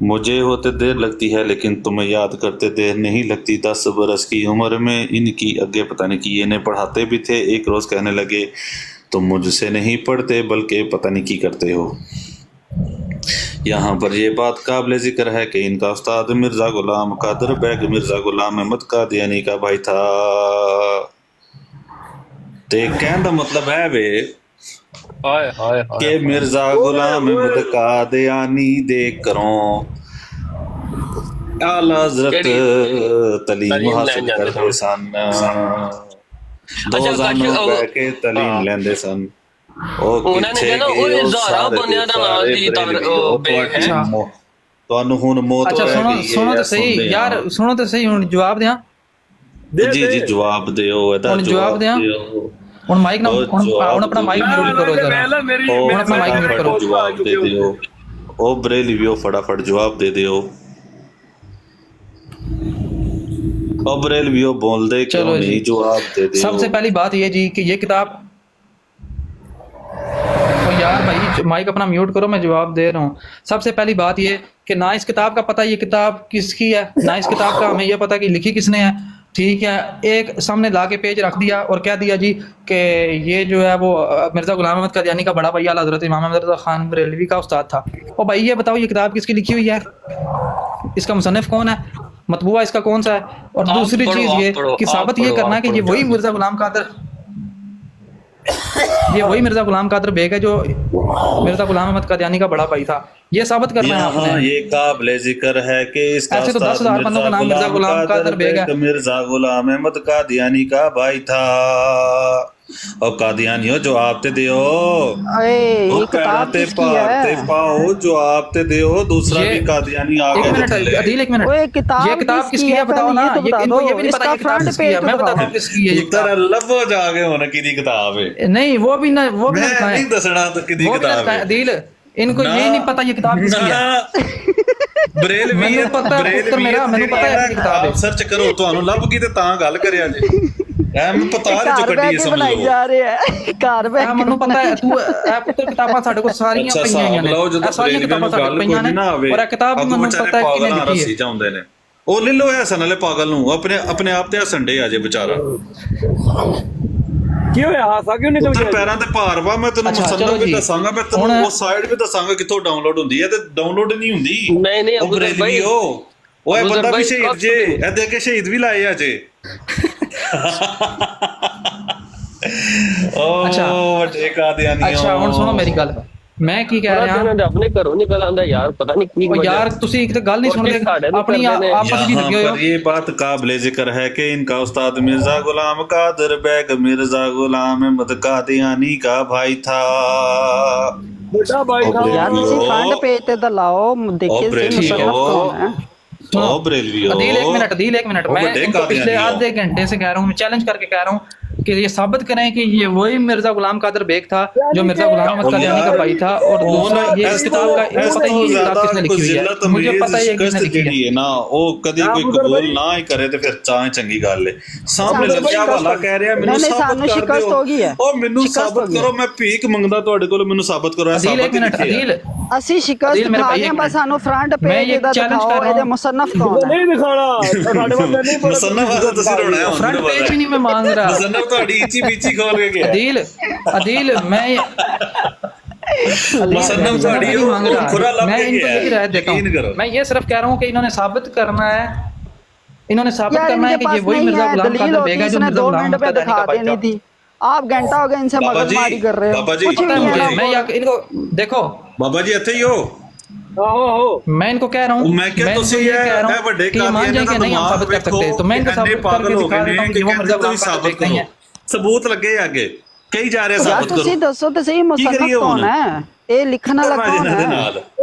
मुझे होते देर लगती है लेकिन तुम्हें याद करते देर नहीं लगती। 10 बरस की उम्र में इनकी आगे पता नहीं कि इन्हें पढ़ाते भी थे। एक रोज़ कहने लगे तुम मुझसे नहीं पढ़ते बल्कि पता नहीं की करते हो। यहाँ पर ये बात काबिल ज़िक्र है कि इनका उस्ताद मिर्ज़ा गुलाम कादर बेग मिर्ज़ा गुलाम अहमद कादियानी का भाई था। ते कहने का मतलब है वे कि मिर्जा गुलाम अहमद कादियानी दे करों आला हज़रत तलीम हासिल करते सन। 2 जानो बैठ के तलीम लेंदे सन। ਉਹਨਾਂ ਨੇ ਕਹਿੰਦਾ ਉਹ ਹਜ਼ਾਰਾਂ ਬੰਦਿਆਂ ਦਾ ਨਾਮ ਦੀ ਬੇਗ ਹੈ। ਤੁਹਾਨੂੰ ਹੁਣ ਮੌਤ ਅੱਛਾ ਸੁਣੋ ਤਾਂ ਸਹੀ ਯਾਰ, ਸੁਣੋ ਤਾਂ ਸਹੀ। ਹੁਣ ਜਵਾਬ ਦਿਆਂ? ਜੀ ਜਵਾਬ ਦਿਓ ਇਹਦਾ। ਹੁਣ ਜਵਾਬ ਦਿਆਂ? ਹੁਣ ਮਾਈਕ ਨਾ ਹੁਣ ਆਪਣਾ ਮਾਈਕ ਮਿਊਟ ਕਰੋ ਜ਼ਰਾ। ਹੁਣ ਆਪਣਾ ਮਾਈਕ ਮਿਊਟ ਕਰੋ। ਜਵਾਬ ਦੇ ਦਿਓ। ਉਹ ਬਰੇਲੀਓ फटाफट जवाब दे दियो। अब बरेलवियों बोल दे क्यों नहीं जवाब दे दियो। सबसे पहली बात ये जी कि ये किताब यार भाई माइक अपना म्यूट करो, मैं जवाब दे रहा हूँ। सबसे पहली बात ये कि ना इस किताब का पता ये किताब किसकी है, ना इस किताब का हमें यह पता कि लिखी किसने है, ठीक है। एक सामने ला के पेज रख दिया और कह दिया जी कि ये जो है वो मिर्ज़ा गुलाम अहमद कादियानी का बड़ा भैया हज़रत इमाम अहमद रज़ा खान बरेलवी का उस्ताद था। और भाई ये बताओ ये किताब किसकी लिखी हुई है, इसका मुसन्निफ कौन है, मतबूआ इसका कौन सा है। और दूसरी चीज़ ये कि साबित ये करना है कि ये वही मिर्ज़ा गुलाम कादर मिर्ज़ा गुलाम कादर बेग है जो मिर्ज़ा गुलाम अहमद कादियानी का बड़ा भाई था, ये साबित करना है आपने। ये काबिल जिक्र है कि इसका ऐसे तो 10,000 बंदों का नाम मिर्ज़ा गुलाम कादर बेग है। मिर्जा गुलाम अहमद कादियानी का भाई था। और कादियानी हो जो आपते दियो ये किताब किसकी है? पाओ जो आपते दियो दूसरा ये- भी कादियानी एक आगे मिनट अदील, एक मिनट, ओए ये किताब किसकी है बताओ ना, पहले ये तो बता इनको दो, ये भी नहीं पता इसका ये किताब फ्रंट किसकी है, पेज मैं तो बताता हूँ बताओ। किसकी है ये तेरा किताब। लबो जागे होना किदी किताब है। नहीं वो भी ना मैं बताएं, नहीं दसना तो किदी वो भी ना किताब बताएं है। अदील, इनको ये नहीं पता ये किताब किसकी है। ਬਰੇਲਵੀ ਮੈਨੂੰ ਪਤਾ ਹੈ, ਪੁੱਤਰ ਮੇਰਾ, ਮੈਨੂੰ ਪਤਾ ਹੈ ਕਿ ਕਿਤਾਬ ਹੈ। ਸਰਚ ਕਰੋ ਤੁਹਾਨੂੰ ਲੱਭ ਗਈ ਤੇ ਤਾਂ ਗੱਲ ਕਰਿਆ ਜੇ ਐਮ ਪਤਾ ਨਹੀਂ ਜੋ ਘਰ ਕੱਢੀ ਬਹਿ ਹੈ ਕੇ ਸਮਝ ਬਣਾਈ ਲਓ। ਜਾ ਰਹੇ ਹੈ, ਘਰ ਬਹਿ ਆ ਕੇ ਮੈਨੂੰ ਪਤਾ ਹੈ ਤੂੰ ਇਹ ਪੁੱਤਰ ਕਿਤਾਬਾਂ ਸਾਡੇ ਕੋਲ ਸਾਰੀਆਂ ਅੱਛਾ ਪਈਆਂ ਹਿਸਾਬ ਹੋਈਆਂ ਨੇ, ਲਾਓ ਜਦੋਂ ਇਹ ਸਾਰੀਆਂ ਕਿਤਾਬਾਂ ਸਾਡੇ ਕੋਲ ਪਈਆਂ ਨੇ ਨਾ ਆਵੇ ਔਰ ਇਹ ਕਿਤਾਬ ਵੀ ਅੱਗੋਂ ਮੈਨੂੰ ਵਿਚਾਰੇ ਪਤਾ ਹੈ ਕਿਹਨੇ ਪਾਗਲਾਂ ਲਿਖੀ ਰੱਸੀ ਹੈ। ਜਾਂਦੇ ਨੇ। ਉਹ ਲੈ ਲੋ ਹਸਨ ਵਾਲੇ ਪਾਗਲ ਨੂੰ ਆਪਣੇ ਆਪ ਤੇ ਹਸੰਡੇ ਆ ਜੇ ਵਿਚਾਰਾ ਕੀ ਹੋਇਆ, ਹਾਸਾ ਕਿਉਂ ਨਿਕਲ ਉੱਤੇ ਗਿਆ? ਪੈਰਾਂ ਤੇ ਭਾਰ ਵਾ। ਮੈਂ ਤੈਨੂੰ ਅੱਛਾ, ਮੁਸੰਨਫ ਚਲੋ ਵੀ ਜੀ। ਦੱਸਾਂਗਾ, ਮੈਂ ਤੈਨੂੰ ਹੁਣ- ਉਹ ਸਾਈਡ ਵੀ ਦੱਸਾਂਗਾ ਕਿੱਥੋਂ ਡਾਊਨਲੋਡ ਹੁੰਦੀ ਹੈ ਤੇ ਡਾਊਨਲੋਡ ਨਹੀਂ ਹੁੰਦੀ। ਨਹੀਂ, ਉਹ ਅਬੂਦਰ ਬਰੇਲਵੀ ਭਾਈ, ਓਏ ਅਬੂਦਰ ਬੰਦਾ ਵੀ ਭਾਈ, ਸ਼ਹੀਦ ਜੇ ਇਹ ਦੇ ਕੇ ਸ਼ਹੀਦ ਵੀ ਲਾਏ ਆ ਜੇ। ਅੱਛਾ। ਵੱਡੇ ਕਾਦੀਆਨੀ। ਅੱਛਾ ਹੁਣ ਸੁਣੋ ਮੇਰੀ ਗੱਲ, ਮੈਂ ਕੀ ਕਹਿ ਰਿਹਾ ਉਹਨਾਂ ਦੇ ਆਪਣੇ ਘਰੋਂ ਨਿਕਲ ਆਂਦਾ ਯਾਰ, ਪਤਾ ਨਹੀਂ ਕੀ ਉਹ ਯਾਰ ਤੁਸੀਂ ਇੱਕ ਤਾਂ ਗੱਲ ਨਹੀਂ ਸੁਣਦੇ, ਆਪਣੀ ਆਪਸ ਵਿੱਚ यहाँ ਲੱਗੇ पर ਹੋਏ ये बात काबिल जिक्र है कि इनका उस्ताद मिर्जा गुलाम कादर बैग मिर्जा गुलाम अहमद कादियानी का भाई था। ਵੱਡਾ ਭਾਈ ਉਹ ਯਾਰ ਬਰੇਲਵੀ ਤੁਸੀਂ ਹੋ। ਫਰੰਟ ਪੇਜ ਤੇ ਤਾਂ ਲਾਓ, ਦੇਖੀਏ ਬਰੇਲਵੀ ਸਹੀ ਮੁਸੰਨਫ ਹੋ। ਕौन है। ओ बरेलवी हो। अदील एक मिनट, वो मैं बड़े इनको पिछले कादियानी हो। आधे घंटे से कह रहा हूँ, मैं चैलेंज करके कह रहा हूँ कि ये साबित करें कि ये वही मिर्जा गुलाम कादर बेग था जो मिर्जा गुलाम अहमद कादियानी का भाई था। और दूसरा ये इस किताब का इनको पता ही ये किताब किसने लिखी हुई है, मुझे पता है किसने लिखी है। है ना वो कदी कोई कबूल ना ही करे ते फिर चाहे चंगी गल है। सामने लग्या वाला कह रहा मैनू नहीं, साबित सानू कर शिकस्त दियो। हो गई है। ओ मैनू शिकस्त हो साबित गई करो, मैं भीख मंगदा ਤੁਹਾਡੇ ਕੋਲ, ਮੈਨੂੰ ਸਾबित ਕਰੋ। ਇਹ अदील एक ਸਾबित मिनट, किथे है? अदील ਅਸੀਂ ਸ਼ਿਕਸਤ ਅਦੀਲ ਮੇਰੇ ਖਾ ਭਾਈ ਗਏ, ਇੱਕ ਬਸ ਸਾਨੂੰ ਫਰੰਟ ਮੈਂ ਪੇਜ ਇਹ ਦਾ challenge ਕਰ ਦਿਖਾਓ, ਰਹਾ ਇਹਦੇ ਹੂੰ। ਮੁਸੰਨਫ ਕੌਣ ਹੈ। ਨਹੀਂ ਦਿਖਾਣਾ ਸਾਡੇ ਵਾਸਤੇ ਨਹੀਂ ਪਤਾ। ਮੁਸੰਨਫ ਵਾਸਤੇ ਤੁਸੀਂ ਰੋਣਾ ਹੈ ਹੁਣ फ्रंट पेज भी नहीं मैं मांग रहा। ਮੁਸੰਨਫ ਤੁਹਾਡੀ ਇੱਚੀ ਬੀਚੀ ਖੋਲ ਕੇ ਗਿਆ। अदील मैं मुसन्नफ मैं ਤੁਹਾਡੀ नहीं मांग ਉਹ ਖੁਰਾ रहा, ਲੱਭ मैं के इनको गया है, यही राय देता यकीन करो। हूँ। मैं ये सिर्फ कह रहा हूँ कि इन्होंने साबित करना है, इन्होंने साबित यार करना है इनके कि ये पास वही नहीं मिर्जा है, गुलाम दलील कादर होती बेग है जो इसने मिर्जा 2 गुलाम मिनट पे कादियानी दिखा का भाई देनी था। थी। आप घंटा हो गया इनसे बाबा जी, मगजमारी कर रहे हो, बाबा जी, कुछ नहीं बाबा है। जी। मैं इनको देखो, ਬਾਬਾ ਜੀ ਇੱਥੇ ਹੀ ਹੋ। ਆਹੋ मैं इनको कह रहा हूँ, मैं क्या मैं तुसी इनको ये ये कह रहा ਵੱਡੇ हूँ कि ये मान ਕਾदियाਨੀ जाए ਦਾ कि नहीं हम दिमाग साबित कर सकते, ਵੇਖੋ, तो मैं इनको ਇੰਨੇ साबित ਪਾਗਲ करके ਹੋ दिखा ਗਏ देता हूँ ਨੇ कि कि वो मिर्जा ਕਹਿੰਦੇ गुलाम ਤੁਸੀਂ कादर ਸਾबिਤ बेग नहीं ਕਰੋ। है। सबूत लगे आगे कई जा रहे यार साबित ਤੁਸੀਂ करो। ਦੱਸੋ ਤੇ ਸਹੀ ਮੁਸੰਨਫ करिए कौन हुन? है। ਇਹ ਲਿਖਣ ਵਾਲਾ करना कौन जिन्हां दे है। नाल।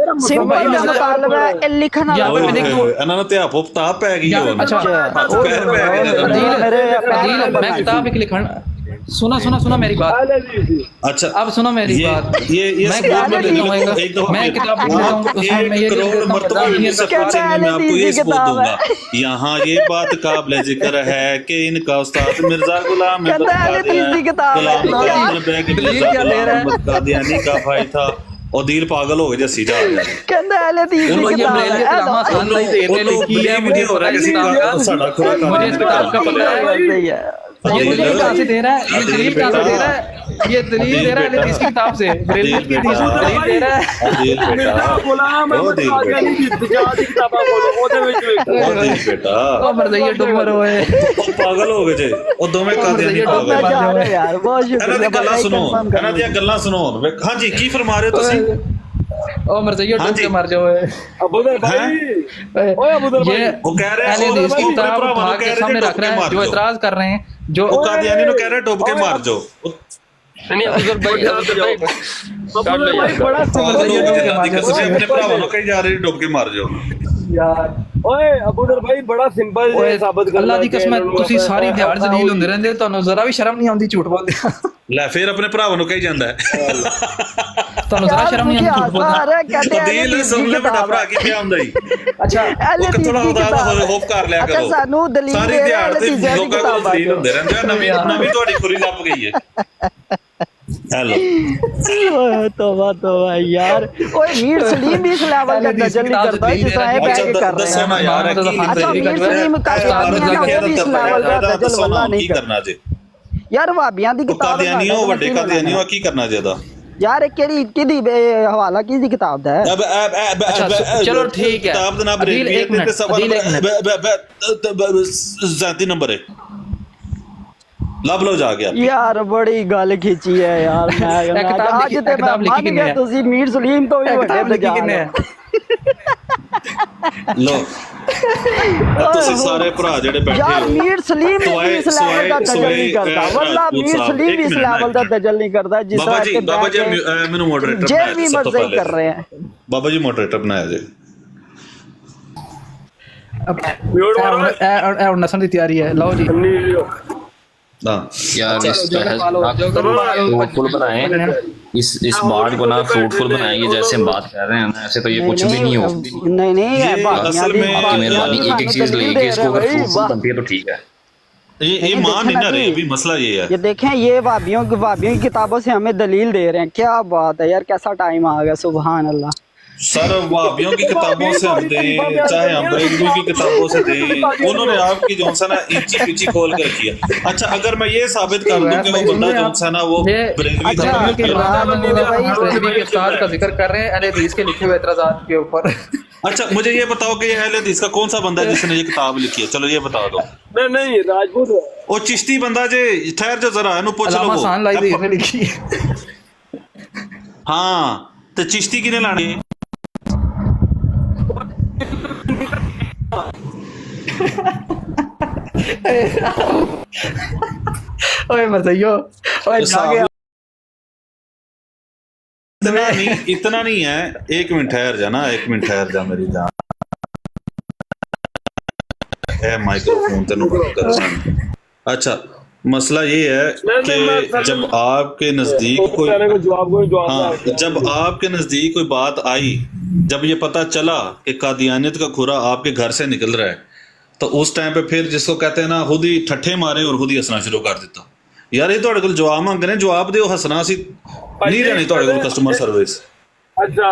सिंपल दा मतलब है ਇਹ ਲਿਖਣ ਵਾਲਾ यहाँ पे कौन मैंने है। एक दो ਇਹਨਾਂ ਨੂੰ ਤੇ ਆਪੋ ਪਤਾਪ ਪੈ ਗਈ ਹੋਣ। अच्छा ਹੱਥ ਪੈਰ ਪੈ ਗਏ ਨੇ। अदील मैं किताब एक लिखण सुना मेरी बात। अच्छा अब सुनो मेरी बात। ये मैं सबूत किताब मैं लिख देता दूंगा, हूं, एक दफा मैं फिर। किताब लिख देता हूं, उसमें मैं ये 1 लिख करोड़ देता हूं, मर्तबा किताब भी ये मुझसे कहता पूछेंगे, है मैं आपको ये लीजिए सबूत किताब दूंगा। यहाँ ये बात काबिल जिक्र है कि इनका उस्ताद मिर्जा गुलाम अहमद कहता है तीसरी किताब है। गुलाम बैग मिर्जा गुलाम अहमद कादियानी का भाई था। और दिल पागल हो गए जैसी जा ਕਹਿੰਦਾ ਹੈ ਲੈ ਤੀਸਰੀ ये किताब बरेली है। कलामा आसान नहीं दे रहे, लिखी है मुझे हो रहा है किसी का साड़ा खुरा का मुझे इस किताब का पता है। सही है। ये दलील कहाँ से दे रहा है, ये दलील कहाँ से दे रहा है, ये दलील दे रहा है इसकी किताब से, बरेली की दलील दे रहा है। दिल बेटा ਗੁਲਾਮ ਉਹ ਦਿਲ ਕਾਦੀਆਨੀ ਦੀ ਦੀ ਕਿਤਾਬਾਂ ਕੋਲ ਉਹਦੇ ਵਿੱਚ ਵੇਖੋ। ਉਹ ਦਿਲ बेटा ओ मरदइया डुमर होए, ਉਹ ਪਾਗਲ ਹੋ ਗਏ ਜੇ ਉਹ ਦੋਵੇਂ ਕਾਦੀਆਨੀ मैं ਪਾਗਲ जा रहा हूं यार, बहुत ਇਹਨਾਂ शुक्रिया ਦੀਆਂ ਗੱਲਾਂ भाई, ਸੁਣੋ confirm कर ਇਹਨਾਂ ਦੀਆਂ ਗੱਲਾਂ ਸੁਣੋ ਹਾਂਜੀ ਕੀ ਫਰਮਾ ਰਹੇ ਹੋ ਤੁਸੀਂ ओ मरदइया हाँ डुब जी। के मर जाओ। ਅਬੂਦਰ ਭਾਈ ओए अबूदर भाई, ये वो कह रहे हैं, अहले और हदीस की वो किताब अपने उठा भरावां के कह रहे सामने थे, रख रहे हैं, डुब के जो मार एतराज कर रहे हैं, जो ਉਹ ਕਾਦੀਆਨੀ ਨੂੰ ਕਹਿ ਰਹੇ ਡੁੱਬ ਕੇ ਮਾਰ ਜਾਓ ਨਹੀਂ ਅਬੂਦਰ ਭਾਈ अबूदर भाई बड़ा ਪਾਗਲ ਹੋ ਗਏ ਜਿਨ੍ਹਾਂ ਦੀ मार ਕਸਮ जाओ। ਆਪਣੇ ਭਰਾਵਾਂ ਨੂੰ ਕਹੀ ਜਾ ਰਹੇ ਡੁੱਬ ਕੇ ਮਾਰ ਜਾਓ यार ओए अबूदर भाई बड़ा सिंपल ओए साबित कर अल्लाह दी कसम ਤੁਸੀਂ ਸਾਰੀ ਦਿਹਾੜ ਜ਼ਲੀਲ ਹੁੰਦੇ ਰਹਿੰਦੇ, ਤੁਹਾਨੂੰ ਜ਼ਰਾ ਵੀ ਸ਼ਰਮ ਨਹੀਂ ਆਉਂਦੀ ਝੂਠ ਬੋਲਦੇ। ਲੈ ਫਿਰ ਆਪਣੇ ਭਰਾਵਾਂ ਨੂੰ ਕਹੀ ਜਾਂਦਾ ਹੈ ਤੁਹਾਨੂੰ ਜ਼ਰਾ ਸ਼ਰਮ ਨਹੀਂ ਆਉਂਦੀ ਝੂਠ ਬੋਲਦੇ। अरे कहते हैं ਦਿਲ ਸੁਣ ਲੈ ਵੱਡਾ ਭਰਾ ਕੀ ਪਿਆ ਹੁੰਦਾ ਹੀ अच्छा ਉਹ ਕਿੱਥੋਂ ਦਾ ਹੋਪ ਕਰ ਲਿਆ अच्छा ਕਰੋ सानू दलील ਸਾਰੀ दे रहे ਦਿਹਾੜ हैं, ਤੇ तीसरी ਲੋਕਾਂ ਕੋਲ किताब ਦਲੀਲ ਹੁੰਦੇ ਰਹਿੰਦੇ ਆ ਨਵੀਂ ਨਵੀਂ ਤੁਹਾਡੀ ਖੁਰੀ ਲੱਭ ਗਈ ਹੈ हेलो ਓਏ ਤੋਬਾ ਤੋਬਾ ਯਾਰ ਓਏ ਮੀਰ ਸਲੀਮ ਵੀ ਇਸ ਲੈਵਲ ਦਾ ਦਜਲ ਨਹੀਂ ਕਰਦਾ ਜਿਸ ਤਰ੍ਹਾਂ ਇਹ ਬੈਗ ਕਰ ਰਹੇ दसो ना यार ਅੱਛਾ ਮੀਰ ਸਲੀਮ ਕਾਦੀਆਨੀਆਂ ਉਹ ਵੀ ਇਸ ਲੈਵਲ ਦਾ ਦਜਲ ਵੱਲਾ ਨਹੀਂ की ਕਰਦਾ करना जी ਯਾਰ ਵਾਬੀਆਂ ਦੀ ਕਿਤਾਬ कादियानियों ਵੱਡੇ कादियानियों की करना ज्यादा ਯਾਰ ਇਹ ਕਿਹੜੀ ਕਿਹਦੀ ਹਵਾਲਾ ਕਿਹਦੀ ਕਿਤਾਬ ਦਾ ਹੈ चलो ठीक है किताब जनाब अदील एक मिनट अदील एक मिनट ज़ाती नंबर है ਲੱਭ ਲਓ ਜਾ ਗਿਆ ਯਾਰ ਬੜੀ ਗੱਲ ਖਿੱਚੀ ਹੈ ਯਾਰ ਮੈਂ ਕਿਤਾਬ ਅੱਜ ਤੇ ਮੈਂ ਮੰਨ ਗਿਆ ਤੁਸੀਂ ਮੀਰ ਸਲੀਮ ਤੋਂ ਵੀ ਵੱਡੇ ਤੇ किन्ने है ਲੋ ਤੁਸੀਂ ਸਾਰੇ ਭਰਾ ਜਿਹੜੇ ਬੈਠੇ ਯਾਰ ਹੋ ਮੀਰ ਸਲੀਮ ਵੀ ਇਸ ਲੈਵਲ ਦਾ ਦਜਲ ਨਹੀਂ ਕਰਦਾ ਵੱਲਾ ਮੀਰ ਸਲੀਮ ਵੀ ਇਸ ਲੈਵਲ ਦਾ ਦਜਲ ਨਹੀਂ ਕਰਦਾ ਜਿਸ ਤਰ੍ਹਾਂ ਕਿ ਬਾਬਾ ਜੀ ਮੈਨੂੰ ਮੋਡਰੇਟਰ ਜੇ ਵੀ ਮਰਜ਼ੀ ਕਰ ਰਹੇ ਹੈ ਬਾਬਾ ਜੀ ਮੋਡਰੇਟਰ ਬਣਾਇਆ ਜੀ और नसन की तैयारी है लो जी हाँ यार इस फ्रूटफुल बनाए इस बात को ना फ्रूटफुल बनाएंगे जैसे हम बात कर रहे हैं ना ऐसे तो ये कुछ भी नहीं हो नहीं है असल में आपकी मेहरबानी एक एक चीज लेके इसको अगर फ्रूटफुल बनती है तो ठीक है ये मान नहीं ना रहे अभी मसला ये है ये देखें ये वाबियों की किताबों से हमें दलील दे रहे हैं क्या बात है यार कैसा टाइम आ गया सुभान अल्लाह सर वहाबियों की किताबों से हम दें चाहे हम बरेलवी की किताबों से दें उन्होंने आपकी जो है ना इंची पीची खोल कर किया अच्छा अगर मैं ये साबित कर दूं कि वो बंदा जो है ना वो बरेलवी के साथ का जिक्र कर रहे हैं अहले हदीस के लिखे हुए एतराज़ात के ऊपर अच्छा मुझे ये बताओ कि ये अहले हदीस का कौन सा बंदा है जिसने ये किताब लिखी है चलो ये बता दो नहीं राजपूत वो चिश्ती बंदा जे ठहर जो जरा इन्हों पूछ लो आसान लाई दी लिखी हाँ तो चिश्ती किने लानी ओए मज़इयो ओए जागे इतना नहीं है एक मिनट ठहर जा ना एक मिनट ठहर जा मेरी जान है माइक्रोफोन तेनू कर अच्छा मसला ये है कि जब आपके नजदीक कोई हाँ जब आपके नजदीक कोई बात आई जब ये पता चला कि कादियानियत का खुरा आपके घर से निकल रहा है तो उस टाइम पे फिर जिसको कहते हैं ना खुद ही ठट्ठे मारे और खुद ही हंसना शुरू कर दिता यार ये ਤੁਹਾਡੇ ਕੋਲ ਜਵਾਬ ਮੰਗ ਰਹੇ ਜਵਾਬ ਦਿਓ ਹੱਸਣਾ ਸੀ ਨਹੀਂ ਰਹਿਣੀ ਤੁਹਾਡੇ ਕੋਲ ਕਸਟਮਰ ਸਰਵਿਸ अच्छा